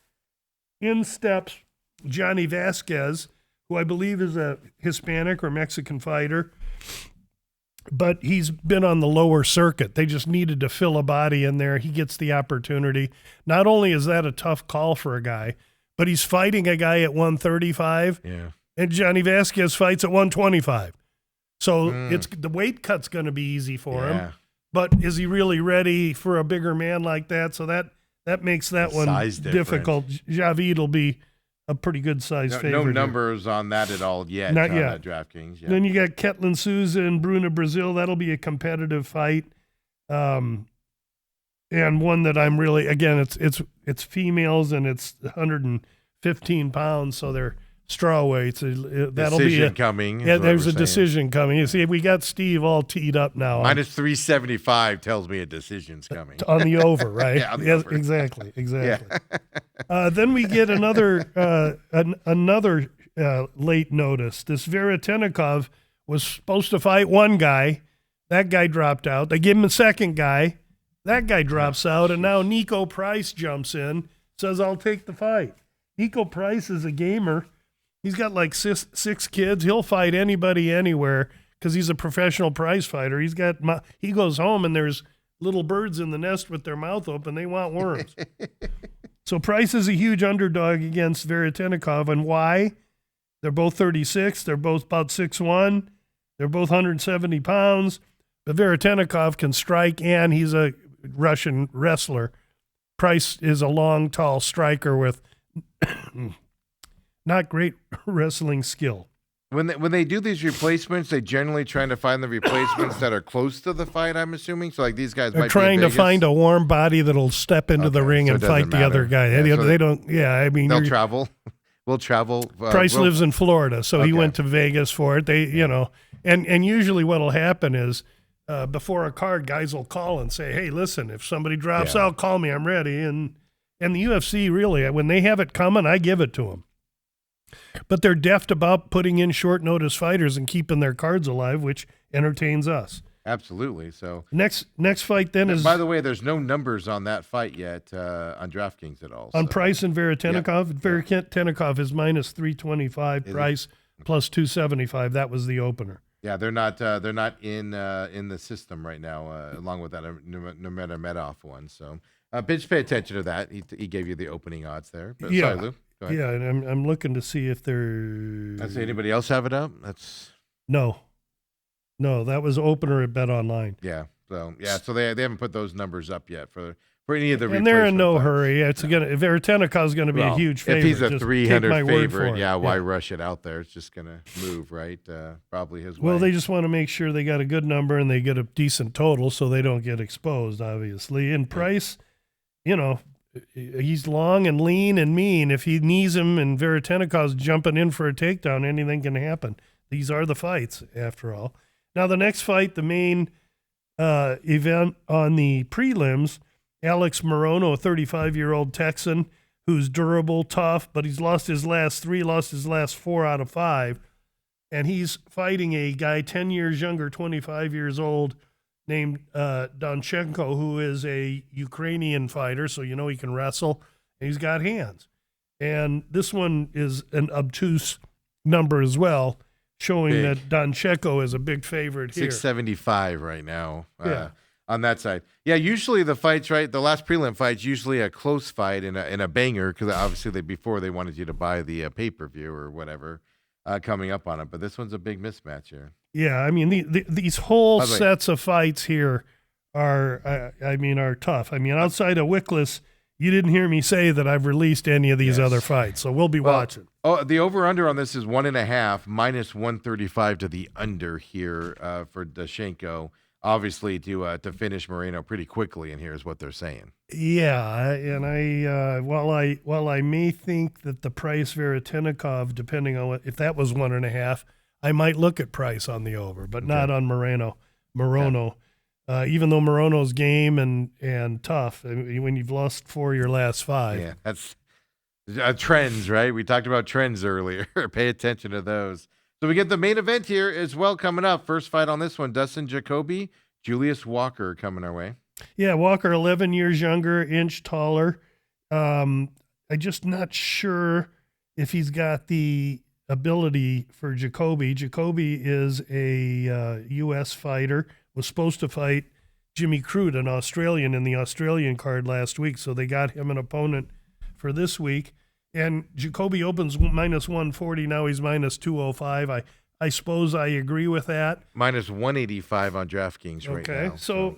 In steps Johnny Vasquez, who I believe is a Hispanic or Mexican fighter, but he's been on the lower circuit. They just needed to fill a body in there. He gets the opportunity. Not only is that a tough call for a guy, but he's fighting a guy at 135, Yeah. and Johnny Vasquez fights at 125. So it's the weight cut's going to be easy for Yeah. him. But is he really ready for a bigger man like that? So that makes that The one size difference. difficult. Javid will be a pretty good size favorite. No here. numbers on that at all yet. Not on yet. DraftKings. Yeah. Then you got Ketlin Souza and Bruna Brazil. That'll be a competitive fight. and one that I'm really, again, it's females and it's 115 pounds, so they're straw weights. That'll Decision be coming. is yeah. what There's we're a saying. decision coming. You see, we got Steve all teed up now Minus 375 tells me a decision's coming. on the over, right? Yeah, on the Yes, over. exactly. Yeah. Then we get another another late notice. This Veretennikov was supposed to fight one guy. That guy dropped out. They give him a second guy. That guy drops out, and now Nico Price jumps in, says, "I'll take the fight." Nico Price is a gamer. He's got like six kids. He'll fight anybody anywhere because he's a professional prize fighter. He goes home and there's little birds in the nest with their mouth open. They want worms. So Price is a huge underdog against Veretennikov. And why? They're both 36. They're both about 6'1". They're both 170 pounds. But Veretennikov can strike, and he's a Russian wrestler. Price is a long, tall striker with not great wrestling skill. When they do these replacements, they generally trying to find the replacements that are close to the fight, I'm assuming. So like these guys They're might trying be in to find Vegas. a warm body that'll step into the Okay, ring so and it fight doesn't the other matter. guy. Yeah, so they don't. Yeah, I mean, They'll travel. We'll travel. Price lives in Florida, so he Okay. went to Vegas for it. And usually what'll happen is before a card, guys will call and say, "Hey, listen, if somebody drops Yeah. out, call me. I'm ready." And the UFC really, when they have it coming, I give it to them. But they're deft about putting in short notice fighters and keeping their cards alive, which entertains us. Absolutely. So, Next fight then is by the way, there's no numbers on that fight yet on DraftKings at all. on so- Price and Veretennikov. Veretennikov is minus 325. Is it? Price plus 275. That was the opener. Yeah, they're not in the system right now, along with that Nurmagomedov one. So, just pay attention to that. He gave you the opening odds there. But, Yeah. Sorry, Lou. Go ahead. Yeah, and I'm looking to see if there. Does anybody else have it up? That's No, that was opener at Bet Online. yeah. So they haven't put those numbers up yet for any of the. And they're in replacement no fights. hurry. It's Veretennikov's going to be a Well, huge favorite. If he's a Just 300 take my word for favorite, it. yeah, why rush it out there? It's just gonna move, right? Probably his way. Well, they just want to make sure they got a good number and they get a decent total so they don't get exposed, obviously. And Price, he's long and lean and mean. If he knees him and Veretennikov's jumping in for a takedown, anything can happen. These are the fights, after all. Now, the next fight, the main event on the prelims, Alex Morono, a 35-year-old Texan who's durable, tough, but he's lost his last 4 out of 5. And he's fighting a guy 10 years younger, 25 years old, named Donchenko, who is a Ukrainian fighter, so he can wrestle, and he's got hands. And this one is an obtuse number as well, showing Big. that Donchenko is a big favorite here. 675 right now. Yeah. On that side, yeah. Usually the fights, right? The last prelim fight's usually a close fight and a banger because obviously before they wanted you to buy the pay-per-view or whatever coming up on it. But this one's a big mismatch here. Yeah, I mean these whole By the way- sets of fights here are tough. I mean, outside of Wickless, you didn't hear me say that I've released any of these Yes. other fights, so we'll be Well, watching. Oh, the over/under on this is 1.5 minus 135 to the under here for Dashenko. Obviously, to finish Moreno pretty quickly, and here's what they're saying. Yeah, and while I may think that the Price Veretennikov, depending on if that was 1.5, I might look at Price on the over, but not on Morono. Even though Morono's game and tough, I mean, when you've lost 4 of your last 5. Yeah, that's trends, right? We talked about trends earlier. Pay attention to those. So we get the main event here as well coming up. First fight on this one, Dustin Jacoby, Julius Walker coming our way. Yeah, Walker, 11 years younger, inch taller. I'm just not sure if he's got the ability for Jacoby. Jacoby is a U.S. fighter, was supposed to fight Jimmy Crute, an Australian, in the Australian card last week, so they got him an opponent for this week. And Jacoby opens minus 140. Now he's minus 205. I suppose I agree with that. Minus 185 on DraftKings right now. So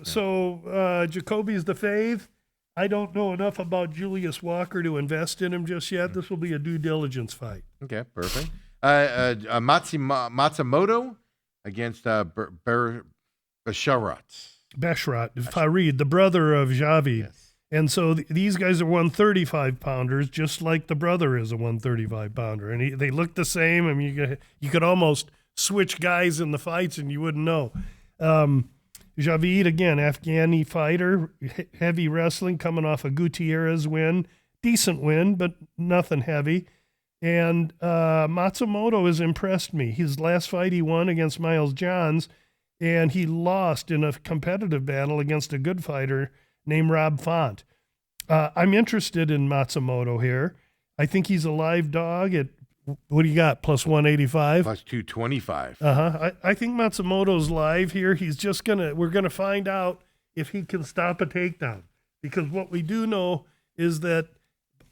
Jacoby's the fave. I don't know enough about Julius Walker to invest in him just yet. This will be a due diligence fight. Okay, perfect. Matsumoto against Basharat. Beshrat, Farid, the brother of Javid. Yes. And so these guys are 135 pounders, just like the brother is a 135 pounder. And they look the same. I mean, you could almost switch guys in the fights and you wouldn't know. Javid, again, Afghani fighter, heavy wrestling, coming off a Gutierrez win. Decent win, but nothing heavy. And Matsumoto has impressed me. His last fight he won against Miles Johns, and he lost in a competitive battle against a good fighter named Rob Font. I'm interested in Matsumoto here. I think he's a live dog at, what do you got, plus 185? Plus 225. I think Matsumoto's live here. We're going to find out if he can stop a takedown. Because what we do know is that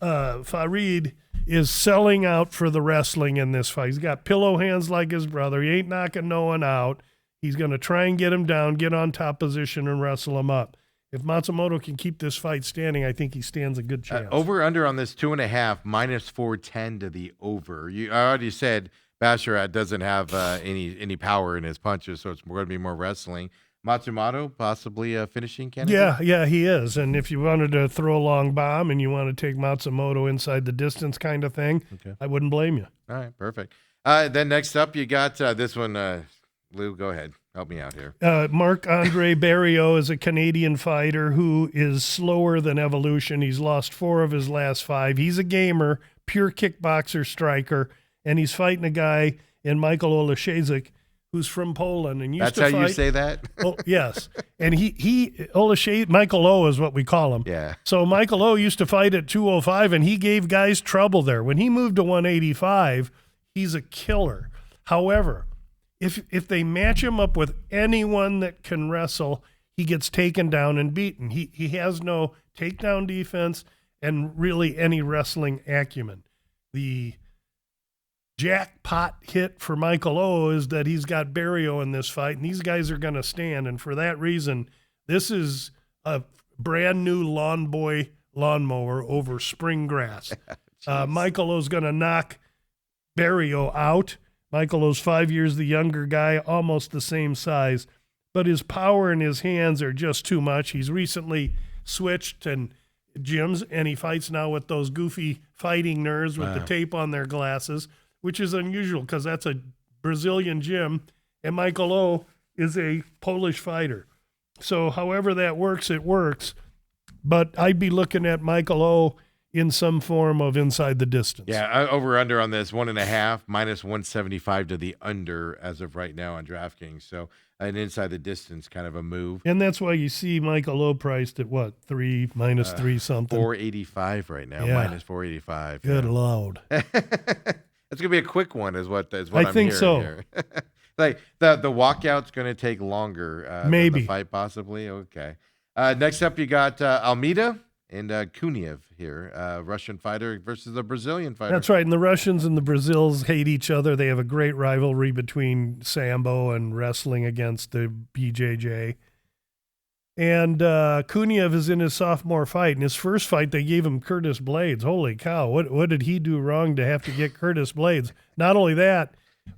Farid is selling out for the wrestling in this fight. He's got pillow hands like his brother. He ain't knocking no one out. He's going to try and get him down, get on top position, and wrestle him up. If Matsumoto can keep this fight standing, I think he stands a good chance. Over under on this 2.5, minus 410 to the over. I already said Basharat doesn't have any power in his punches, so it's going to be more wrestling. Matsumoto possibly a finishing candidate? Yeah, he is. And if you wanted to throw a long bomb and you want to take Matsumoto inside the distance kind of thing, Okay. I wouldn't blame you. All right, perfect. Then next up, you got this one. Lou, go ahead. Help me out here. Marc-Andre Barriault is a Canadian fighter who is slower than evolution. He's lost 4 of his last 5. He's a gamer, pure kickboxer striker, and he's fighting a guy in Michael Oleszczyk who's from Poland and used That's to how fight. you say that? Oh, yes. And Oleszczyk, Michael O is what we call him. Yeah. So Michael O used to fight at 205, and he gave guys trouble there. When he moved to 185, he's a killer. However, if they match him up with anyone that can wrestle, he gets taken down and beaten. He has no takedown defense and really any wrestling acumen. The jackpot hit for Michael O is that he's got Barriault in this fight, and these guys are going to stand. And for that reason, this is a brand new lawn boy lawnmower over spring grass. Michael O's going to knock Barriault out. Michael O's 5 years the younger guy, almost the same size, but his power in his hands are just too much. He's recently switched and gyms, and he fights now with those goofy fighting nerds with the tape on their glasses, which is unusual because that's a Brazilian gym, and Michael O is a Polish fighter. So however that works, it works. But I'd be looking at Michael O in some form of inside the distance. Yeah, over under on this 1.5, minus 175 to the under as of right now on DraftKings. So an inside the distance kind of a move. And that's why you see Michael O priced at what, 3, minus 3 something? 485 right now, Yeah. minus 485. Good Lord. That's gonna be a quick one, is what I I'm think hearing so. here. Like the walkout's gonna take longer. Than Maybe. the fight possibly. Okay. Next up, you got Almeida and Kuniev here, Russian fighter versus a Brazilian fighter. That's right. And the Russians and the Brazils hate each other. They have a great rivalry between Sambo and wrestling against the BJJ. And Kuniev is in his sophomore fight. In his first fight, they gave him Curtis Blades. Holy cow. What did he do wrong to have to get Curtis Blades? Not only that,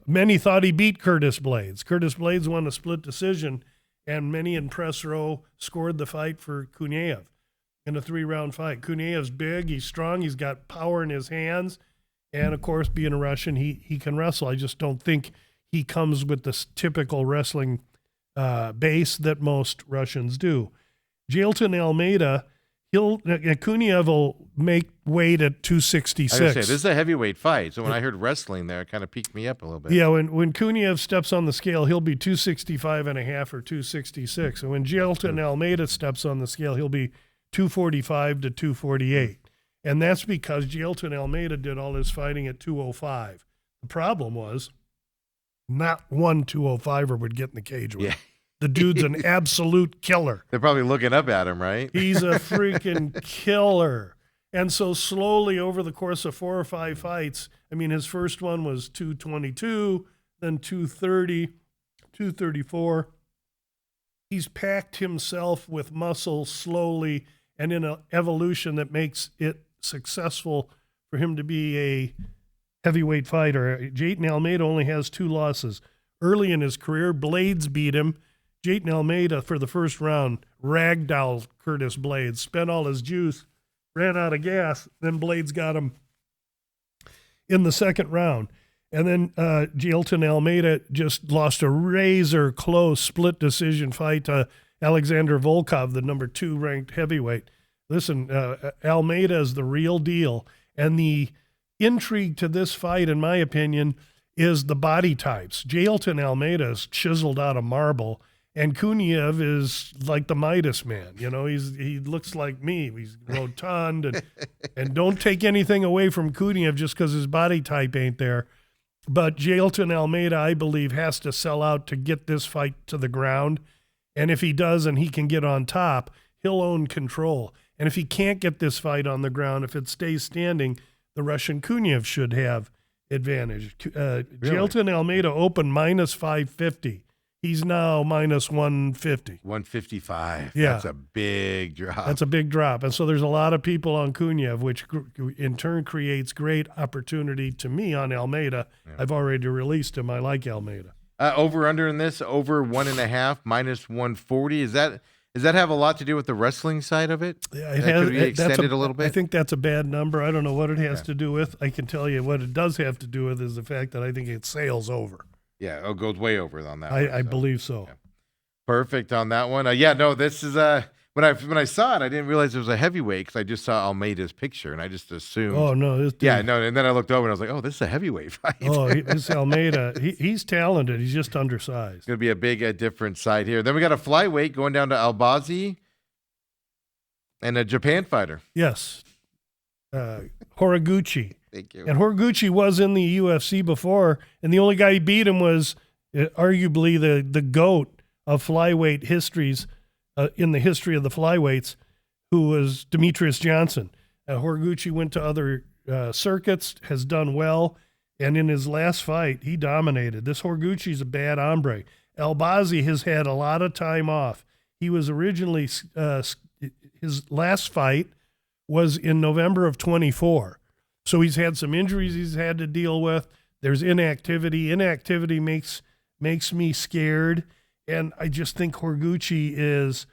many thought he beat Curtis Blades. Curtis Blades won a split decision, and many in press row scored the fight for Kuniev in a 3-round fight. Kuniev's big, he's strong, he's got power in his hands, and of course, being a Russian, he can wrestle. I just don't think he comes with the typical wrestling base that most Russians do. Jailton Almeida, Kuniev will make weight at 266. I was gonna say, this is a heavyweight fight, so when I heard wrestling there, it kind of piqued me up a little bit. Yeah, when Kuniev steps on the scale, he'll be 265 and a half or 266. And when Jailton Almeida steps on the scale, he'll be 245 to 248. And that's because Jailton Almeida did all his fighting at 205. The problem was not one 205er would get in the cage with him. Yeah. The dude's an absolute killer. They're probably looking up at him, right? He's a freaking killer. And so slowly over the course of 4 or 5 fights, I mean, his first one was 222, then 230, 234. He's packed himself with muscle slowly and in an evolution that makes it successful for him to be a heavyweight fighter. Jailton Almeida only has 2 losses. Early in his career, Blades beat him. Jayton Almeida, for the first round, ragdolled Curtis Blades, spent all his juice, ran out of gas, then Blades got him in the second round. And then Jailton Almeida just lost a razor-close split decision fight to Alexander Volkov, the number 2 ranked heavyweight. Listen, Almeida is the real deal. And the intrigue to this fight, in my opinion, is the body types. Jailton Almeida is chiseled out of marble, and Kuniev is like the Midas man. You know, he looks like me. He's rotund, and don't take anything away from Kuniev just because his body type ain't there. But Jailton Almeida, I believe, has to sell out to get this fight to the ground. And if he does and he can get on top, he'll own control. And if he can't get this fight on the ground, if it stays standing, the Russian Kuniev should have advantage. Jailton Almeida opened minus 550. He's now minus 150. 155. Yeah. That's a big drop. That's a big drop. And so there's a lot of people on Kuniev, which in turn creates great opportunity to me on Almeida. Yeah. I've already released him. I like Almeida. Over under in this, over 1.5, minus 140. Does that have a lot to do with the wrestling side of it? Yeah, it has. Could be extended a little bit? I think that's a bad number. I don't know what it has to do with. I can tell you what it does have to do with is the fact that I think it sails over. Yeah, it goes way over on that. I believe so. Yeah. Perfect on that one. This is when I saw it, I didn't realize it was a heavyweight because I just saw Almeida's picture and I just assumed. Oh no, this dude, and then I looked over and I was like, oh, this is a heavyweight fight. This Almeida, he's talented. He's just undersized. It's gonna be a big different side here. Then we got a flyweight going down to Albazi and a Japan fighter. Yes, Horiguchi. Thank you. And Horiguchi was in the UFC before, and the only guy he beat him was arguably the GOAT of flyweight histories in the history of the flyweights, who was Demetrius Johnson. Horiguchi went to other circuits, has done well, and in his last fight, he dominated. This Horiguchi's a bad hombre. Albazi has had a lot of time off. He was originally, his last fight was in November of 24. So he's had some injuries he's had to deal with. There's inactivity. Inactivity makes me scared. And I just think Horiguchi is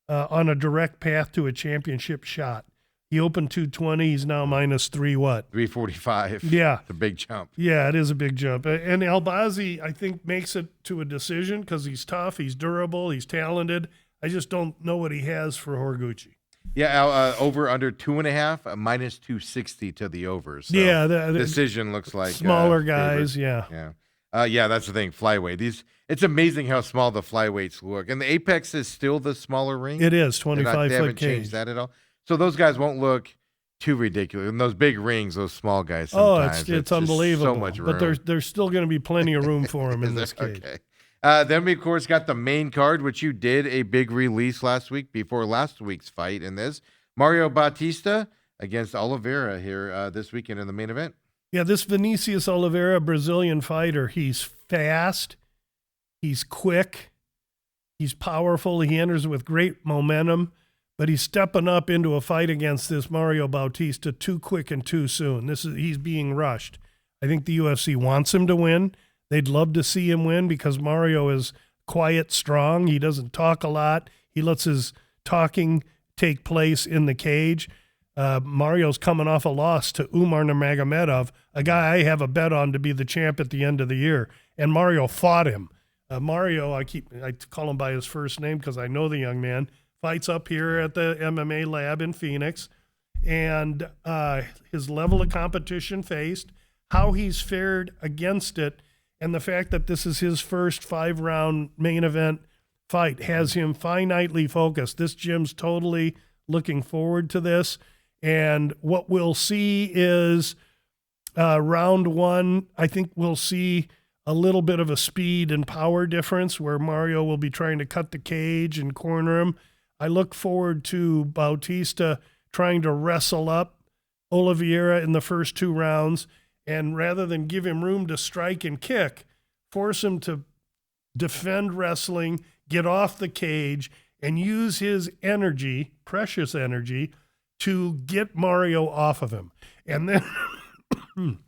on a direct path to a championship shot. He opened 220. He's now minus 345. Yeah. It's a big jump. Yeah, it is a big jump. And Albazi, I think, makes it to a decision because he's tough, he's durable, he's talented. I just don't know what he has for Horiguchi. Yeah, over under 2.5, minus 260 to the over. So yeah, the decision looks like smaller guys. Yeah. That's the thing. Flyweight. It's amazing how small the flyweights look, and the Apex is still the smaller ring. It is 25 They haven't changed that at all. So those guys won't look too ridiculous. And those big rings, those small guys. Sometimes it's unbelievable. So much room. But there's still going to be plenty of room for him in this case. Okay. Then we, of course, got the main card, which you did a big release last week before last week's fight in this. Mario Bautista against Oliveira here this weekend in the main event. Yeah, this Vinicius Oliveira, Brazilian fighter, he's fast, he's quick, he's powerful, he enters with great momentum, but he's stepping up into a fight against this Mario Bautista too quick and too soon. He's being rushed. I think the UFC wants him to win. They'd love to see him win because Mario is quiet, strong. He doesn't talk a lot. He lets his talking take place in the cage. Mario's coming off a loss to Umar Nurmagomedov, a guy I have a bet on to be the champ at the end of the year. And Mario fought him. Mario, I call him by his first name because I know the young man, fights up here at the MMA lab in Phoenix. And his level of competition faced, how he's fared against it, and the fact that this is his first 5-round main event fight has him finitely focused. This gym's totally looking forward to this. And what we'll see is round one, I think we'll see a little bit of a speed and power difference where Mario will be trying to cut the cage and corner him. I look forward to Bautista trying to wrestle up Oliveira in the first 2 rounds. And rather than give him room to strike and kick, force him to defend wrestling, get off the cage, and use his energy, precious energy, to get Mario off of him. And then,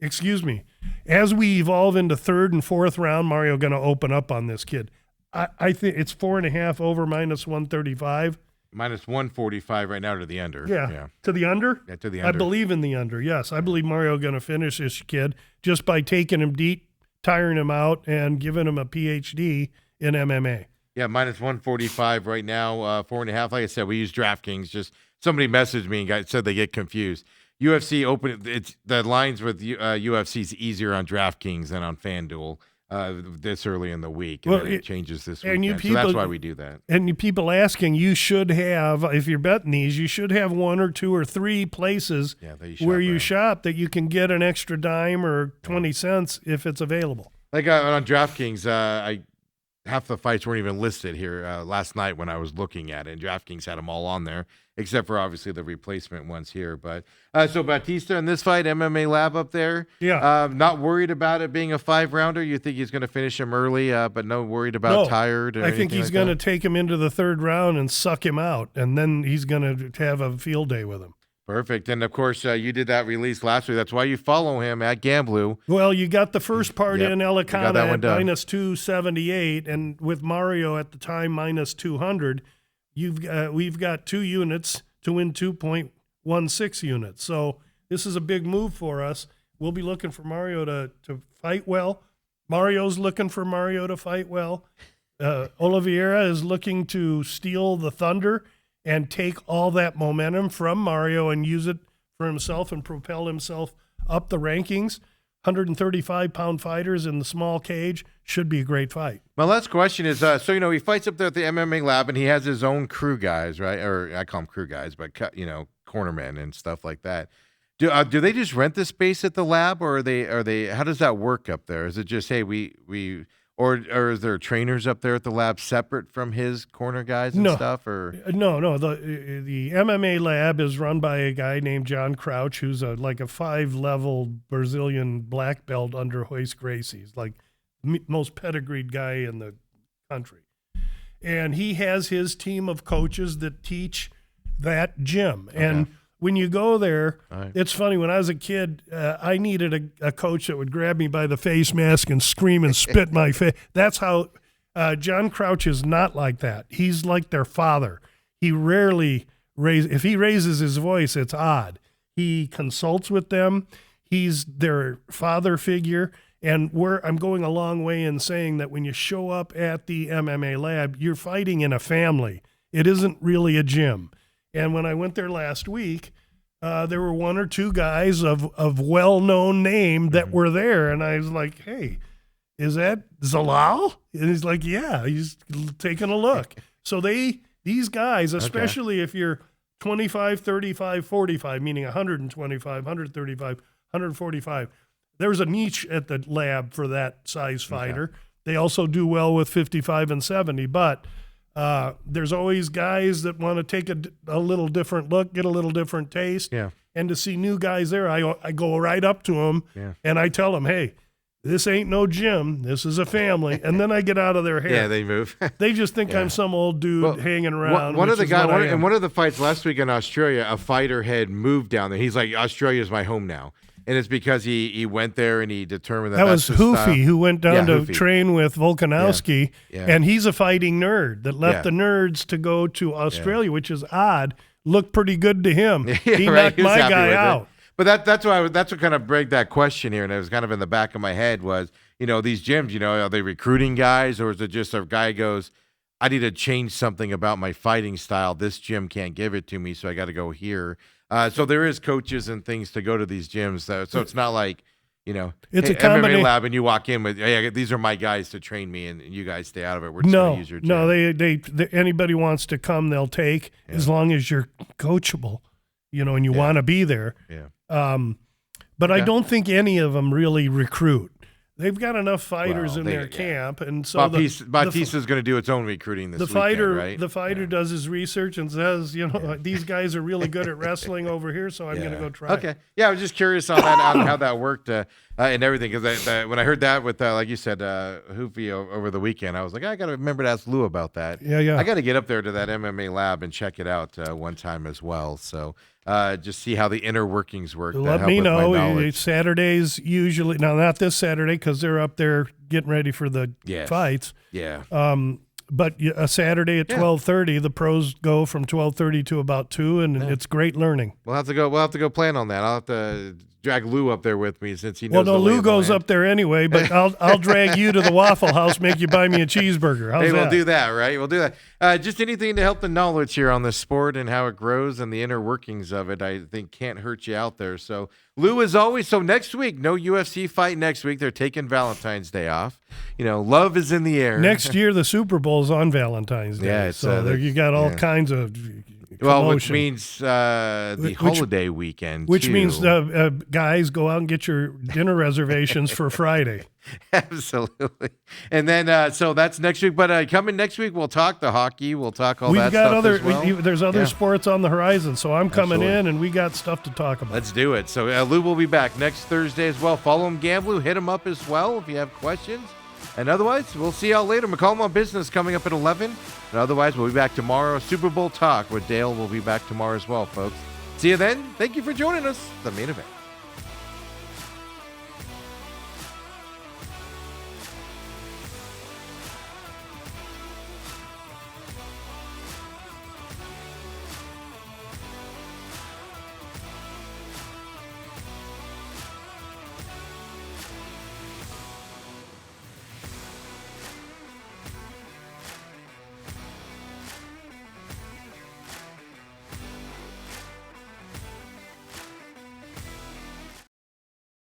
excuse me, as we evolve into 3rd and 4th round, Mario going to open up on this kid. I think it's 4.5 over minus 135. Minus 145 right now to the under. Yeah. To the under? Yeah, to the I under. believe in the under, yes. I believe Mario going to finish this kid just by taking him deep, tiring him out, and giving him a PhD in MMA. Yeah, minus 145 right now, 4.5. Like I said, we use DraftKings. Just somebody messaged me and said they get confused. UFC open. It's the lines with UFC is easier on DraftKings than on FanDuel this early in the week, and Well, then it changes this and you weekend. So that's people- why we do that. And you people asking, you should have, if you're betting these, you should have 1 or 2 or 3 places Yeah, that you shop where you around. shop that you can get an extra dime or 20 cents if it's available. Like on DraftKings, half the fights weren't even listed here last night when I was looking at it. And DraftKings had them all on there, except for obviously the replacement ones here. But so Batista in this fight, MMA Lab up there. Yeah. Not worried about it being a 5-rounder. You think he's going to finish him early, but no worried about No, tired. Or I think anything he's like going to that? take him into the 3rd round and suck him out, and then he's going to have a field day with him. Perfect. And of course, you did that release last week. That's why you follow him at Gamblu. Well, you got the first part Yep, in we got Elicana that one at done. minus 278, and with Mario at the time minus 200, we've got 2 units to win 2.16 units. So this is a big move for us. We'll be looking for Mario to fight well. Mario's looking for Mario to fight well. Oliveira is looking to steal the thunder and take all that momentum from Mario and use it for himself and propel himself up the rankings. 135-pound fighters in the small cage should be a great fight. My last question is, he fights up there at the MMA Lab, and he has his own crew guys, right? Or I call them crew guys, but cornermen and stuff like that. Do they just rent the space at the lab, or are they? How does that work up there? Is it just, hey, we or is there trainers up there at the lab separate from his corner guys and No. stuff? Or No. The MMA Lab is run by a guy named John Crouch, who's like a 5-level Brazilian black belt under Royce Gracie. He's like most pedigreed guy in the country. And he has his team of coaches that teach that gym. And when you go there, right. It's funny. When I was a kid, I needed a coach that would grab me by the face mask and scream and spit in my face. That's how John Crouch is not like that. He's like their father. He rarely if he raises his voice, it's odd. He consults with them. He's their father figure. And I'm going a long way in saying that when you show up at the MMA Lab, you're fighting in a family. It isn't really a gym. And when I went there last week, there were 1 or 2 guys of well-known name that were there. And I was like, hey, is that Zalal? And he's like, yeah, he's taking a look. So these guys, especially if you're 25, 35, 45, meaning 125, 135, 145, there's a niche at the lab for that size fighter. They also do well with 55 and 70, but there's always guys that want to take a little different look, get a little different taste. Yeah. And to see new guys there, I go right up to them and I tell them, hey, this ain't no gym. This is a family. And then I get out of their hair. yeah, they move. They just think I'm some old dude hanging around. One of the which is what I guys, am. in one of the fights last week in Australia, a fighter had moved down there. He's like, Australia's my home now. And it's because he went there and he determined that was that's the style. Hoofy, who went down to Hoofy. train with Volkanovski, Yeah. and he's a fighting nerd that left the nerds to go to Australia, which is odd. Looked pretty good to him. He knocked was my happy guy with it. out. But that's what kind of begged that question here, and it was kind of in the back of my head was, these gyms, are they recruiting guys, or is it just a guy goes, I need to change something about my fighting style. This gym can't give it to me, so I got to go here. So there is coaches and things to go to these gyms. So it's not like, It's a MMA combination. Lab, and you walk in with, hey, these are my guys to train me, and you guys stay out of it. We're just going to use your gym. No, they anybody wants to come, they'll take as long as you're coachable, and you want to be there. Yeah. But I don't think any of them really recruit. They've got enough fighters in their yeah. camp, and so Batista's going to do its own recruiting this weekend, right? The fighter does his research and says, these guys are really good at wrestling over here, so I'm going to go try. Okay. Yeah, I was just curious on that, on how that worked. and everything. Because when I heard that with, like you said, Hoofy over the weekend, I was like, I got to remember to ask Lou about that. Yeah. I got to get up there to that MMA lab and check it out one time as well. So just see how the inner workings work. Let me know. Saturdays usually, now not this Saturday because they're up there getting ready for the fights. Yeah. But a Saturday at 12:30, the pros go from 12:30 to about 2, and it's great learning. We'll have to go plan on that. I'll have to drag Lou up there with me since he knows. Well, no, Lou goes up there anyway, but I'll drag you to the Waffle House, make you buy me a cheeseburger. How's that? We'll do that, right? We'll do that. Just anything to help the knowledge here on the sport and how it grows and the inner workings of it, I think can't hurt you out there. So, Lou, as always, so next week, no UFC fight next week. They're taking Valentine's Day off. Love is in the air. Next year, the Super Bowl's on Valentine's Day. Yeah, so there you got all kinds of Well, which means the holiday weekend, which too. means guys go out and get your dinner reservations for Friday. Absolutely. And then so that's next week. But coming next week, we'll talk the hockey. We'll talk all that stuff as well. There's other sports on the horizon, so I'm coming in, and we got stuff to talk about. Let's do it. So Lou will be back next Thursday as well. Follow him, Gamblu. Hit him up as well if you have questions. And otherwise, we'll see y'all later. McCall on Business coming up at 11. And otherwise, we'll be back tomorrow. Super Bowl Talk with Dale will be back tomorrow as well, folks. See you then. Thank you for joining us. The Main Event.